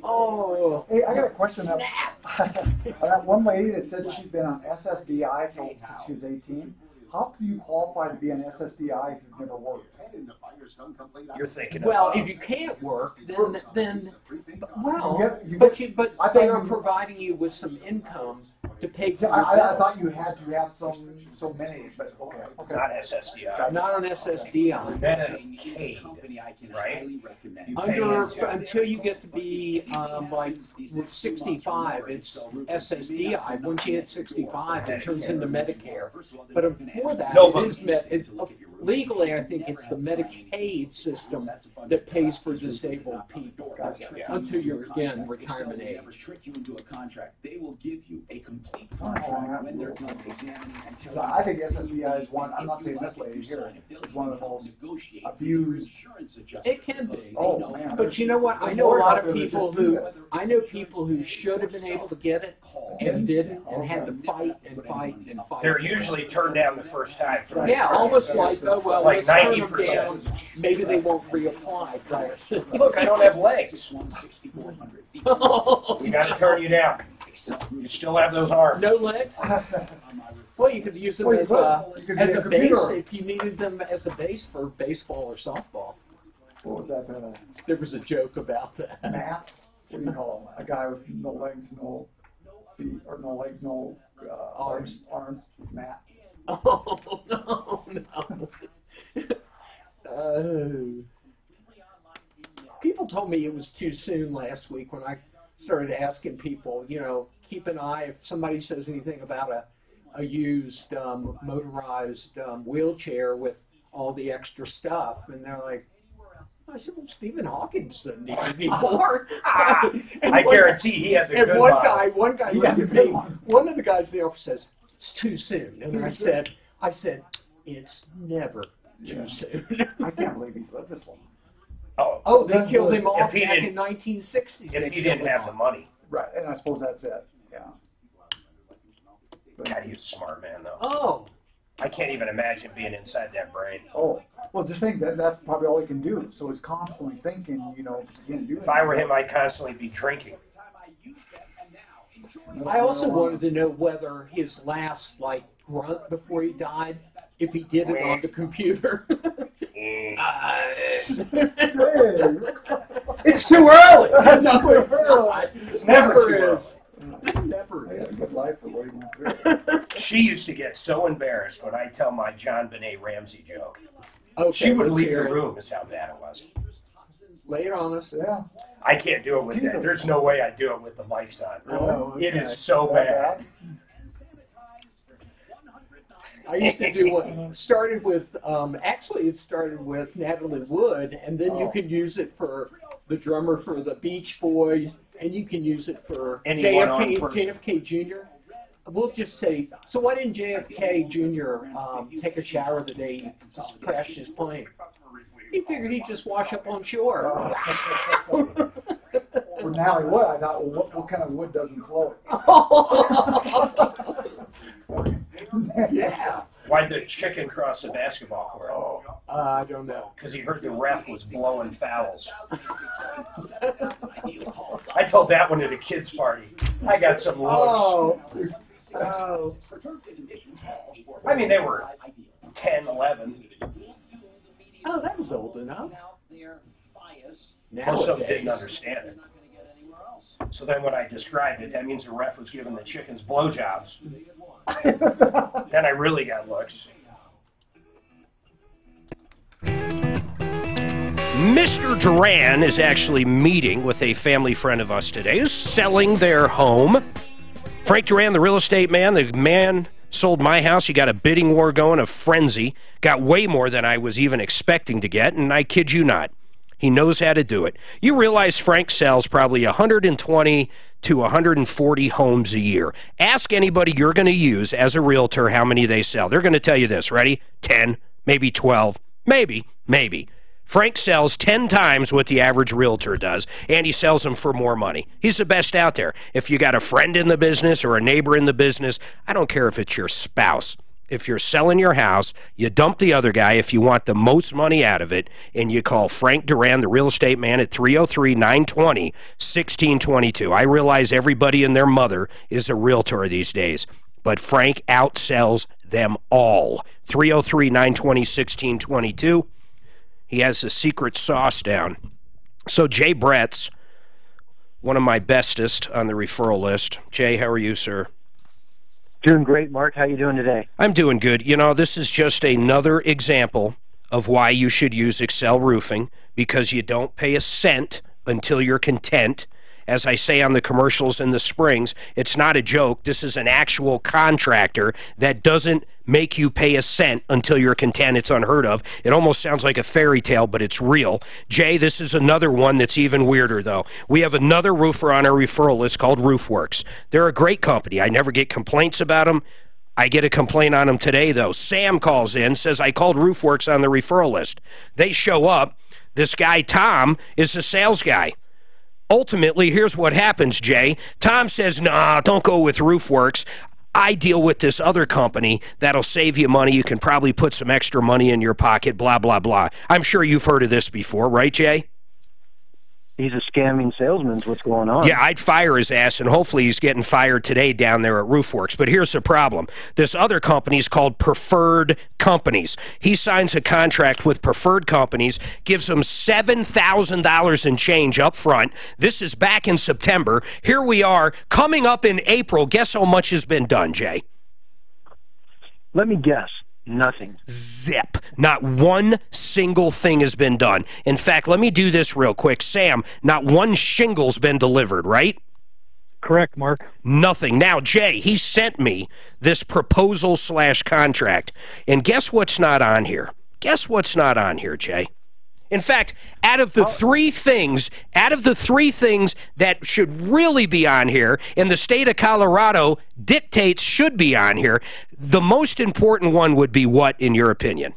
Oh. Hey, I got a question. I got one lady that said she's been on SSDI since she was 18. How can you qualify to be on SSDI if you've never worked? You're thinking. Well, if you can't work, then well, You but I they thought are you- providing you with some income to pay for your I bills. thought you had to have so many, but okay. Not SSDI. Not on SSDI. Medicaid, right? Until you get to be like 65, it's SSDI. Once you hit 65, it turns into Medicare. But before that, legally, I think it's the Medicaid system that pays for disabled people until you're again retirement age. Trick you into a contract. They will give you a complete Oh, contract when they're done examining until So I think SSDI is one, I'm not saying this lady here, is one of the most abused. It can be. Oh, man. But you know what? I know a lot of people who should have been able to get it and didn't and had to fight and fight and fight. They're usually turned down the first time. Yeah, almost like, oh, well, like let's turn them 90%. down. Maybe they won't reapply. Look, I don't have legs. We got to turn you down. You still have those arms. No legs? Well, you could use them as a base if you needed them as a base for baseball or softball. What was that? There was a joke about that. Matt? What do you call him? A guy with no legs, no feet, or no legs, no arms. Matt. Oh, no. People told me it was too soon last week when I started asking people, you know, keep an eye if somebody says anything about a used motorized wheelchair with all the extra stuff, and they're like, I said, well, Stephen Hawking doesn't need it anymore. I guarantee he had the good one model. guy looked at me, one of the guys in the office says, it's too soon. And I said, it's never too soon. I can't believe he's lived this long. Oh, they killed him off he back didn't- in 1960s. If he didn't have the money. Right, and I suppose that's it. Yeah. God, he was a smart man, though. Oh. I can't even imagine being inside that brain. Oh, well, just think that's probably all he can do. So he's constantly thinking, you know, because he can't do it. If I were him, I'd constantly be drinking. I also wanted to know whether his last, like, grunt before he died, if he did it on the computer. It's too early. No, it's not. It's never too early. Never is. Good life for what he went through. She used to get so embarrassed when I tell my John Benet Ramsey joke. Okay, She would let's leave hear the it. room is how bad it was. Lay it on us. Yeah. I can't do it with that. There's no way I do it with the mics on. Oh, okay. It is so bad. I used to do what started with, actually it started with Natalie Wood, and then you can use it for the drummer for the Beach Boys, and you can use it for JFK Jr. We'll just say, so why didn't JFK Jr. Take a shower the day he just crashed his plane? He figured he'd just wash up on shore. For Natalie Wood, I thought, well, what kind of wood doesn't float? Yeah. Why'd the chicken cross the basketball court? I don't know. Because he heard the ref was blowing fouls. I told that one at a kid's party. I got some looks. Oh. I mean, they were 10, 11. Oh, that was old enough. Most of them didn't understand it. So then when I described it, that means the ref was giving the chickens blowjobs. Then I really got looks. Mr. Duran is actually meeting with a family friend of us today who's selling their home. Frank Duran, the real estate man, the man sold my house. He got a bidding war going, a frenzy. Got way more than I was even expecting to get, and I kid you not. He knows how to do it. You realize Frank sells probably 120 to 140 homes a year. Ask anybody you're going to use as a realtor how many they sell. They're going to tell you this. Ready? 10, maybe 12, maybe. Frank sells 10 times what the average realtor does, and he sells them for more money. He's the best out there. If you got a friend in the business or a neighbor in the business, I don't care if it's your spouse. If you're selling your house, you dump the other guy if you want the most money out of it, and you call Frank Duran, the real estate man, at 303-920-1622. I realize everybody and their mother is a realtor these days, but Frank outsells them all. 303-920-1622. He has the secret sauce down. So Jay Brett's one of my bestest on the referral list. Jay, how are you, sir? Doing great, Mark. How you doing today? I'm doing good. You know, this is just another example of why you should use Excel Roofing, because you don't pay a cent until you're content. As I say on the commercials in the Springs, it's not a joke. This is an actual contractor that doesn't make you pay a cent until you're content. It's unheard of. It almost sounds like a fairy tale, but it's real. Jay, this is another one that's even weirder, though. We have another roofer on our referral list called RoofWorks. They're a great company. I never get complaints about them. I get a complaint on them today, though. Sam calls in, says, I called RoofWorks on the referral list. They show up. This guy, Tom, is the sales guy. Ultimately, here's what happens, Jay. Tom says, nah, don't go with RoofWorks. I deal with this other company that'll save you money. You can probably put some extra money in your pocket, blah, blah, blah. I'm sure you've heard of this before, right, Jay? He's a scamming salesman. What's going on? Yeah, I'd fire his ass, and hopefully he's getting fired today down there at RoofWorks. But here's the problem. This other company is called Preferred Companies. He signs a contract with Preferred Companies, gives them $7,000 in change up front. This is back in September. Here we are, coming up in April. Guess how much has been done, Jay? Let me guess. Nothing. Zip. Not one single thing has been done. In fact, let me do this real quick. Sam, not one shingle's been delivered, right? Correct, Mark. Nothing. Now, Jay, he sent me this proposal/contract. And guess what's not on here? Guess what's not on here, Jay? In fact, out of the three things that should really be on here, and the state of Colorado dictates should be on here, the most important one would be what, in your opinion?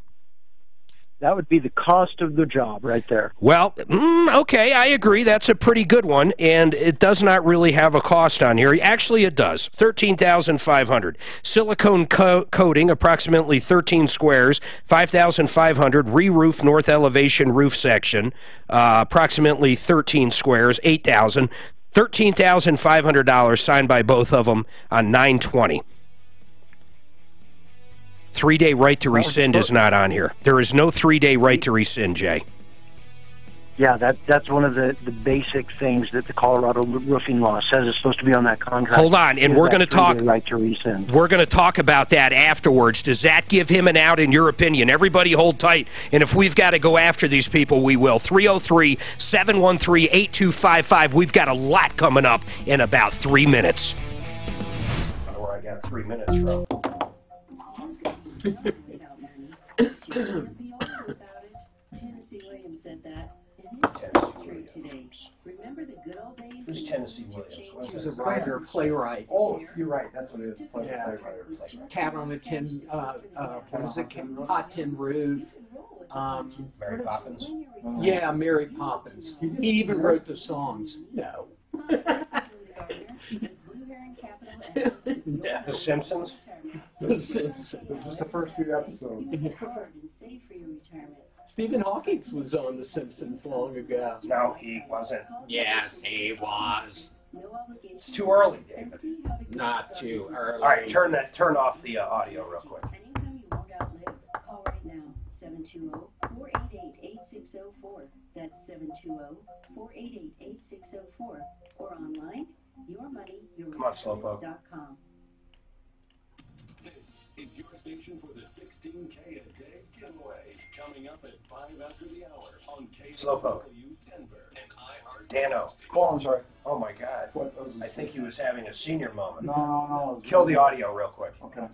That would be the cost of the job right there. Well, okay, I agree. That's a pretty good one, and it does not really have a cost on here. Actually, it does. $13,500. Silicone coating, approximately 13 squares, $5,500. Re-roof north elevation roof section, approximately 13 squares, $8,000. $13,500 signed by both of them on 9/20. 3-day right to rescind is not on here. There is no 3-day right to rescind, Jay. Yeah, that's one of the basic things that the Colorado roofing law says is supposed to be on that contract. Hold on, and we're going to talk. Right to rescind. We're going to talk about that afterwards. Does that give him an out, in your opinion? Everybody hold tight, and if we've got to go after these people, we will. 303-713-8255. We've got a lot coming up in about 3 minutes. I don't know where I got 3 minutes from. Who's Tennessee Williams? He was a writer, playwright. Oh, you're right. That's what it is. Yeah. Cat on a Tin, what is it? Hot Tin Roof. Mary Poppins? Yeah, Mary Poppins. He even wrote the songs. No. The Simpsons? The Simpsons. This is the first few episodes. Stephen Hawking was on The Simpsons long ago. No, he wasn't. Yes, he was. It's too early, David. Not too early. All right, turn off the audio real quick. Anytime you walk out late, call right now. 720-488-8604. That's 720-488-8604. Or online, yourmoneyyourretirement.com. This is your station for the 16K a day giveaway. Coming up at 5 after the hour on KW Denver and iHeart. Dano. Oh, I'm sorry. Oh, my God. I think he was having a senior moment. No. Kill the audio real quick. Okay.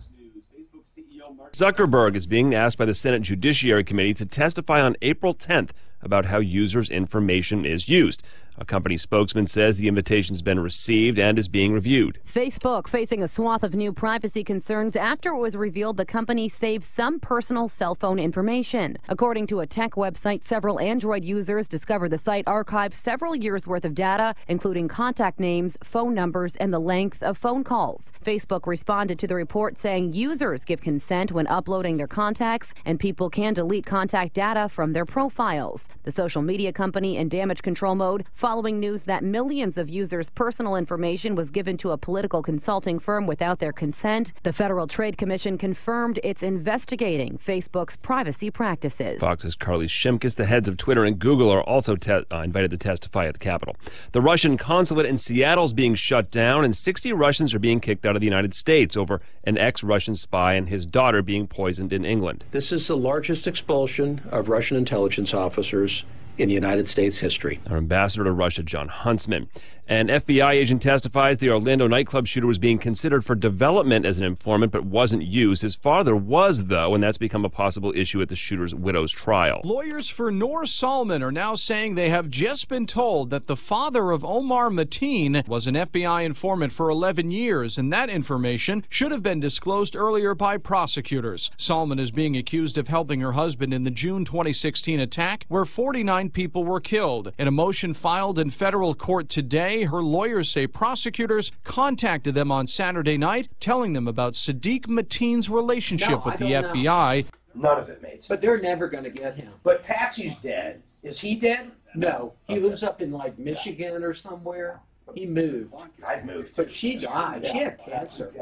Zuckerberg is being asked by the Senate Judiciary Committee to testify on April 10th about how users' information is used. A company spokesman says the invitation's been received and is being reviewed. Facebook facing a swath of new privacy concerns after it was revealed the company saved some personal cell phone information. According to a tech website, several Android users discovered the site archived several years' worth of data, including contact names, phone numbers, and the length of phone calls. Facebook responded to the report saying users give consent when uploading their contacts, and people can delete contact data from their profiles. The social media company in damage control mode following news that millions of users' personal information was given to a political consulting firm without their consent. The Federal Trade Commission confirmed it's investigating Facebook's privacy practices. Fox's Carly Shimkus, the heads of Twitter and Google, are also invited to testify at the Capitol. The Russian consulate in Seattle is being shut down, and 60 Russians are being kicked out of the United States over an ex-Russian spy and his daughter being poisoned in England. This is the largest expulsion of Russian intelligence officers in the United States history. Our ambassador to Russia, John Huntsman. An FBI agent testifies the Orlando nightclub shooter was being considered for development as an informant but wasn't used. His father was, though, and that's become a possible issue at the shooter's widow's trial. Lawyers for Noor Salman are now saying they have just been told that the father of Omar Mateen was an FBI informant for 11 years, and that information should have been disclosed earlier by prosecutors. Salman is being accused of helping her husband in the June 2016 attack, where 49 people were killed. In a motion filed in federal court today, her lawyers say prosecutors contacted them on Saturday night, telling them about Sadiq Mateen's relationship with the FBI. None of it made sense. But they're never going to get him. But Patsy's dead. Is he dead? No. He lives up in, like, Michigan or somewhere. He moved. I'd moved. But she died. She had cancer.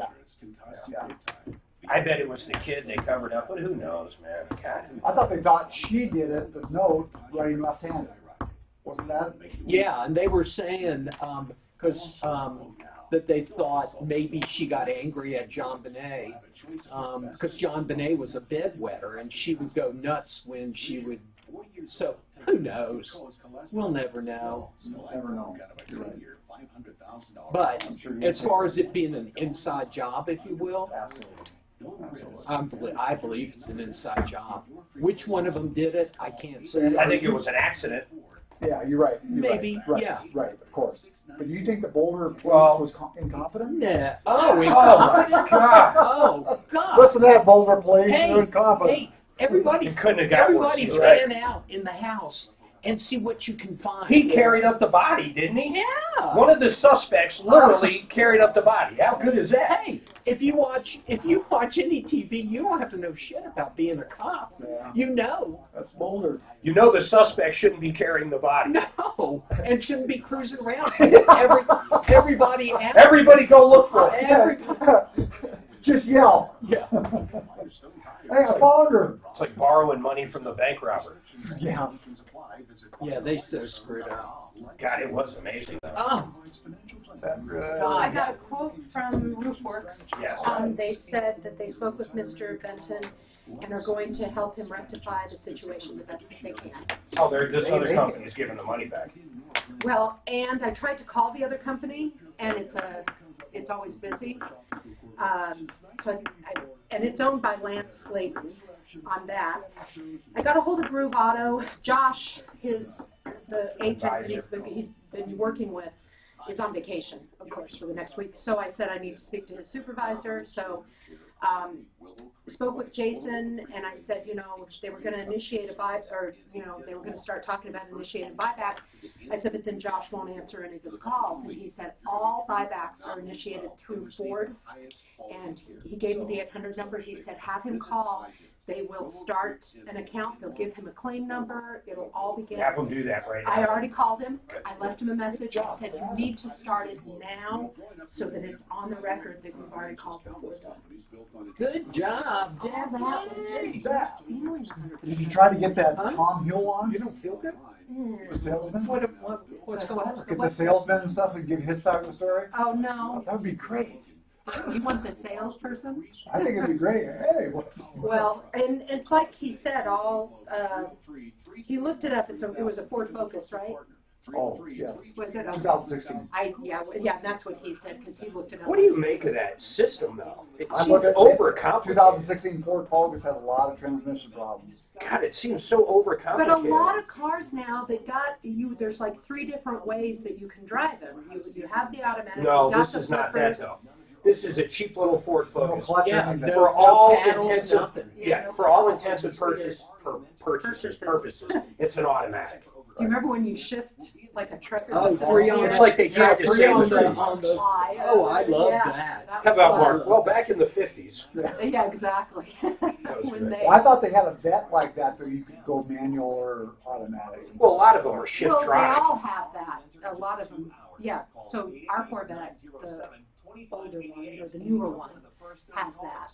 I bet it was the kid they covered up, but who knows, man? God. I thought they thought she did it, but no, writing left-handed. Wasn't that? Yeah, and they were saying, because that they thought maybe she got angry at John Bonet, because John Bonet was a bedwetter, and she would go nuts when she would. So who knows? We'll never know. We'll never know. But as far as it being an inside job, if you will, I believe it's an inside job. Which one of them did it, I can't say. I think it was an accident. Yeah, you're right. Maybe, right. yeah. Right, of course. But do you think the Boulder police was incompetent? Nah. Oh, incompetent? God. Oh, God. Listen to that, Boulder police. Hey, They're incompetent. Hey, everybody stand out in the house and see what you can find. He carried up the body, didn't he? Yeah. One of the suspects literally carried up the body. How good is that? Hey, if you watch any TV, you don't have to know shit about being a cop. Yeah. You know. That's Boulder. You know the suspect shouldn't be carrying the body. No, and shouldn't be cruising around. Everybody out. Everybody go look for it. Just yell. Yeah. Hey, I found her. It's like borrowing money from the bank robber. Yeah. Yeah, they so screwed up. God, it was amazing. Oh. I got a quote from RoofWorks. Yes. They said that they spoke with Mr. Benton and are going to help him rectify the situation the best they can. Oh, this other company is giving the money back. Well, and I tried to call the other company, and it's always busy. And it's owned by Lance Slayton on that. I got a hold of Groove Auto. Josh, the agent that he's been working with, is on vacation, of course, for the next week. So I said I need to speak to his supervisor. So spoke with Jason, and I said, they were going to initiate a buyback, or, they were going to start talking about initiating buyback. I said, but then Josh won't answer any of his calls. And he said, all buybacks are initiated through Ford. And he gave me the 800 number. He said, have him call. They will start an account. They'll give him a claim number. It'll all begin. Have them do that right now. I already called him. I left him a message. I said, you need to start it now so that it's on the record that we've already called before. Good job, Dad. Did you try to get that Tom Hill on? You don't feel good? The salesman? What's going on? Get the salesman and stuff and give his side of the story? Oh, no. That would be great. You want the salesperson? I think it'd be great. Hey, well, and it's like he said, he looked it up. It was a Ford Focus, right? Oh, yes. Was it? 2016. Yeah, that's what he said, because he looked it up. What do you make of that system, though? It I seems look at overcomplicated. 2016 Ford Focus has a lot of transmission problems. God, it seems so overcomplicated. But a lot of cars now, there's like 3 different ways that you can drive them. You have the automatic. No, you got this the is not flippers. that, though. This is a cheap little Ford Focus. No clutch or anything. For all paddles, intents nothing. for all intents and purposes, it's an automatic. Do you remember when you shift like a truck? Oh, It's like they tried to save us. Oh, I love that. How about Mark? Well, back in the 50s. Yeah, exactly. Well, I thought they had a vet like that, so you could go manual or automatic. Well, a lot of them are shift Well, they drive. all have that. A lot of them, yeah. So our Corvette, the older one or the newer one, has that.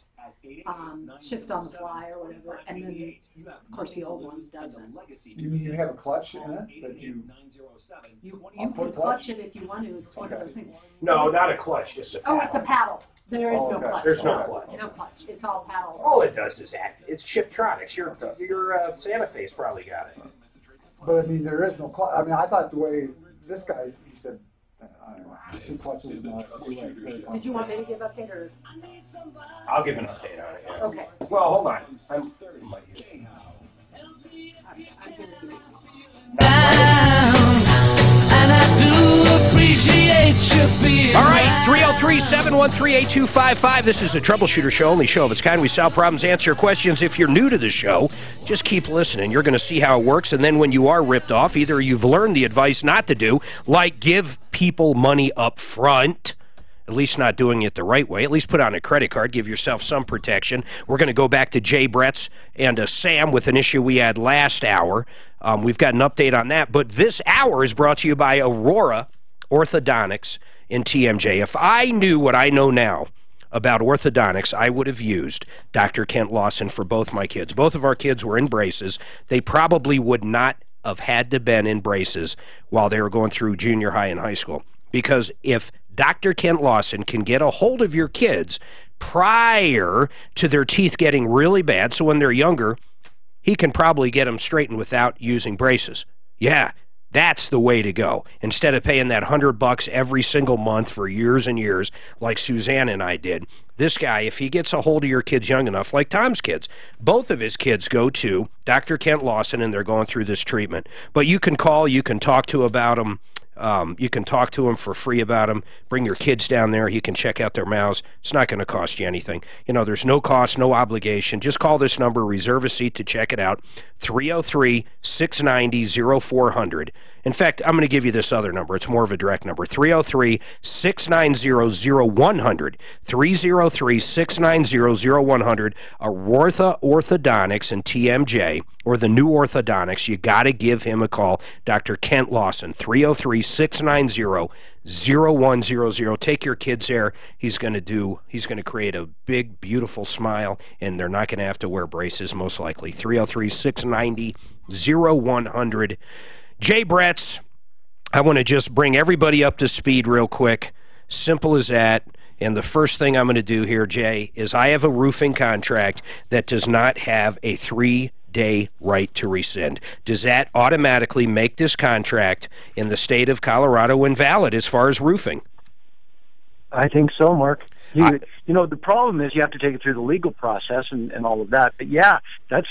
Shift on the fly or whatever, and then of course the old one doesn't. You mean you have a clutch in it that you can clutch it if you want to. It's one of those things. No, not a clutch, just a paddle. Oh, it's a paddle. There is no clutch. There's no clutch. No clutch. It's all paddle. All it does is act. It's Shiftronics. Your Santa Fe's probably got it. But I mean, there is no clutch. I mean, I thought the way this guy, he said, I don't know, his clutch is not. Did you want me to give update or? I'll give an update on it. Yeah. Okay. Well, hold on. I'm All right, 303-713-8255. This is the Troubleshooter Show, only show of its kind. We solve problems, answer questions. If you're new to the show, just keep listening. You're going to see how it works, and then when you are ripped off, either you've learned the advice not to do, like give people money up front, at least not doing it the right way. At least put on a credit card. Give yourself some protection. We're going to go back to Jay Bretz and Sam with an issue we had last hour. We've got an update on that. But this hour is brought to you by Aurora Orthodontics in TMJ. If I knew what I know now about orthodontics, I would have used Dr. Kent Lawson for both my kids. Both of our kids were in braces. They probably would not have had to been in braces while they were going through junior high and high school. Because if Dr. Kent Lawson can get a hold of your kids prior to their teeth getting really bad, so when they're younger, he can probably get them straightened without using braces. Yeah, that's the way to go. Instead of paying that $100 every single month for years and years like Suzanne and I did, this guy, if he gets a hold of your kids young enough, like Tom's kids, both of his kids go to Dr. Kent Lawson and they're going through this treatment. But you can call, you can talk to about them. You can talk to him for free about them. Bring your kids down there. He can check out their mouths. It's not going to cost you anything. You know, there's no cost, no obligation. Just call this number, reserve a seat to check it out, 303-690-0400. In fact, I'm going to give you this other number. It's more of a direct number, 303-690-0100, 303-690-0100, Aurora Orthodontics and TMJ, or the new orthodontics. You got to give him a call, Dr. Kent Lawson, 303-690-0100. Take your kids there. He's going to create a big, beautiful smile, and they're not going to have to wear braces, most likely. 303-690-0100. Jay Bretz, I want to just bring everybody up to speed real quick. Simple as that. And the first thing I'm going to do here, Jay, is I have a roofing contract that does not have a 3-day right to rescind. Does that automatically make this contract in the state of Colorado invalid as far as roofing? I think so, Mark. You know, the problem is you have to take it through the legal process and all of that. But yeah, that's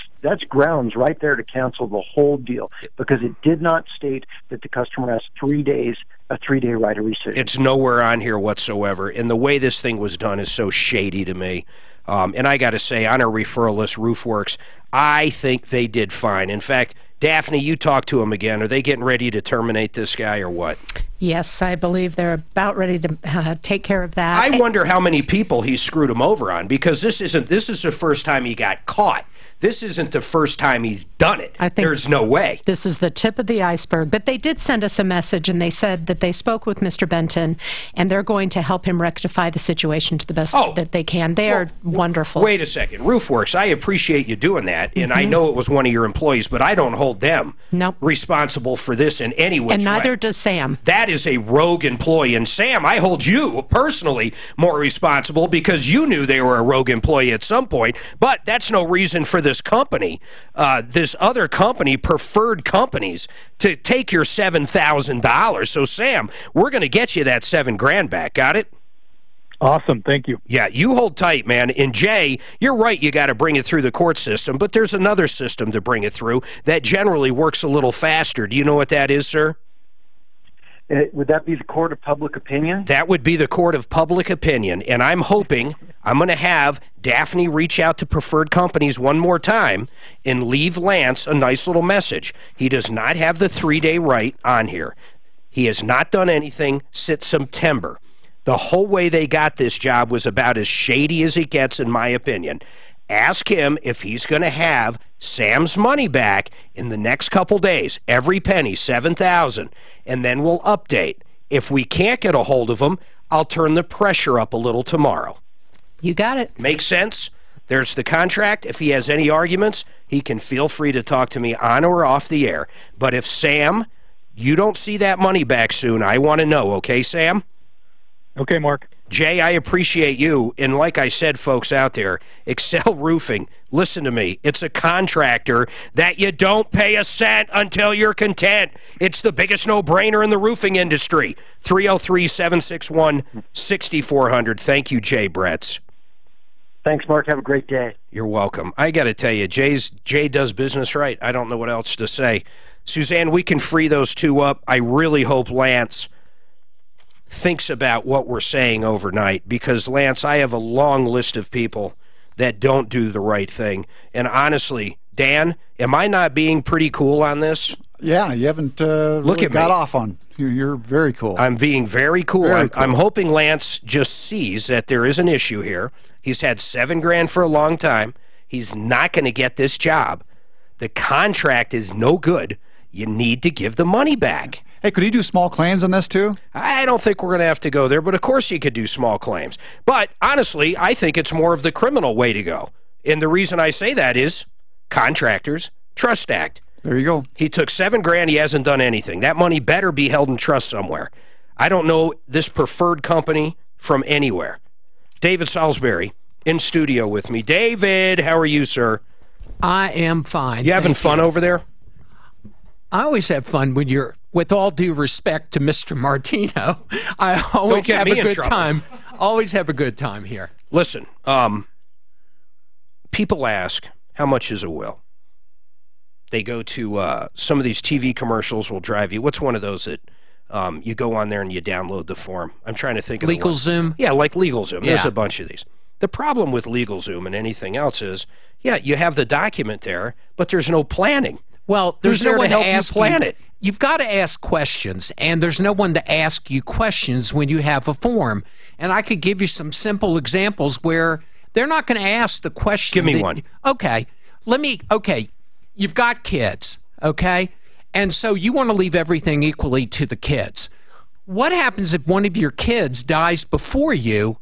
grounds right there to cancel the whole deal, because it did not state that the customer has 3 days, a 3-day right of rescission. It's nowhere on here whatsoever. And the way this thing was done is so shady to me. And I got to say, on our referral list, RoofWorks, I think they did fine. In fact, Daphne, you talked to them again. Are they getting ready to terminate this guy or what? Yes, I believe they're about ready to take care of that. I wonder how many people he screwed him over on, because this is the first time he got caught. This isn't the first time he's done it. I think there's no way. This is the tip of the iceberg. But they did send us a message, and they said that they spoke with Mr. Benton, and they're going to help him rectify the situation to the best that they can. They are wonderful. Wait a second. RoofWorks, I appreciate you doing that, and I know it was one of your employees, but I don't hold them responsible for this in any way. And neither does Sam. That is a rogue employee. And Sam, I hold you personally more responsible because you knew they were a rogue employee at some point, but that's no reason for the this company, this other company, Preferred Companies, to take your $7,000. So, Sam, we're going to get you that $7,000 back. Got it? Awesome. Thank you. Yeah, you hold tight, man. And, Jay, you're right, you got to bring it through the court system, but there's another system to bring it through that generally works a little faster. Do you know what that is, sir? Would that be the court of public opinion? That would be the court of public opinion, and I'm hoping I'm going to have Daphne reach out to Preferred Companies one more time and leave Lance a nice little message. He does not have the 3-day right on here. He has not done anything since September. The whole way they got this job was about as shady as it gets, in my opinion. Ask him if he's going to have Sam's money back in the next couple days, every penny, $7,000, and then we'll update. If we can't get a hold of him, I'll turn the pressure up a little tomorrow. You got it. Makes sense? There's the contract. If he has any arguments, he can feel free to talk to me on or off the air. But if, Sam, you don't see that money back soon, I want to know, okay, Sam? Okay, Mark. Jay, I appreciate you, and like I said, folks out there, Excel Roofing, listen to me. It's a contractor that you don't pay a cent until you're content. It's the biggest no-brainer in the roofing industry. 303-761-6400. Thank you, Jay Bretz. Thanks, Mark. Have a great day. You're welcome. I got to tell you, Jay does business right. I don't know what else to say. Suzanne, we can free those two up. I really hope Lance thinks about what we're saying overnight, because, Lance, I have a long list of people that don't do the right thing. And honestly, Dan, am I not being pretty cool on this? Yeah, you haven't really got off on. You're very cool. I'm being very cool. Very cool. I'm hoping Lance just sees that there is an issue here. He's had $7,000 for a long time. He's not going to get this job. The contract is no good. You need to give the money back. Hey, could he do small claims on this, too? I don't think we're going to have to go there, but of course he could do small claims. But, honestly, I think it's more of the criminal way to go. And the reason I say that is Contractors Trust Act. There you go. He took $7,000. He hasn't done anything. That money better be held in trust somewhere. I don't know this Preferred Company from anywhere. David Salisbury in studio with me. David, how are you, sir? I am fine. You having fun over there? I always have fun when you're, with all due respect to Mr. Martino, I always have a good time. Always have a good time here. Listen, people ask, how much is a will? They go to some of these TV commercials will drive you. What's one of those that you go on there and you download the form? I'm trying to think of LegalZoom? Yeah, like LegalZoom. Yeah. There's a bunch of these. The problem with LegalZoom and anything else is, yeah, you have the document there, but there's no planning. Well, there's no one to help you plan it. You've got to ask questions, and there's no one to ask you questions when you have a form. And I could give you some simple examples where they're not going to ask the question. Give me one. Okay. Okay, you've got kids, okay? And so you want to leave everything equally to the kids. What happens if one of your kids dies before you,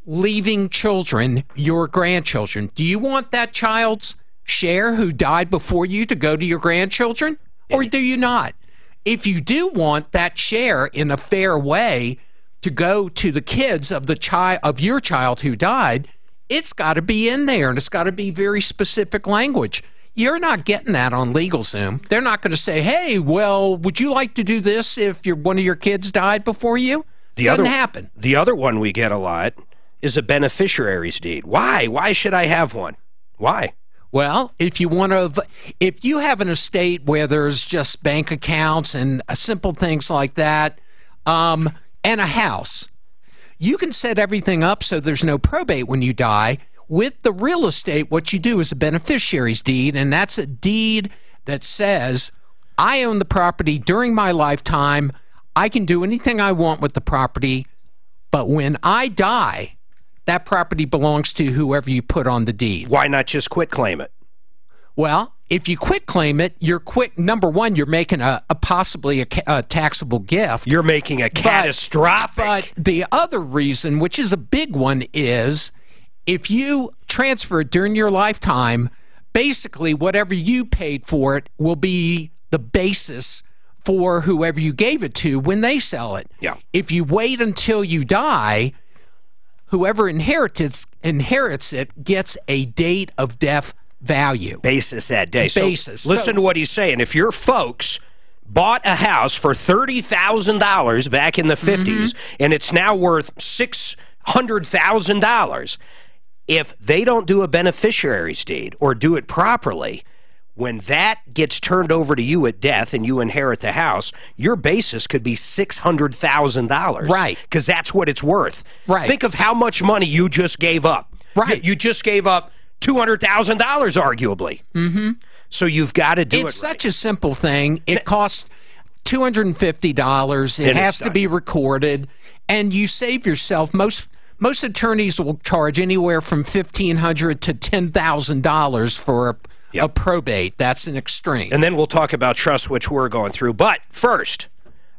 leaving children, your grandchildren? Do you want that child's share who died before you to go to your grandchildren, or do you not? If you do want that share in a fair way to go to the kids of your child who died, it's got to be in there, and it's got to be very specific language. You're not getting that on LegalZoom. They're not going to say, hey, well, would you like to do this if one of your kids died before you? Doesn't happen. The other one we get a lot is a beneficiary's deed. Why? Why should I have one? Why? Well, if you have an estate where there's just bank accounts and simple things like that, and a house, you can set everything up so there's no probate when you die. With the real estate, what you do is a beneficiary's deed, and that's a deed that says, I own the property during my lifetime, I can do anything I want with the property, but when I die, that property belongs to whoever you put on the deed. Why not just quit claim it? Well, if you quit claim it, number one, you're making possibly a taxable gift. You're making a catastrophic. But the other reason, which is a big one, is if you transfer it during your lifetime, basically whatever you paid for it will be the basis for whoever you gave it to when they sell it. Yeah. If you wait until you die, whoever inherits it gets a date of death value. Basis that day. Basis. So listen to what he's saying. If your folks bought a house for $30,000 back in the 50s, and it's now worth $600,000, if they don't do a beneficiary's deed or do it properly, when that gets turned over to you at death and you inherit the house, your basis could be $600,000. Right. Because that's what it's worth. Right. Think of how much money you just gave up. Right. You just gave up $200,000, arguably. So you've got to do it right. It's such a simple thing. It costs $250. It has to be recorded, and you save yourself. Most attorneys will charge anywhere from $1,500 to $10,000 for a probate. That's an extreme. And then we'll talk about trust, which we're going through. But first,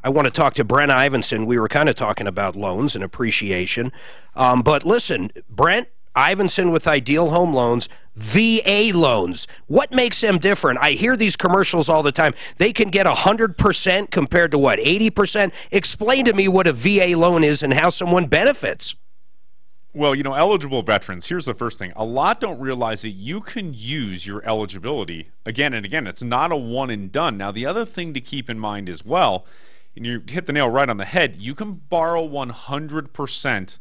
I want to talk to Brent Ivinson. We were kind of talking about loans and appreciation. But listen, Brent Ivinson with Ideal Home Loans, VA loans. What makes them different? I hear these commercials all the time. They can get 100% compared to what, 80%? Explain to me what a VA loan is and how someone benefits. Well, you know, eligible veterans, here's the first thing. A lot don't realize that you can use your eligibility again and again. It's not a one and done. Now, the other thing to keep in mind as well, and you hit the nail right on the head, you can borrow 100%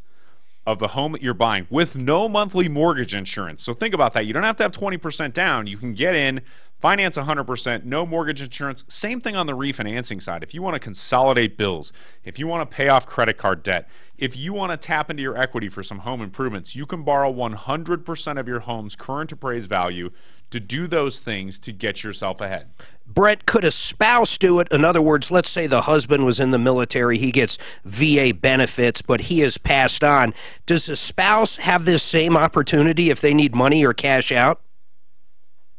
of the home that you're buying with no monthly mortgage insurance. So think about that. You don't have to have 20% down. You can get in, finance 100%, no mortgage insurance. Same thing on the refinancing side. If you want to consolidate bills, if you want to pay off credit card debt, if you want to tap into your equity for some home improvements, you can borrow 100% of your home's current appraised value to do those things to get yourself ahead. Brett, could a spouse do it? In other words, let's say the husband was in the military, he gets VA benefits, but he has passed on. Does the spouse have this same opportunity if they need money or cash out?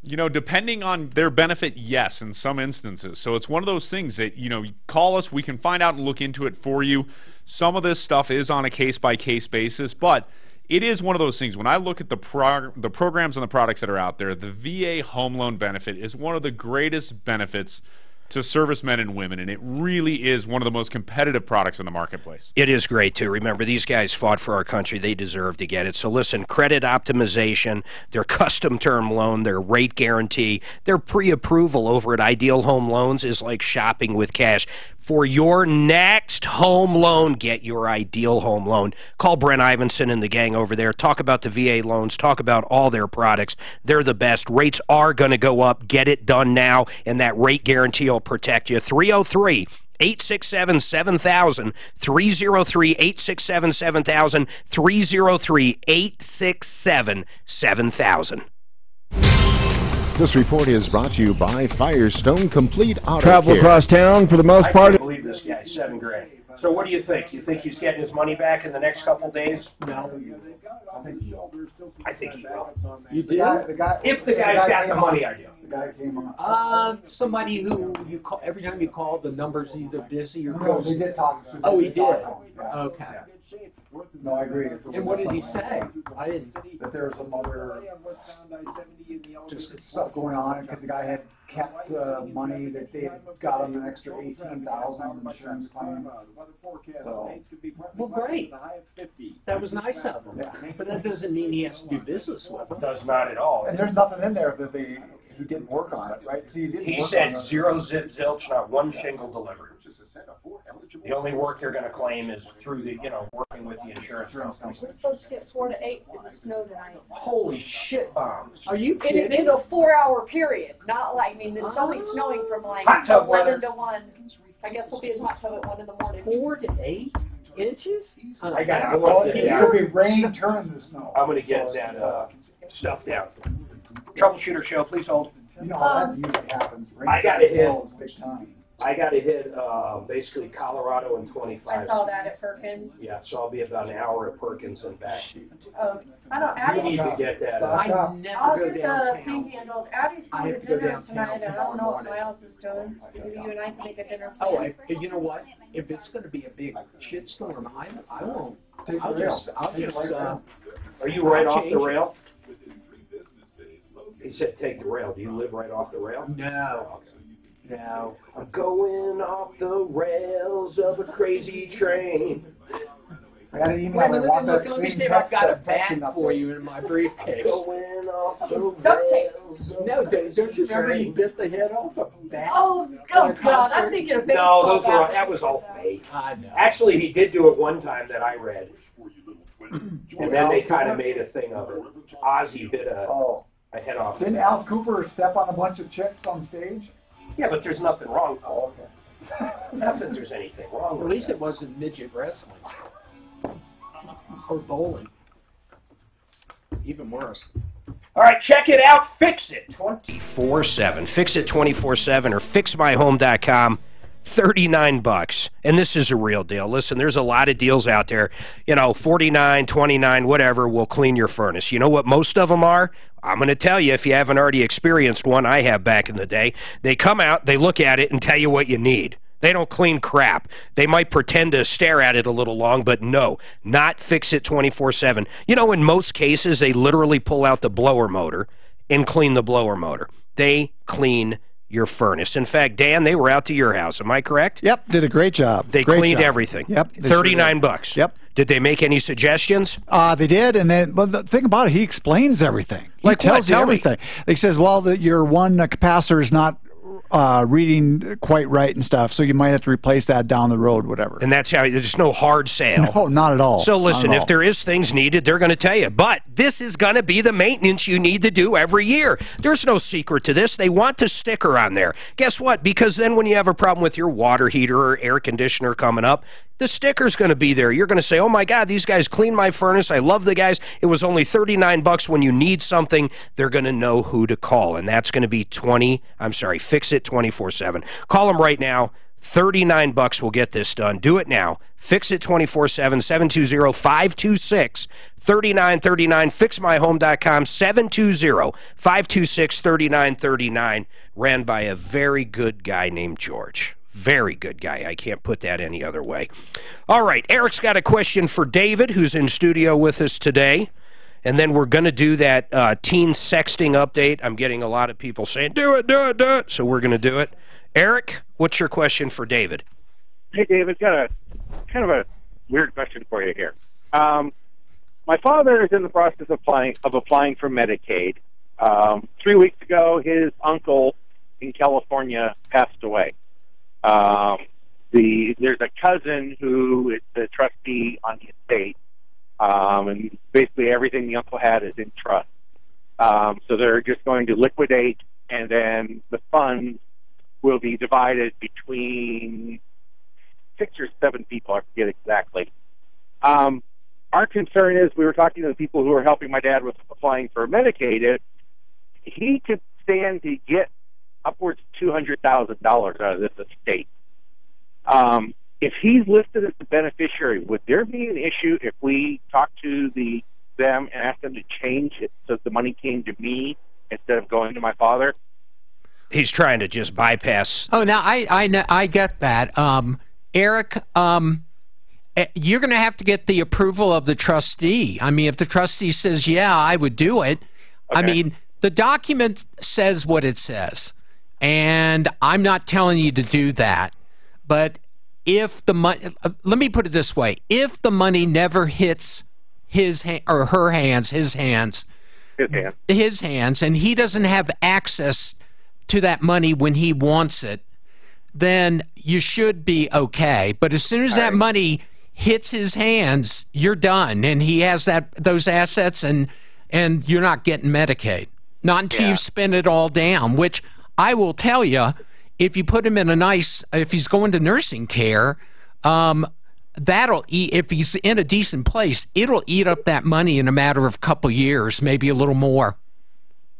You know, depending on their benefit, yes, in some instances. So it's one of those things that, you know, call us, we can find out and look into it for you. Some of this stuff is on a case-by-case basis, but it is one of those things. When I look at the programs and the products that are out there, the VA home loan benefit is one of the greatest benefits to servicemen and women, and it really is one of the most competitive products in the marketplace. It is great, too. Remember, these guys fought for our country. They deserve to get it. So listen, credit optimization, their custom term loan, their rate guarantee, their pre-approval over at Ideal Home Loans is like shopping with cash. For your next home loan, get your Ideal Home Loan. Call Brent Ivinson and the gang over there. Talk about the VA loans. Talk about all their products. They're the best. Rates are going to go up. Get it done now, and that rate guarantee will protect you. 303-867-7000, 303-867-7000, 303-867-7000. This report is brought to you by Firestone Complete Auto Travel Care. across town for the most part. I can't believe this guy, $7 grand. So what do you think? You think he's getting his money back in the next couple days? No. I think he will. I think he will. You do? If the guy's got the money, I do. The guy came on. Somebody who you call, every time you call, the number's either busy or No, closed. we did talk. Oh, he did? Yeah. Okay. No, I agree. And what did he say? I didn't. That there was some other just stuff going on because the guy had kept money that they had got him an extra $18,000 on insurance claim. So, well, great. That was nice of him. Yeah. But that doesn't mean he has to do business with them. Does not at all. And there's nothing in there that he didn't work on it, right? See, He said zero zip zilch, not one shingle delivered. The only work they're going to claim is through the, working with the insurance company. We're supposed to get 4 to 8 in the snow tonight. Holy shit bombs. Are you In kidding? a 4-hour period, not like, it's only snowing from like Hot tub 11 weather. to 1. I guess we'll be in hot tub at 1 in the morning. 4 to 8 inches? I got it. I want this It'll down. be rain turning the snow. I'm going to get that stuff down. Troubleshooter show, please hold. You know how that usually happens. Rain I got to hit. snow is big time. I got to hit basically Colorado in 25. I saw that at Perkins. Yeah, so I'll be about an hour at Perkins and back. I don't. You need to get that. I I'll never go get the downtown. pink handled. Addie's I going have to to go dinner downtown tonight, and I don't know what tomorrow my else is doing. Maybe you and I can make a dinner Oh, plan. you know what? If it's going to be a big shitstorm, I won't. Take I'll the rail. just. Are you right I'll off the change. rail? He said take the rail. Do you live right off the rail? No. No. I'm going off the rails of a crazy train. I got an email. Wait a minute, I want that let me same see if I've got a text bat up for there. you in my briefcase. Going Duct tape. No, don't you remember he bit the head off a bat? Oh God, I'm thinking of No, baseball bat. that was all fake. I know. Actually, he did do it one time that I read. And then they kind of made a thing of it. Ozzy bit a head off. Didn't Alice Cooper step on a bunch of chicks on stage? Yeah, but there's nothing wrong. Oh, okay. Not that there's anything wrong with At least that. it wasn't midget wrestling. Or bowling. Even worse. All right, check it out. Fix It 24/7. Fix It 24/7 or fixmyhome.com. $39. And this is a real deal. Listen, there's a lot of deals out there. You know, $49, $29, whatever will clean your furnace. You know what most of them are? I'm going to tell you if you haven't already experienced one. I have back in the day. They come out, they look at it, and tell you what you need. They don't clean crap. They might pretend to stare at it a little long, but no, not Fix It 24/7. You know, in most cases, they literally pull out the blower motor and clean the blower motor. They clean your furnace. In fact, Dan, they were out to your house. Am I correct? Yep, did a great job. They Great cleaned job. everything. Yep. $39. Yep. Did they make any suggestions? They did, and then, but the thing about it, he explains everything. Like he tells what? you Tell me. everything. He says, well, your one capacitor is not reading quite right and stuff, so you might have to replace that down the road, whatever. And that's how, there's no hard sale. No, not at all. So listen, Not at if all. there is things needed, they're going to tell you. But this is going to be the maintenance you need to do every year. There's no secret to this. They want the sticker on there. Guess what? Because then when you have a problem with your water heater or air conditioner coming up, the sticker's going to be there. You're going to say, oh, my God, these guys cleaned my furnace. I love the guys. It was only $39. When you need something, they're going to know who to call, and that's going to be Fix It 24/7. Call them right now. $39 will get this done. Do it now. Fix It 24/7, 720-526-3939. Fixmyhome.com, 720-526-3939. Ran by a very good guy named George. Very good guy. I can't put that any other way. All right, Eric's got a question for David, who's in studio with us today. And then we're going to do that teen sexting update. I'm getting a lot of people saying, do it, do it, do it. So we're going to do it. Eric, what's your question for David? Hey, David, got a kind of a weird question for you here. My father is in the process of applying for Medicaid. 3 weeks ago, his uncle in California passed away. There's a cousin who is the trustee on the estate, and basically everything the uncle had is in trust. So they're just going to liquidate, and then the funds will be divided between 6 or 7 people, I forget exactly. Our concern is, we were talking to the people who are helping my dad with applying for Medicaid, is he could stand to get upwards of $200,000 out of this estate. If he's listed as the beneficiary, would there be an issue if we talk to them and ask them to change it so the money came to me instead of going to my father? He's trying to just bypass. Oh, now I get that. Eric, you're going to have to get the approval of the trustee. I mean, if the trustee says, yeah, I would do it. Okay. I mean, the document says what it says. And I'm not telling you to do that. But if the money, let me put it this way. If the money never hits his or her hands, his hands, and he doesn't have access to that money when he wants it, then you should be okay. But as soon as that money hits his hands, you're done, and he has those assets, and you're not getting Medicaid. Not until you spend it all down, which I will tell you, if you put him in if he's going to nursing care, that'll eat, if he's in a decent place, it'll eat up that money in a matter of a couple years, maybe a little more.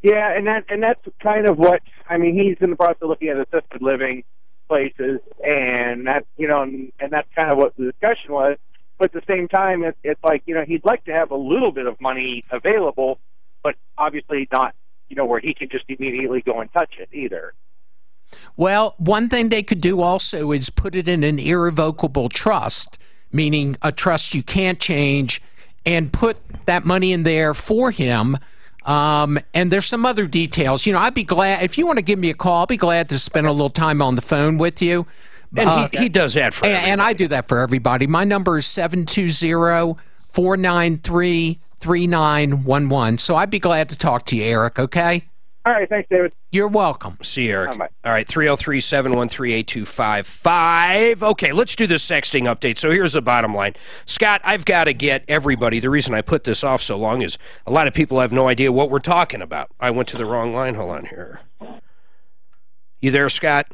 Yeah, and that's kind of what, I mean, he's in the process of looking at assisted living places, and that's, and that's kind of what the discussion was. But at the same time, it's like, he'd like to have a little bit of money available, but obviously not, where he can just immediately go and touch it either. Well, one thing they could do also is put it in an irrevocable trust, meaning a trust you can't change, and put that money in there for him. And there's some other details. I'd be glad, if you want to give me a call, I'll be glad to spend a little time on the phone with you. And he does that for everybody. And I do that for everybody. My number is 720-493-3733. 3911. So I'd be glad to talk to you, Eric, okay? All right, thanks, David. You're welcome. See you, Eric. Bye. All right, 303-713-8255. Okay, let's do this sexting update. So here's the bottom line. Scott, I've got to get everybody. The reason I put this off so long is a lot of people have no idea what we're talking about. I went to the wrong line. Hold on here. You there, Scott?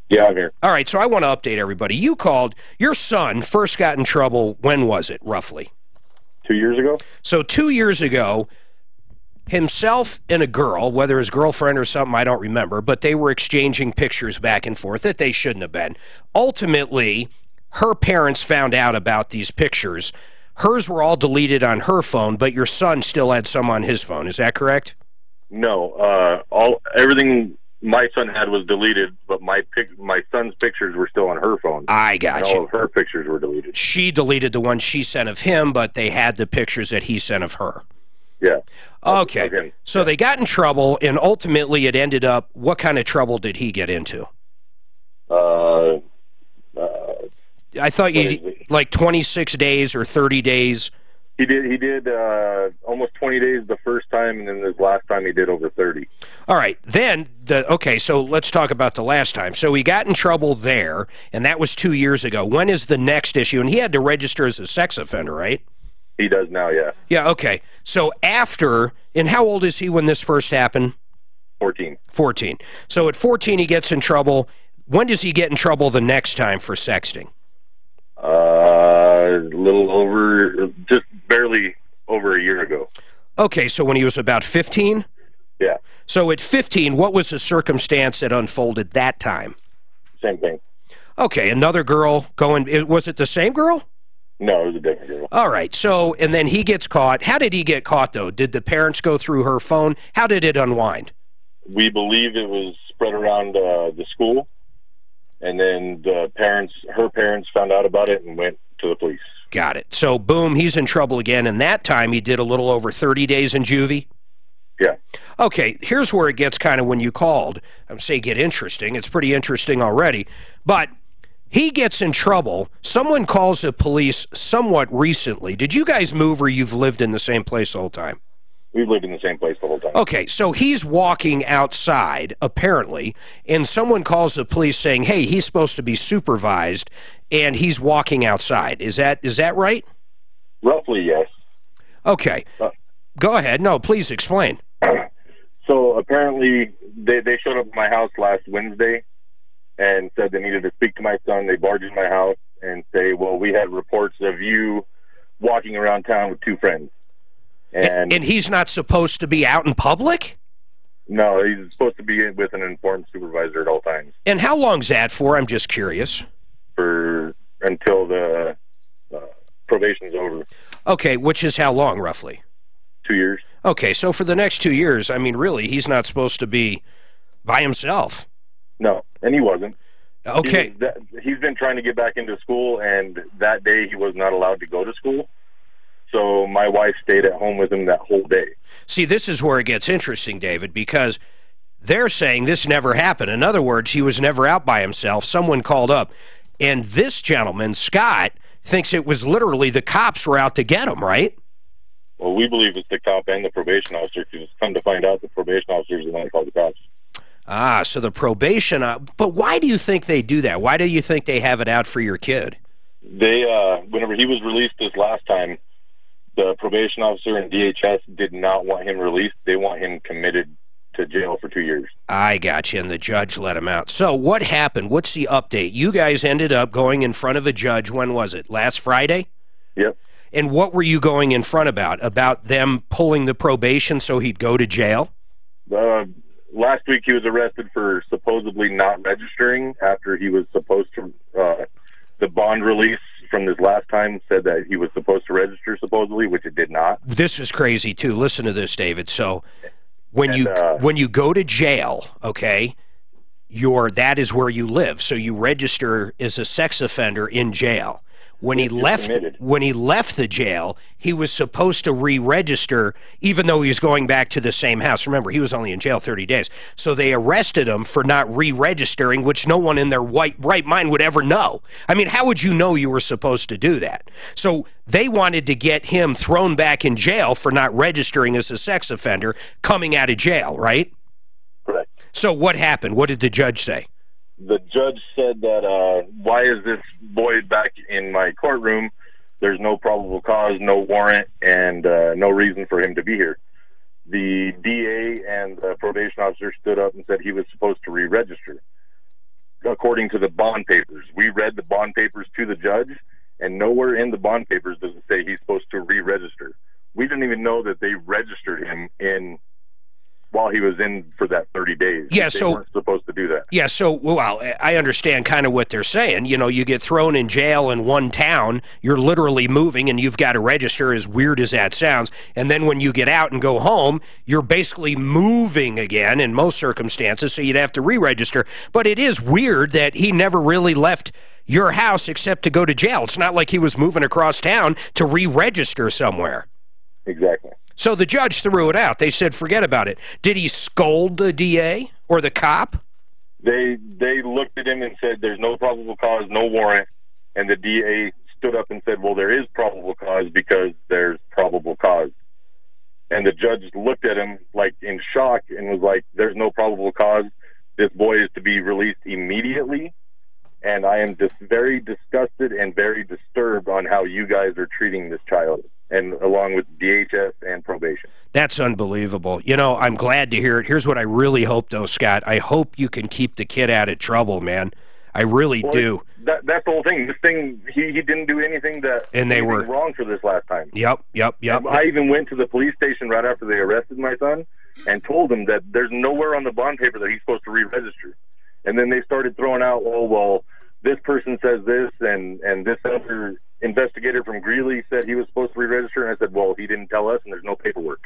Yeah, I'm here. All right, so I want to update everybody. You called. Your son first got in trouble. When was it, roughly? 2 years ago? So 2 years ago, himself and a girl, whether his girlfriend or something, I don't remember, but they were exchanging pictures back and forth that they shouldn't have been. Ultimately, her parents found out about these pictures. Hers were all deleted on her phone, but your son still had some on his phone. Is that correct? No. Everything my son had was deleted, but my son's pictures were still on her phone. I got you. All of her pictures were deleted. She deleted the ones she sent of him, but they had the pictures that he sent of her. Yeah. Okay. So they got in trouble, and ultimately it ended up, what kind of trouble did he get into? I thought you, like 26 days or 30 days. He did almost 20 days the first time, and then this last time he did over 30. All right. Then, okay, so let's talk about the last time. So he got in trouble there, and that was 2 years ago. When is the next issue? And he had to register as a sex offender, right? He does now, yeah. Yeah, okay. So after, and how old is he when this first happened? 14. 14. So at 14 he gets in trouble. When does he get in trouble the next time for sexting? A little over, just barely over a year ago. Okay, so when he was about 15? Yeah. So at 15, what was the circumstance that unfolded that time? Same thing. Okay, another girl going, was it the same girl? No, it was a different girl. All right, so, and then he gets caught. How did he get caught, though? Did the parents go through her phone? How did it unwind? We believe it was spread around the school, and then her parents found out about it and went to the police. Got it. So, boom, he's in trouble again, and that time he did a little over 30 days in juvie? Yeah. Okay, here's where it gets kind of, when you called, I would say get interesting. It's pretty interesting already, but he gets in trouble. Someone calls the police somewhat recently. Did you guys move, or you've lived in the same place the whole time? We've lived in the same place the whole time. Okay, so he's walking outside, apparently, and someone calls the police saying, hey, he's supposed to be supervised, and he's walking outside. Is that right? Roughly, yes. Okay. Go ahead. No, please explain. So apparently they showed up at my house last Wednesday and said they needed to speak to my son. They barged in my house and say, well, we had reports of you walking around town with two friends. And he's not supposed to be out in public? No, he's supposed to be with an informed supervisor at all times. And how long's that for? I'm just curious. Until the probation's over. Okay, which is how long, roughly? 2 years. Okay, so for the next 2 years, I mean, really, he's not supposed to be by himself. No, and he wasn't. Okay. He's been trying to get back into school, and that day he was not allowed to go to school. So my wife stayed at home with him that whole day. See, this is where it gets interesting, David, because they're saying this never happened. In other words, he was never out by himself. Someone called up. And this gentleman, Scott, thinks it was literally the cops were out to get him, right? Well, we believe it's the cop and the probation officer, because come to find out the probation officer is the one that called the cops. Ah, so the probation... but why do you think they do that? Why do you think they have it out for your kid? They, whenever he was released this last time, the probation officer and DHS did not want him released. They want him committed to jail for 2 years. I got you, and the judge let him out. So what happened? What's the update? You guys ended up going in front of a judge. When was it? Last Friday? Yep. And what were you going in front about? About them pulling the probation so he'd go to jail? Last week he was arrested for supposedly not registering after he was supposed to... the bond release from this last time said that he was supposed to register, supposedly, which it did not. This is crazy, too. Listen to this, David. So when you go to jail, okay, that is where you live. So you register as a sex offender in jail. when he left the jail, he was supposed to re-register, even though he was going back to the same house. Remember, he was only in jail 30 days. So they arrested him for not re-registering, which no one in their right mind would ever know. I mean, how would you know you were supposed to do that? So they wanted to get him thrown back in jail for not registering as a sex offender coming out of jail, right? Correct. So what happened? What did the judge say? The judge said that, why is this boy back in my courtroom? There's no probable cause, no warrant, and no reason for him to be here. The DA and the probation officer stood up and said he was supposed to re-register. According to the bond papers, we read the bond papers to the judge, and nowhere in the bond papers does it say he's supposed to re-register. We didn't even know that they registered him while he was in for that 30 days. Yeah, they weren't supposed to do that. Yeah, so, well, I understand kind of what they're saying. You know, you get thrown in jail in one town, you're literally moving, and you've got to register, as weird as that sounds. And then when you get out and go home, you're basically moving again in most circumstances, so you'd have to re-register. But it is weird that he never really left your house except to go to jail. It's not like he was moving across town to re-register somewhere. Exactly. So the judge threw it out. They said, forget about it. Did he scold the DA or the cop? They looked at him and said, there's no probable cause, no warrant. And the DA stood up and said, well, there is probable cause because there's probable cause. And the judge looked at him like in shock and was like, there's no probable cause. This boy is to be released immediately. And I am just very disgusted and very disturbed on how you guys are treating this child, and along with DHS and probation. That's unbelievable. You know, I'm glad to hear it. Here's what I really hope, though, Scott. I hope you can keep the kid out of trouble, man. I really do. That's the whole thing. This thing, he didn't do anything wrong for this last time. Yep. And I even went to the police station right after they arrested my son and told him that there's nowhere on the bond paper that he's supposed to re-register. And then they started throwing out, oh, well, this person says this, and this other investigator from Greeley said he was supposed to re-register, and I said, well, he didn't tell us, and there's no paperwork.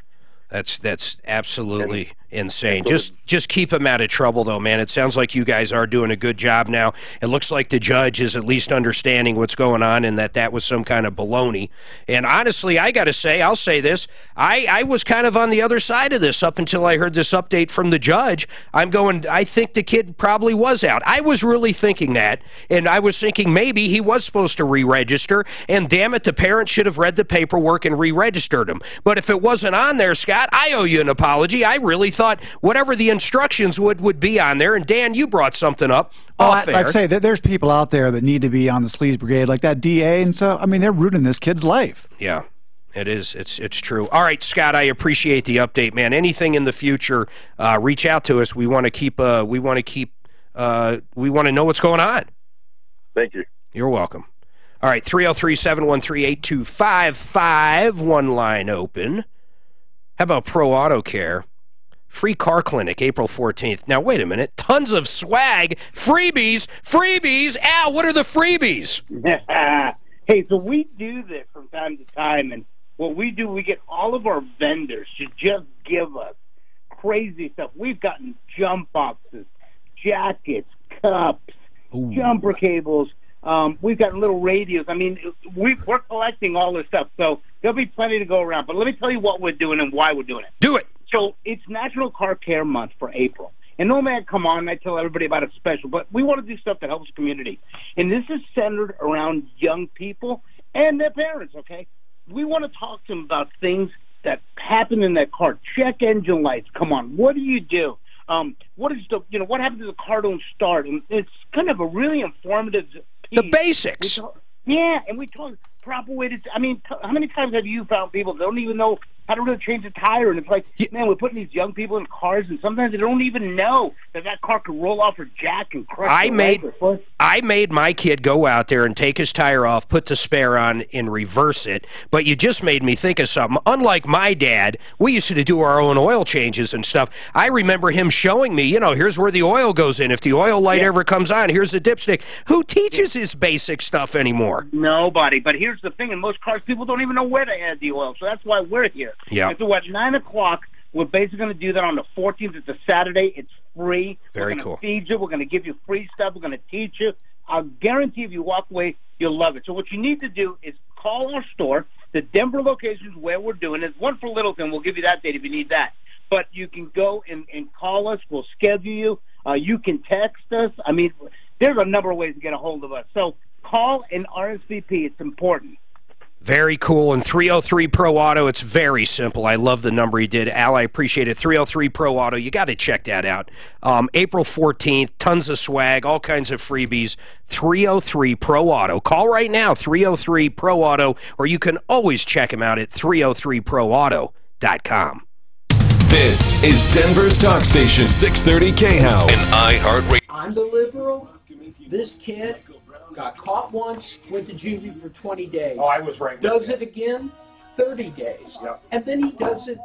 That's absolutely insane. Just keep him out of trouble, though, man. It sounds like you guys are doing a good job now. It looks like the judge is at least understanding what's going on and that was some kind of baloney. And honestly, I got to say, I'll say this, I was kind of on the other side of this up until I heard this update from the judge. I think the kid probably was out. I was really thinking that, and I was thinking maybe he was supposed to re-register, and damn it, the parents should have read the paperwork and re-registered him. But if it wasn't on there, Scott, I owe you an apology. I really thought whatever the instructions would be on there. And Dan, you brought something up off air. I'd say that there's people out there that need to be on the sleaze brigade, like that DA and so. I mean, they're ruining this kid's life. Yeah, it is. It's true. All right, Scott, I appreciate the update, man. Anything in the future, reach out to us. We want to know what's going on. Thank you. You're welcome. All right, 303-713-8255, one line open. How about Pro Auto Care? Free car clinic, April 14th. Now, wait a minute. Tons of swag. Freebies. Al, what are the freebies? Hey, so we do this from time to time, and what we do, we get all of our vendors to just give us crazy stuff. We've gotten jump boxes, jackets, cups, jumper cables. We've got little radios. I mean, we're collecting all this stuff, so there'll be plenty to go around. But let me tell you what we're doing and why we're doing it. Do it. So it's National Car Care Month for April. And no man, come on, I tell everybody about it special, but we want to do stuff that helps the community. And this is centered around young people and their parents, okay? We want to talk to them about things that happen in that car. Check engine lights. Come on, what do you do? What happens if the car don't start? And it's kind of a really informative piece. The basics. And we talk proper way to. I mean, how many times have you found people that don't even know how to really change a tire? And it's like, man, we're putting these young people in cars, and sometimes they don't even know that car could roll off or jack and crush their leg or foot. I made my kid go out there and take his tire off, put the spare on, and reverse it. But you just made me think of something. Unlike my dad, we used to do our own oil changes and stuff. I remember him showing me, here's where the oil goes in. If the oil light ever comes on, here's the dipstick. Who teaches this basic stuff anymore? Nobody. But here's the thing. In most cars, people don't even know where to add the oil. So that's why we're here. Yeah. And so at 9 o'clock, we're basically going to do that on the 14th. It's a Saturday. It's free. Very cool. We're going to feed you. We're going to give you free stuff. We're going to teach you. I'll guarantee if you walk away You'll love it. So what you need to do is call our store. The Denver location is where we're doing it. There's one for Littleton. We'll give you that date if you need that. But you can go and call us. We'll schedule you. You can text us. I mean, there's a number of ways to get a hold of us. So call and RSVP. It's important. Very cool. And 303 Pro Auto, it's very simple. I love the number he did. Al, I appreciate it. 303 Pro Auto, you got to check that out. April 14th, tons of swag, all kinds of freebies. 303 Pro Auto. Call right now, 303 Pro Auto, or you can always check him out at 303proauto.com. This is Denver's talk station, 630 KHOW and iHeartRadio. I'm the liberal. This kid got caught once, went to juvie for 20 days. Oh, I was right. Does it again, 30 days. Yep. And then he does it,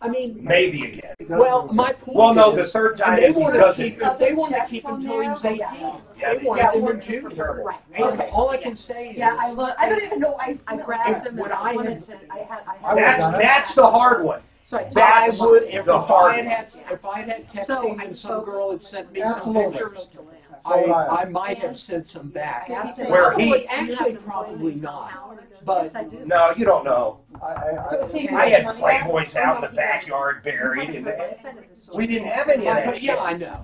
I mean... Maybe again. Well, my point Well, no, is, the third time they is he want does to it. keep him, they want to keep him until he was 18. Yeah, They wanted him in juvie. Right. And all I can say is... Yeah, I don't even know. I grabbed him and I wanted to. That's the hard one. So That's I would, if the I hard had one. texting and some girl had sent me some Absolutely. pictures, I might have sent some back. Where he- Actually, probably not. But No, you don't know. I had money Playboys out in the backyard buried, and we didn't have any of that shit. yeah, I know.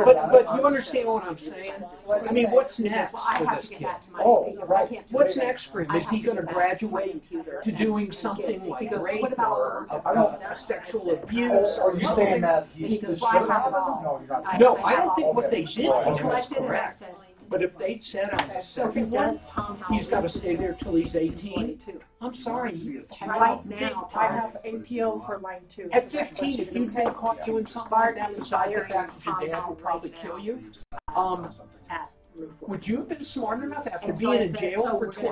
But you understand what I'm saying? I mean, what's next for this kid? Oh, right. What's next for him? Is he going to graduate to doing something like rape or sexual abuse? Are you saying that he's should have happened? No, you're not. No, I don't think what they did was correct. But if they said on the second one, he's got to stay there till he's 18, I'm sorry. You Right now, I have APO for line 2. At 15, if you'd been caught doing something like that besides the fact that your dad would probably kill you, would you have been smart enough after being in jail for 20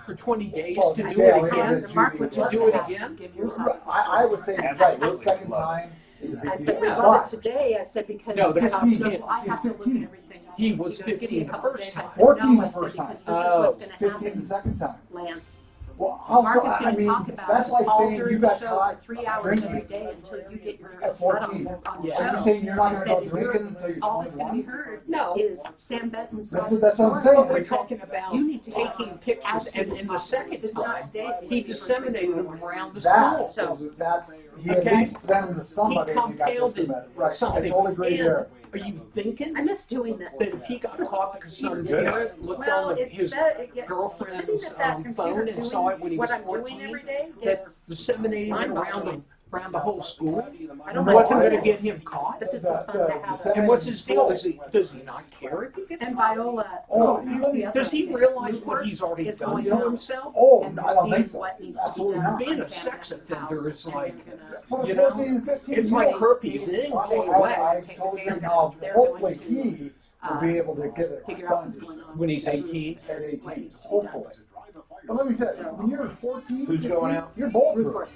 for 20 days to do it again? To do it again? I would say right. The second time. I said, we bought it today. I said, because No, the cops can't. I have to look at everything. He was 15 the first time. 14 the first time. Oh. 15 the second time. Lance. Well, how Mark is I going to mean, talk about that's like all saying during you the got show caught for 3 hours drinking every day until you get your at blood 14. on the Yeah. show. You're saying you're not going to go Instead, drinking until you're all that's going to be 21? heard No. is Sam Benton's That's what I'm saying. But we're talking about You need to taking pictures, and in the second time, he disseminated them around the That school. he at least sent them to somebody. He and he got compounded this right. I something. totally agree And there. are you thinking I miss doing that. that if he got caught because some Good. parent looked Well, on it's his that, girlfriend's sitting at that phone computer and saw it when he was what I'm 14, doing every day that is disseminating it around the whole school, I don't wasn't know. going to get him caught? But this is fun to have. And what's his deal? Does he not care if he gets And caught? Viola, Does he realize what he's already is done going to on. himself? Oh, and I don't think sees so. what needs to be Absolutely done. not. Being a sex offender is like, Well, you know, 14, 15, it's like yeah. herpes. It didn't go away I totally agree. Now, hopefully he will be able to get it expunged when he's 18. at 18. Hopefully. But let me tell you, when you're 14, Who's going out? You're bulletproof.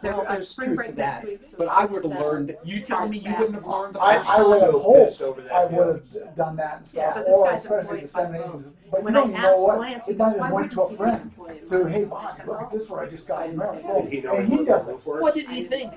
Well, there's spring truth to break that, next week, so but I would have it's, learned. You tell me you wouldn't have learned. I would have hoped I would have done that and Yeah, stuff, so this or guy's especially employed by disseminating. But you When don't I know what. asked Lance, It might why have went to wouldn't a he friend. be employed? So, hey, Bob, look at this one I just got in there. Did he know And he he was does looking it. for it? What did he think?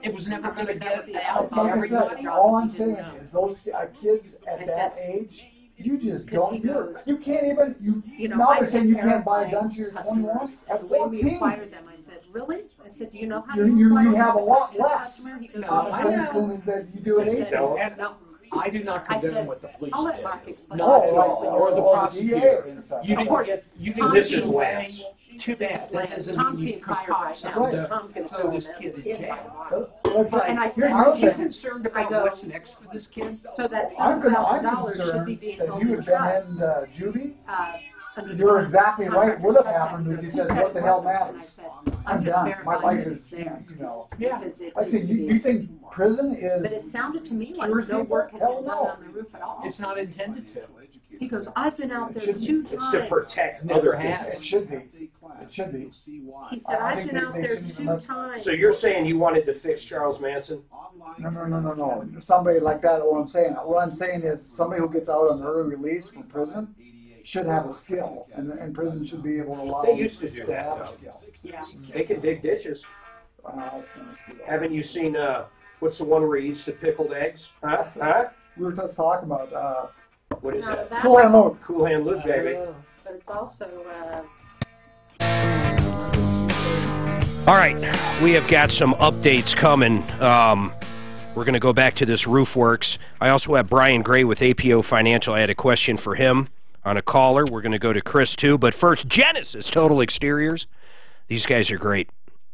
It was never going to get out to Like I everybody. said, all I'm saying is those kids at that age, you just don't. You can't even. You know, now I they're saying you take can't buy a care of gun my till you're customers, 21. and At the way we 14. acquire them, I said, really? I said, do you know how You acquire have a them? lot As less. customer? He goes, No, "Oh, I know. Than that you do at I 18. said, And no. I do not I condemn said, what the police I'll let did. Mark explain. Not Oh, at right. all. Or the Or the prosecutor. DA and stuff. You Of didn't course. get. You Tom's didn't get being away. Too bad. That doesn't Tom's mean you being could fired cop right now, someone so to Tom's going to throw throw this him kid in in jail. And I said, Aren't you "Here's- concerned about go, what's next for this kid? So that I'm $7,000 should be concerned being that held you in had trust. been in juvie. Under the You're exactly right. contract Would have trust happened act. if you He said, said what the it hell wasn't, matters? and I said, I'm just done. My verifying life that is, it's there. you know. Yeah. Because it I needs said, to be. you think prison is. But it sounded to me like Cures no people? work had Hell been done no. on the roof at all. It's not intended to. He goes, I've been out there It should 2 be. times. It's to protect Never other has. It should be. It should be. He said, I I've think been they- out they there shouldn't 2 even let- times. So you're saying you wanted to fix Charles Manson? No. Somebody like that, what I'm saying is somebody who gets out on early release from prison should have a skill, and prison should be able to allow They them used to do that, have a though. skill. Yeah. They can dig ditches. That's gonna skill. Haven't you seen, what's the one where he eats the pickled eggs? Huh? We were just talking about What is that? Cool Hand Luke. Cool Hand Luke, baby. But it's also, All right, we have got some updates coming. We're going to go back to this Roof Works. I also have Brian Gray with APO Financial. I had a question for him on a caller. We're going to go to Chris, too. But first, Genesis Total Exteriors. These guys are great.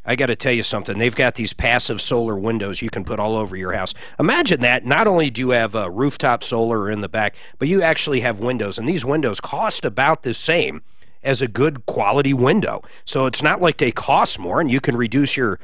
I got to tell you something. They've got these passive solar windows you can put all over your house. Imagine that. Not only do you have rooftop solar in the back, but you actually have windows. And these windows cost about the same as a good quality window. So it's not like they cost more, and you can reduce your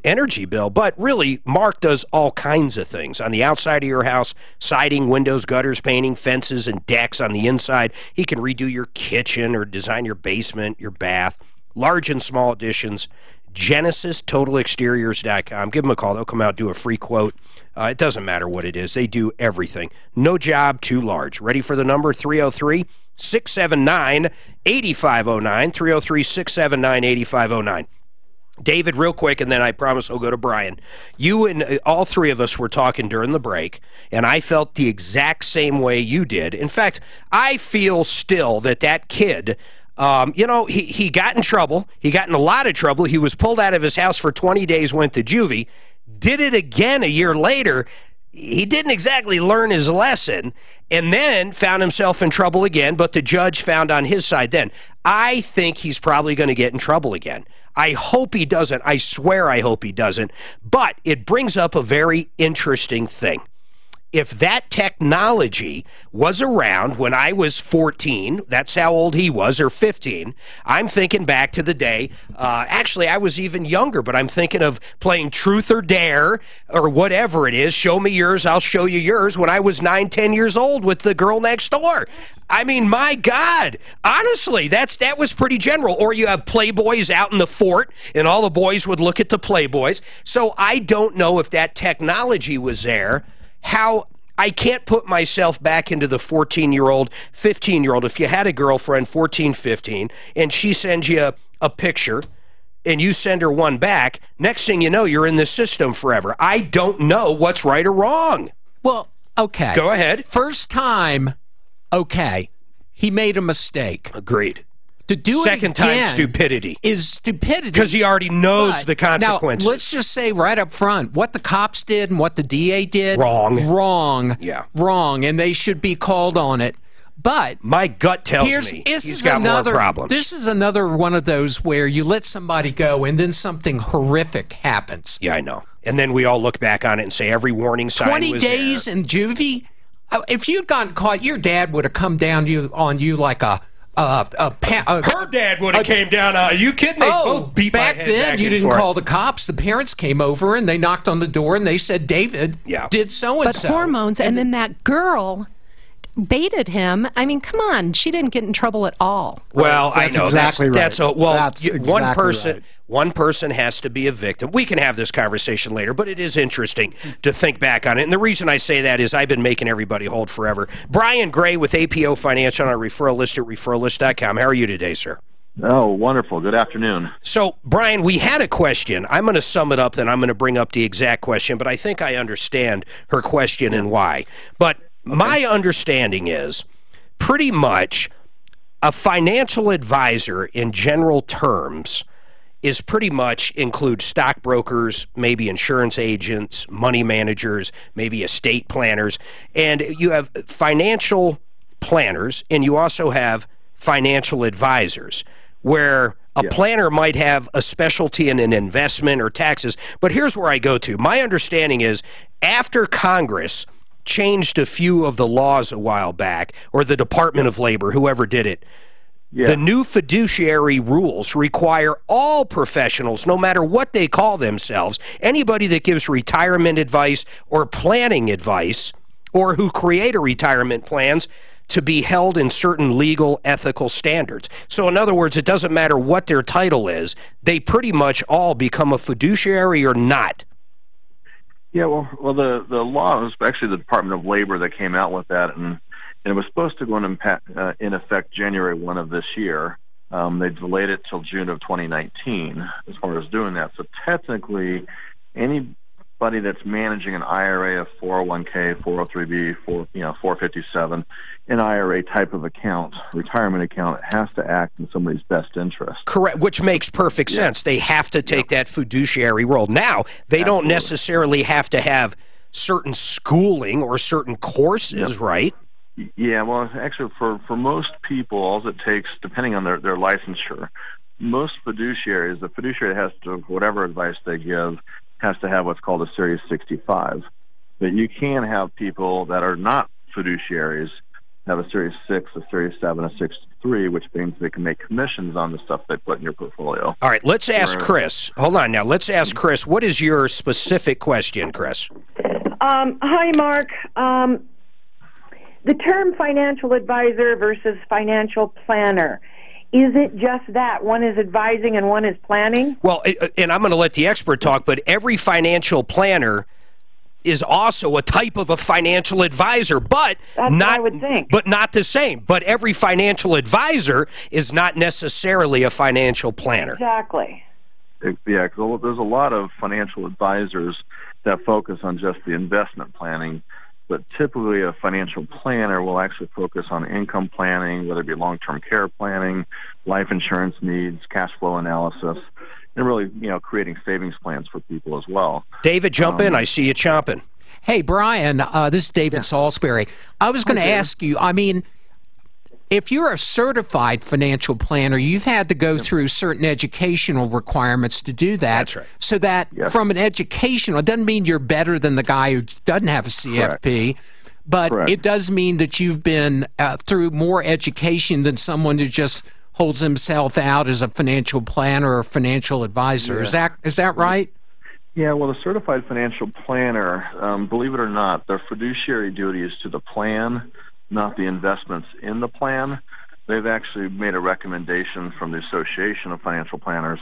energy bill. But really, Mark does all kinds of things. On the outside of your house, siding, windows, gutters, painting, fences, and decks on the inside. He can redo your kitchen or design your basement, your bath. Large and small additions. GenesisTotalExteriors.com. Give them a call. They'll come out, do a free quote. It doesn't matter what it is. They do everything. No job too large. Ready for the number? 303-679-8509. 303-679-8509. David, real quick, and then I promise I'll go to Brian. You and all three of us were talking during the break, and I felt the exact same way you did. In fact, I feel still that kid... you know, he got in trouble. He got in a lot of trouble. He was pulled out of his house for 20 days, went to juvie, did it again a year later. He didn't exactly learn his lesson, and then found himself in trouble again, but the judge found on his side then. I think he's probably going to get in trouble again. I hope he doesn't. I swear I hope he doesn't. But it brings up a very interesting thing. If that technology was around when I was 14, that's how old he was, or 15, I'm thinking back to the day, actually I was even younger, but I'm thinking of playing Truth or Dare, or whatever it is, show me yours, I'll show you yours, when I was 9, 10 years old with the girl next door. I mean, my God, honestly, that was pretty general. Or you have Playboys out in the fort, and all the boys would look at the Playboys. So I don't know if that technology was there. How I can't put myself back into the 14-year-old, 15-year-old. If you had a girlfriend, 14, 15, and she sends you a picture, and you send her one back, next thing you know, you're in the system forever. I don't know what's right or wrong. Well, okay. Go ahead. First time, okay. He made a mistake. Agreed. To do Second it again time, stupidity. Is stupidity. Because he already knows the consequences. Now, let's just say right up front, what the cops did and what the DA did. Wrong. Wrong. Yeah. Wrong, and they should be called on it. But my gut tells me he's got more problems. This is another one of those where you let somebody go and then something horrific happens. Yeah, I know. And then we all look back on it and say every warning sign was 20 days there. in juvie? If you'd gotten caught, your dad would have come down on you like a... her dad would have came down. Are you kidding? They both beat back my head then back you and didn't forth. call the cops. The parents came over and they knocked on the door and they said David did so and so. But hormones, and then that girl baited him. I mean, come on, she didn't get in trouble at all. Well, I know exactly that's right. well, That's one exactly person. right. One person has to be a victim. We can have this conversation later, but it is interesting to think back on it. And the reason I say that is I've been making everybody hold forever. Brian Gray with APO Financial on our referral list at referrallist.com. How are you today, sir? Oh, wonderful. Good afternoon. So, Brian, we had a question. I'm going to sum it up, then I'm going to bring up the exact question, but I think I understand her question and why. But my understanding is pretty much a financial advisor in general terms is pretty much includes stockbrokers, maybe insurance agents, money managers, maybe estate planners, and you have financial planners, and you also have financial advisors, where a planner might have a specialty in an investment or taxes. But here's where I go to. My understanding is after Congress changed a few of the laws a while back, or the Department of Labor, whoever did it, the new fiduciary rules require all professionals, no matter what they call themselves, anybody that gives retirement advice or planning advice or who create a retirement plans, to be held in certain legal, ethical standards. So in other words, it doesn't matter what their title is, they pretty much all become a fiduciary or not. Yeah, well, the law was actually the Department of Labor that came out with that, and it was supposed to go in effect January 1 of this year. They delayed it till June of 2019 as far as doing that. So technically, anybody anybody that's managing an IRA, a 401k, 403b, 457, an IRA type of account, retirement account, has to act in somebody's best interest. Correct, which makes perfect sense. They have to take that fiduciary role. Now, they don't necessarily have to have certain schooling or certain courses, right? Yeah, well, actually, for most people, all it takes, depending on their licensure, most fiduciaries, the fiduciary has to, whatever advice they give, has to have what's called a Series 65. But you can have people that are not fiduciaries have a Series 6, a Series 7, a 63, which means they can make commissions on the stuff they put in your portfolio. All right, let's ask Chris. Hold on now. Let's ask Chris. What is your specific question, Chris? Hi, Mark. The term financial advisor versus financial planner, is it just that? One is advising and one is planning? Well, and I'm going to let the expert talk, but every financial planner is also a type of a financial advisor, but That's not, what I would think. But not the same. But every financial advisor is not necessarily a financial planner. Exactly. Yeah, because there's a lot of financial advisors that focus on just the investment planning, but typically a financial planner will actually focus on income planning, whether it be long-term care planning, life insurance needs, cash flow analysis, and really, creating savings plans for people as well. David, jump in. I see you chomping. Hey, Brian, this is David Salisbury. I was going to ask you, I mean, if you're a certified financial planner, you've had to go through certain educational requirements to do that. That's right. So that from an educational, it doesn't mean you're better than the guy who doesn't have a CFP, but it does mean that you've been through more education than someone who just holds himself out as a financial planner or financial advisor. Yeah. Is that right? Yeah, well, the certified financial planner, believe it or not, their fiduciary duty is to the plan, not the investments in the plan. They've actually made a recommendation from the Association of Financial Planners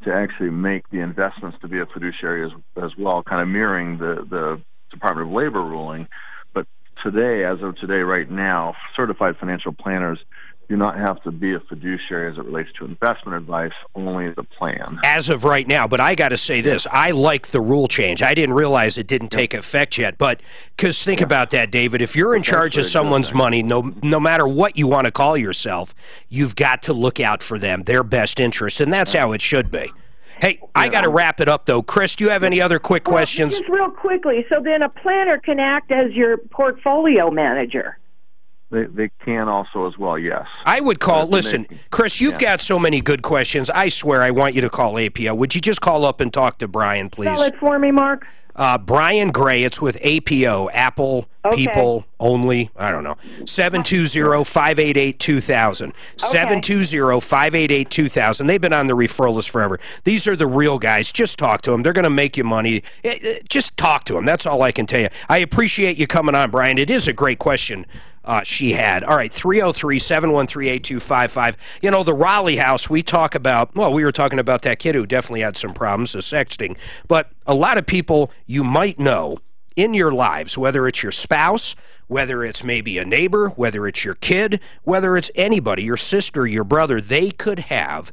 to actually make the investments to be a fiduciary as well, kind of mirroring the Department of Labor ruling. But today, as of today, right now, certified financial planners do not have to be a fiduciary as it relates to investment advice, only the plan. As of right now, but I got to say this, I like the rule change. I didn't realize it didn't take effect yet, but because think about that, David, if you're in charge of someone's money, no matter what you want to call yourself, you've got to look out for them, their best interest, and that's how it should be. Hey, I got to wrap it up, though. Chris, do you have any other quick questions? Just real quickly, so then a planner can act as your portfolio manager. They can also as well, yes. I would call, listen, Chris, you've got so many good questions. I swear I want you to call APO. Would you just call up and talk to Brian, please? Spell it for me, Mark. Brian Gray, it's with APO, Apple People Only, I don't know, 720-588-2000. 720-588-2000. They've been on the referral list forever. These are the real guys. Just talk to them. They're going to make you money. Just talk to them. That's all I can tell you. I appreciate you coming on, Brian. It is a great question she had. All right, 303-713-8255. You know, the Raleigh house, we talk about, well, we were talking about that kid who definitely had some problems, the sexting. But a lot of people you might know in your lives, whether it's your spouse, whether it's maybe a neighbor, whether it's your kid, whether it's anybody, your sister, your brother, they could have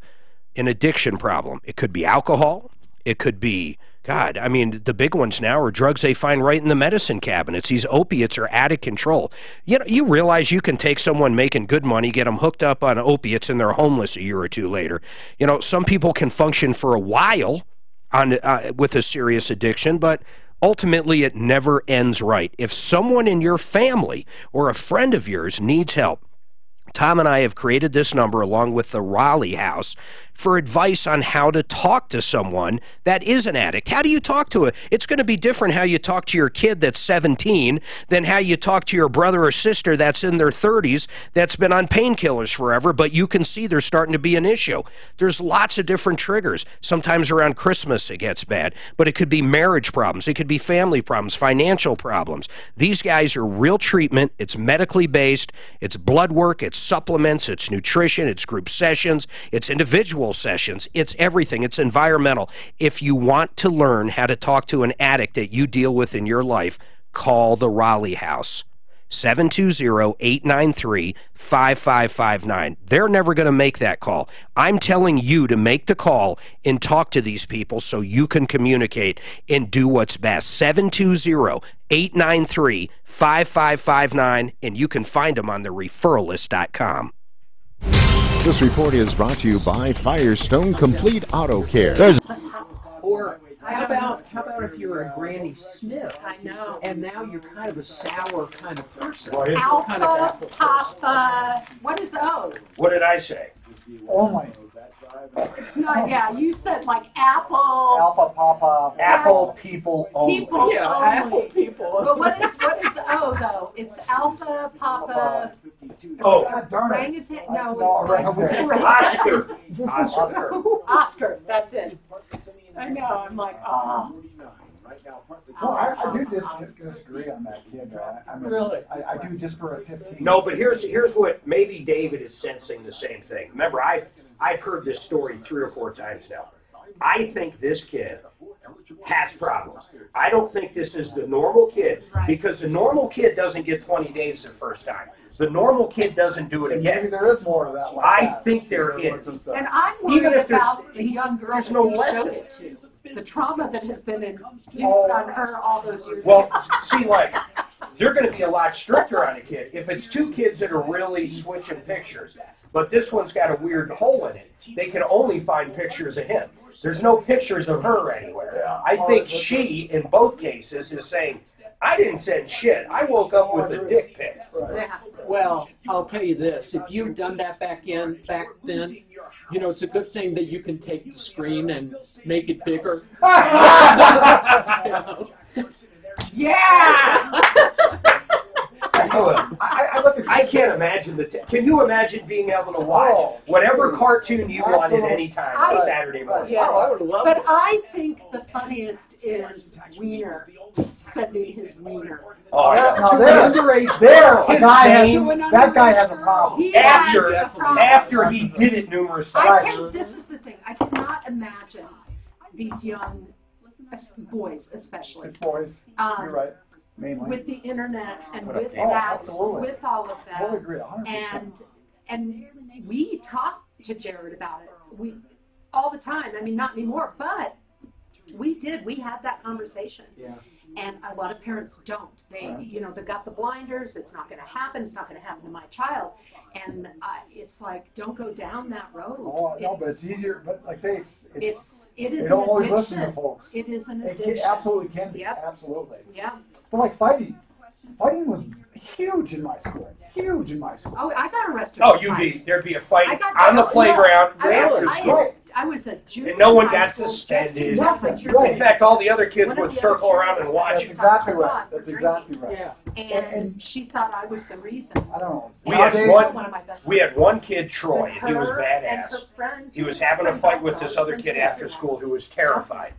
an addiction problem. It could be alcohol. It could be, God, I mean, the big ones now are drugs they find right in the medicine cabinets. These opiates are out of control. You know, you realize you can take someone making good money, get them hooked up on opiates, and they're homeless a year or two later. You know, some people can function for a while on with a serious addiction, but ultimately it never ends right. If someone in your family or a friend of yours needs help, Tom and I have created this number along with the Raleigh House for advice on how to talk to someone that is an addict. How do you talk to it? It's going to be different how you talk to your kid that's 17 than how you talk to your brother or sister that's in their 30s that's been on painkillers forever, but you can see there's starting to be an issue. There's lots of different triggers. Sometimes around Christmas it gets bad, but it could be marriage problems. It could be family problems, financial problems. These guys are real treatment. It's medically based. It's blood work. It's supplements. It's nutrition. It's group sessions. It's individual sessions. It's everything. It's environmental. If you want to learn how to talk to an addict that you deal with in your life, call the Raleigh House. 720-893-5559. They're never going to make that call. I'm telling you to make the call and talk to these people so you can communicate and do what's best. 720-893-5559, and you can find them on the referralist.com. This report is brought to you by Firestone Complete Auto Care. Or how about if you're a Granny Smith? I know. And now you're kind of a sour kind of person. Alpha, Kind of apple person. Papa, what is O? What did I say? Only. No, yeah, you said like apple. Alpha, Papa. Apple people only. People Yeah, only. apple people. But what is O though? It's Alpha, Papa. Oh, God darn it. Orangutan? No, Oscar. Oscar, that's it. I know. I'm like, oh. No, I do disagree on that kid. I mean, Really? I do just for a 15. No, but here's what maybe David is sensing the same thing. Remember, I've heard this story 3 or 4 times now. I think this kid has problems. I don't think this is the normal kid, because the normal kid doesn't get 20 days the first time. The normal kid doesn't do it again. Maybe there is more of that. I think there is. And I'm Even worried if there's- about the young girl there's that no you lesson. showed it to. The trauma that has been induced on her all those years. Well, see, like, they're going to be a lot stricter on a kid. If it's 2 kids that are really switching pictures, but this one's got a weird hole in it, they can only find pictures of him. There's no pictures of her anywhere. I think she, in both cases, is saying, I didn't send shit. I woke up with a dick pic. Yeah. Well, I'll tell you this. If you'd done that back then, you know, it's a good thing that you can take the screen and make it bigger. Yeah! I can't imagine can you imagine being able to watch whatever cartoon you wanted anytime on Saturday morning? Yeah. I would love But it. I think the funniest is Wiener sending his wiener. Oh, Now Underage that guy has a problem. He has a problem. After he did it numerous I times. can, this is the thing. I cannot imagine these young boys, especially. It's boys. You're right. Mainly. With the internet and What a with pain. that, Absolutely. with all of that, Totally agree, 100%. and we talk to Jared about it. We all the time. I mean, not anymore, but we did. We had that conversation. Yeah. And a lot of parents don't. They, you know, they've got the blinders. It's not going to happen. It's not going to happen to my child. And it's like, don't go down that road. Oh, no, but it's easier. But like I say, It is they an don't always addiction. listen to folks. It is an It addiction. absolutely can be. Yep. Absolutely. Yeah. But like fighting was huge in my school. Huge in my school. Oh, I got arrested. Oh, for fighting. there'd be a fight I got on the playground Really? after school. I was a junior. And no one in high got school. suspended. Nothing. In fact, all the other kids One of would the circle other around and watch That's it. exactly right. That's exactly right. Yeah. And she thought I was the reason. I don't know. We had One of my best we had one kid, Troy, and he was Her and badass. her friends He was were having a friends fight with also. this other kid after school who was terrified.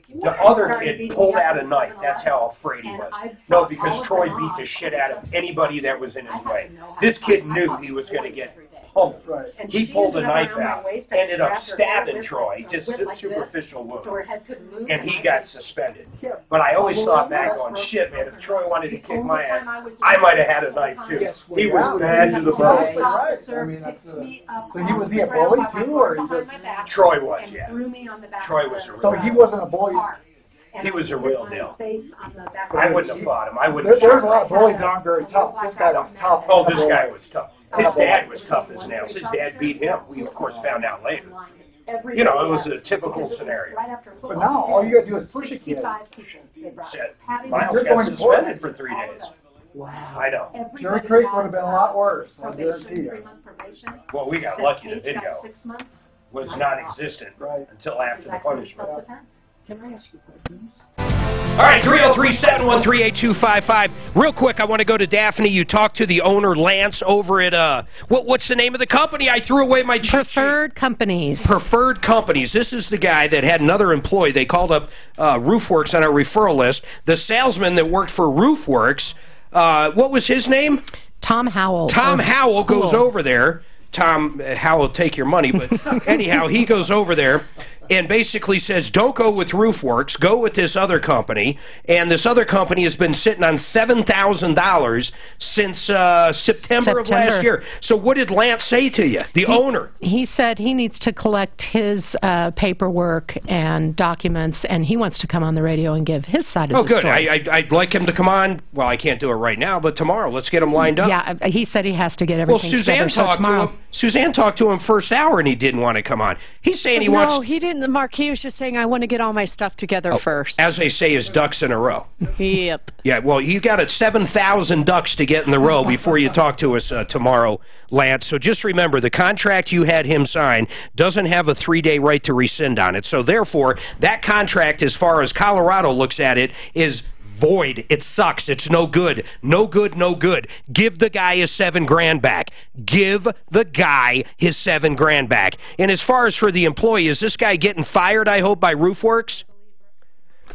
The What? other Started kid beating pulled me up out a in knife. 7-Eleven. That's how afraid he And was. I No, fought because all of Troy them beat off. the shit out of anybody that was in his way. know how This to kid fight. I knew fought he was going to boys get every day. pummeled. Right. And He she pulled a ended up knife around my out, waist. I ended up grabbed her stabbing hair Troy, with just a whip like superficial this, wound. so her head couldn't move. And he I got just- suspended. Yeah. But I always Well, thought well, back well, on, well, shit, man, if Troy wanted to the kick only my time ass, was in I might have the had a knife too. Yes, He yeah. was bad to the The bone. police officer I mean, picked that's me up so off he was the a ground bully by my too, arm or he behind just my back Troy was, and yeah. threw me on the back Troy of was the a real So he wasn't a bully. car. And He I was a hit real my deal. face on the back I of wouldn't the have fought him. I wouldn't There's have a lot of bullies that aren't very tough. This guy was tough. Oh, this guy was tough. His dad was tough as nails. His dad beat him. We, of course, found out later. You know, it was a typical scenario. Right after But football. now all you gotta do is push a kid. 65 people they brought. Shit. Patty Miles You're got going to court. suspended for 3 days. Wow. I know. Jerry Creek would have been a lot worse. I Probation, guarantee you. 3-month probation. Well, we got Said lucky. The Paige got video 6 months. was non-existent until after the punishment. Self-defense. Can I ask you questions? All right, 303-713-8255. Real quick, I want to go to Daphne. You talked to the owner, Lance, over at, what's the name of the company? I threw away my cheat sheet. Preferred Companies. Preferred Companies. This is the guy that had another employee. They called up Roofworks on our referral list. The salesman that worked for Roofworks, what was his name? Tom Howell. Tom Howell goes over there. Tom Howell, take your money, but anyhow, he goes over there, and basically says, don't go with RoofWorks, go with this other company. And this other company has been sitting on $7,000 since September of last year. So what did Lance say to you, the owner? He said he needs to collect his paperwork and documents, and he wants to come on the radio and give his side of the story. Oh, good. I'd like him to come on. Well, I can't do it right now, but tomorrow. Let's get him lined up. Yeah, he said he has to get everything together, so tomorrow. Suzanne talked to him first hour, and he didn't want to come on. He's saying he wants... No, he didn't, Mark. He was just saying, I want to get all my stuff together first. As they say, his ducks in a row. Yep. Yeah, well, you got 7,000 ducks to get in the row before you talk to us tomorrow, Lance. So just remember, the contract you had him sign doesn't have a 3-day right to rescind on it. So therefore, that contract, as far as Colorado looks at it, is void. It sucks. It's no good. No good, no good. Give the guy his $7,000 back. Give the guy his $7,000 back. And as far as for the employee, is this guy getting fired, I hope, by RoofWorks?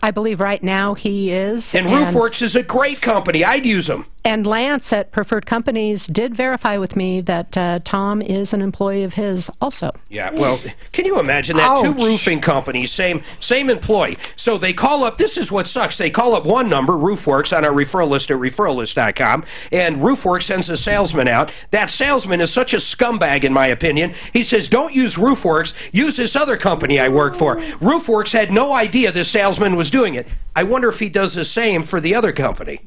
I believe right now he is. And RoofWorks is a great company. I'd use them. And Lance at Preferred Companies did verify with me that Tom is an employee of his also. Yeah, well, can you imagine that? Ouch. 2 roofing companies, same employee. So they call up, this is what sucks, they call up one number, RoofWorks, on our referral list at referrallist.com, and RoofWorks sends a salesman out. That salesman is such a scumbag, in my opinion. He says, don't use RoofWorks, use this other company I work for. RoofWorks had no idea this salesman was doing it. I wonder if he does the same for the other company.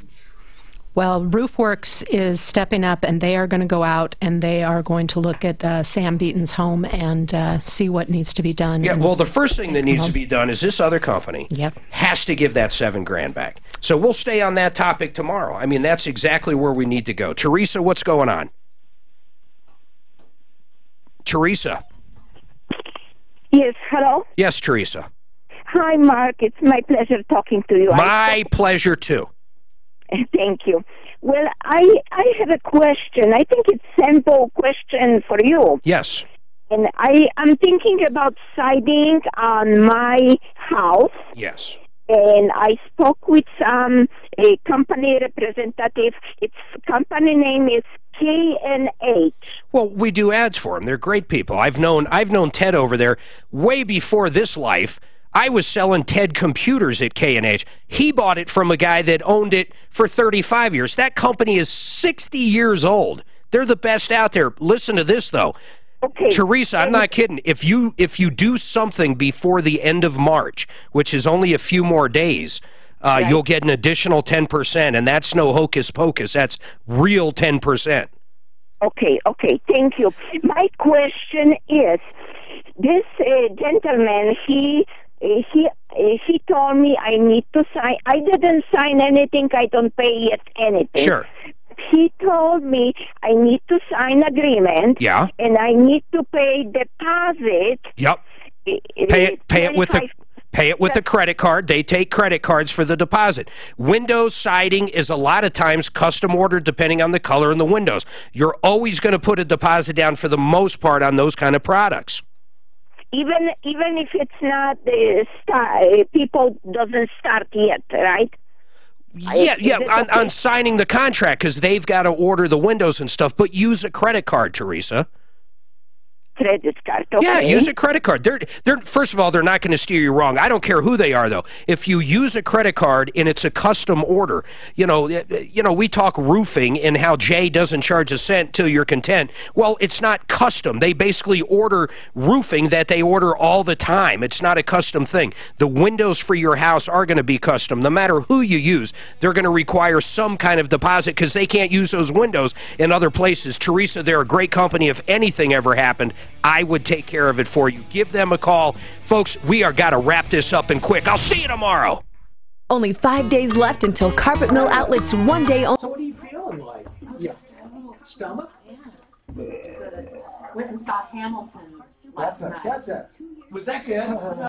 Well, RoofWorks is stepping up, and they are going to go out, and they are going to look at Sam Beaton's home and see what needs to be done. Yeah, well, the first thing that needs to be done is this other company has to give that $7,000 back. So we'll stay on that topic tomorrow. I mean, that's exactly where we need to go. Teresa, what's going on? Teresa. Yes, hello? Yes, Teresa. Hi, Mark. It's my pleasure talking to you. My pleasure, too. Thank you. Well, I have a question. I think it's a simple question for you. Yes. And I'm thinking about siding on my house. Yes. And I spoke with a company representative. Its company name is K&H. Well, we do ads for them. They're great people. I've known Ted over there way before this life. I was selling Ted computers at K&H. He bought it from a guy that owned it for 35 years. That company is 60 years old. They're the best out there. Listen to this, though. Okay. Teresa, I'm not kidding. If you do something before the end of March, which is only a few more days, you'll get an additional 10%, and that's no hocus pocus. That's real 10%. Okay. Thank you. My question is, this gentleman, he told me I need to sign. I didn't sign anything. I don't pay yet anything. Sure. He told me I need to sign agreement. Yeah. And I need to pay deposit. Yep. Pay it with a credit card. They take credit cards for the deposit. Windows siding is a lot of times custom ordered depending on the color and the windows. You're always going to put a deposit down for the most part on those kind of products. Even if it's not people doesn't start yet, right? Yeah, on signing the contract, because they've got to order the windows and stuff, but use a credit card, Teresa. Credit card, okay. Yeah, use a credit card. First of all, they're not going to steer you wrong. I don't care who they are, though. If you use a credit card and it's a custom order, you know, we talk roofing and how Jay doesn't charge a cent till you're content. Well, it's not custom. They basically order roofing that they order all the time. It's not a custom thing. The windows for your house are going to be custom. No matter who you use, they're going to require some kind of deposit because they can't use those windows in other places. Teresa, they're a great company. If anything ever happened, I would take care of it for you. Give them a call. Folks, we are got to wrap this up and quick. I'll see you tomorrow. Only 5 days left until Carpet Mill Outlet's one-day only. So what are you feeling like? Stomach? Went and saw Hamilton last night. Was that good?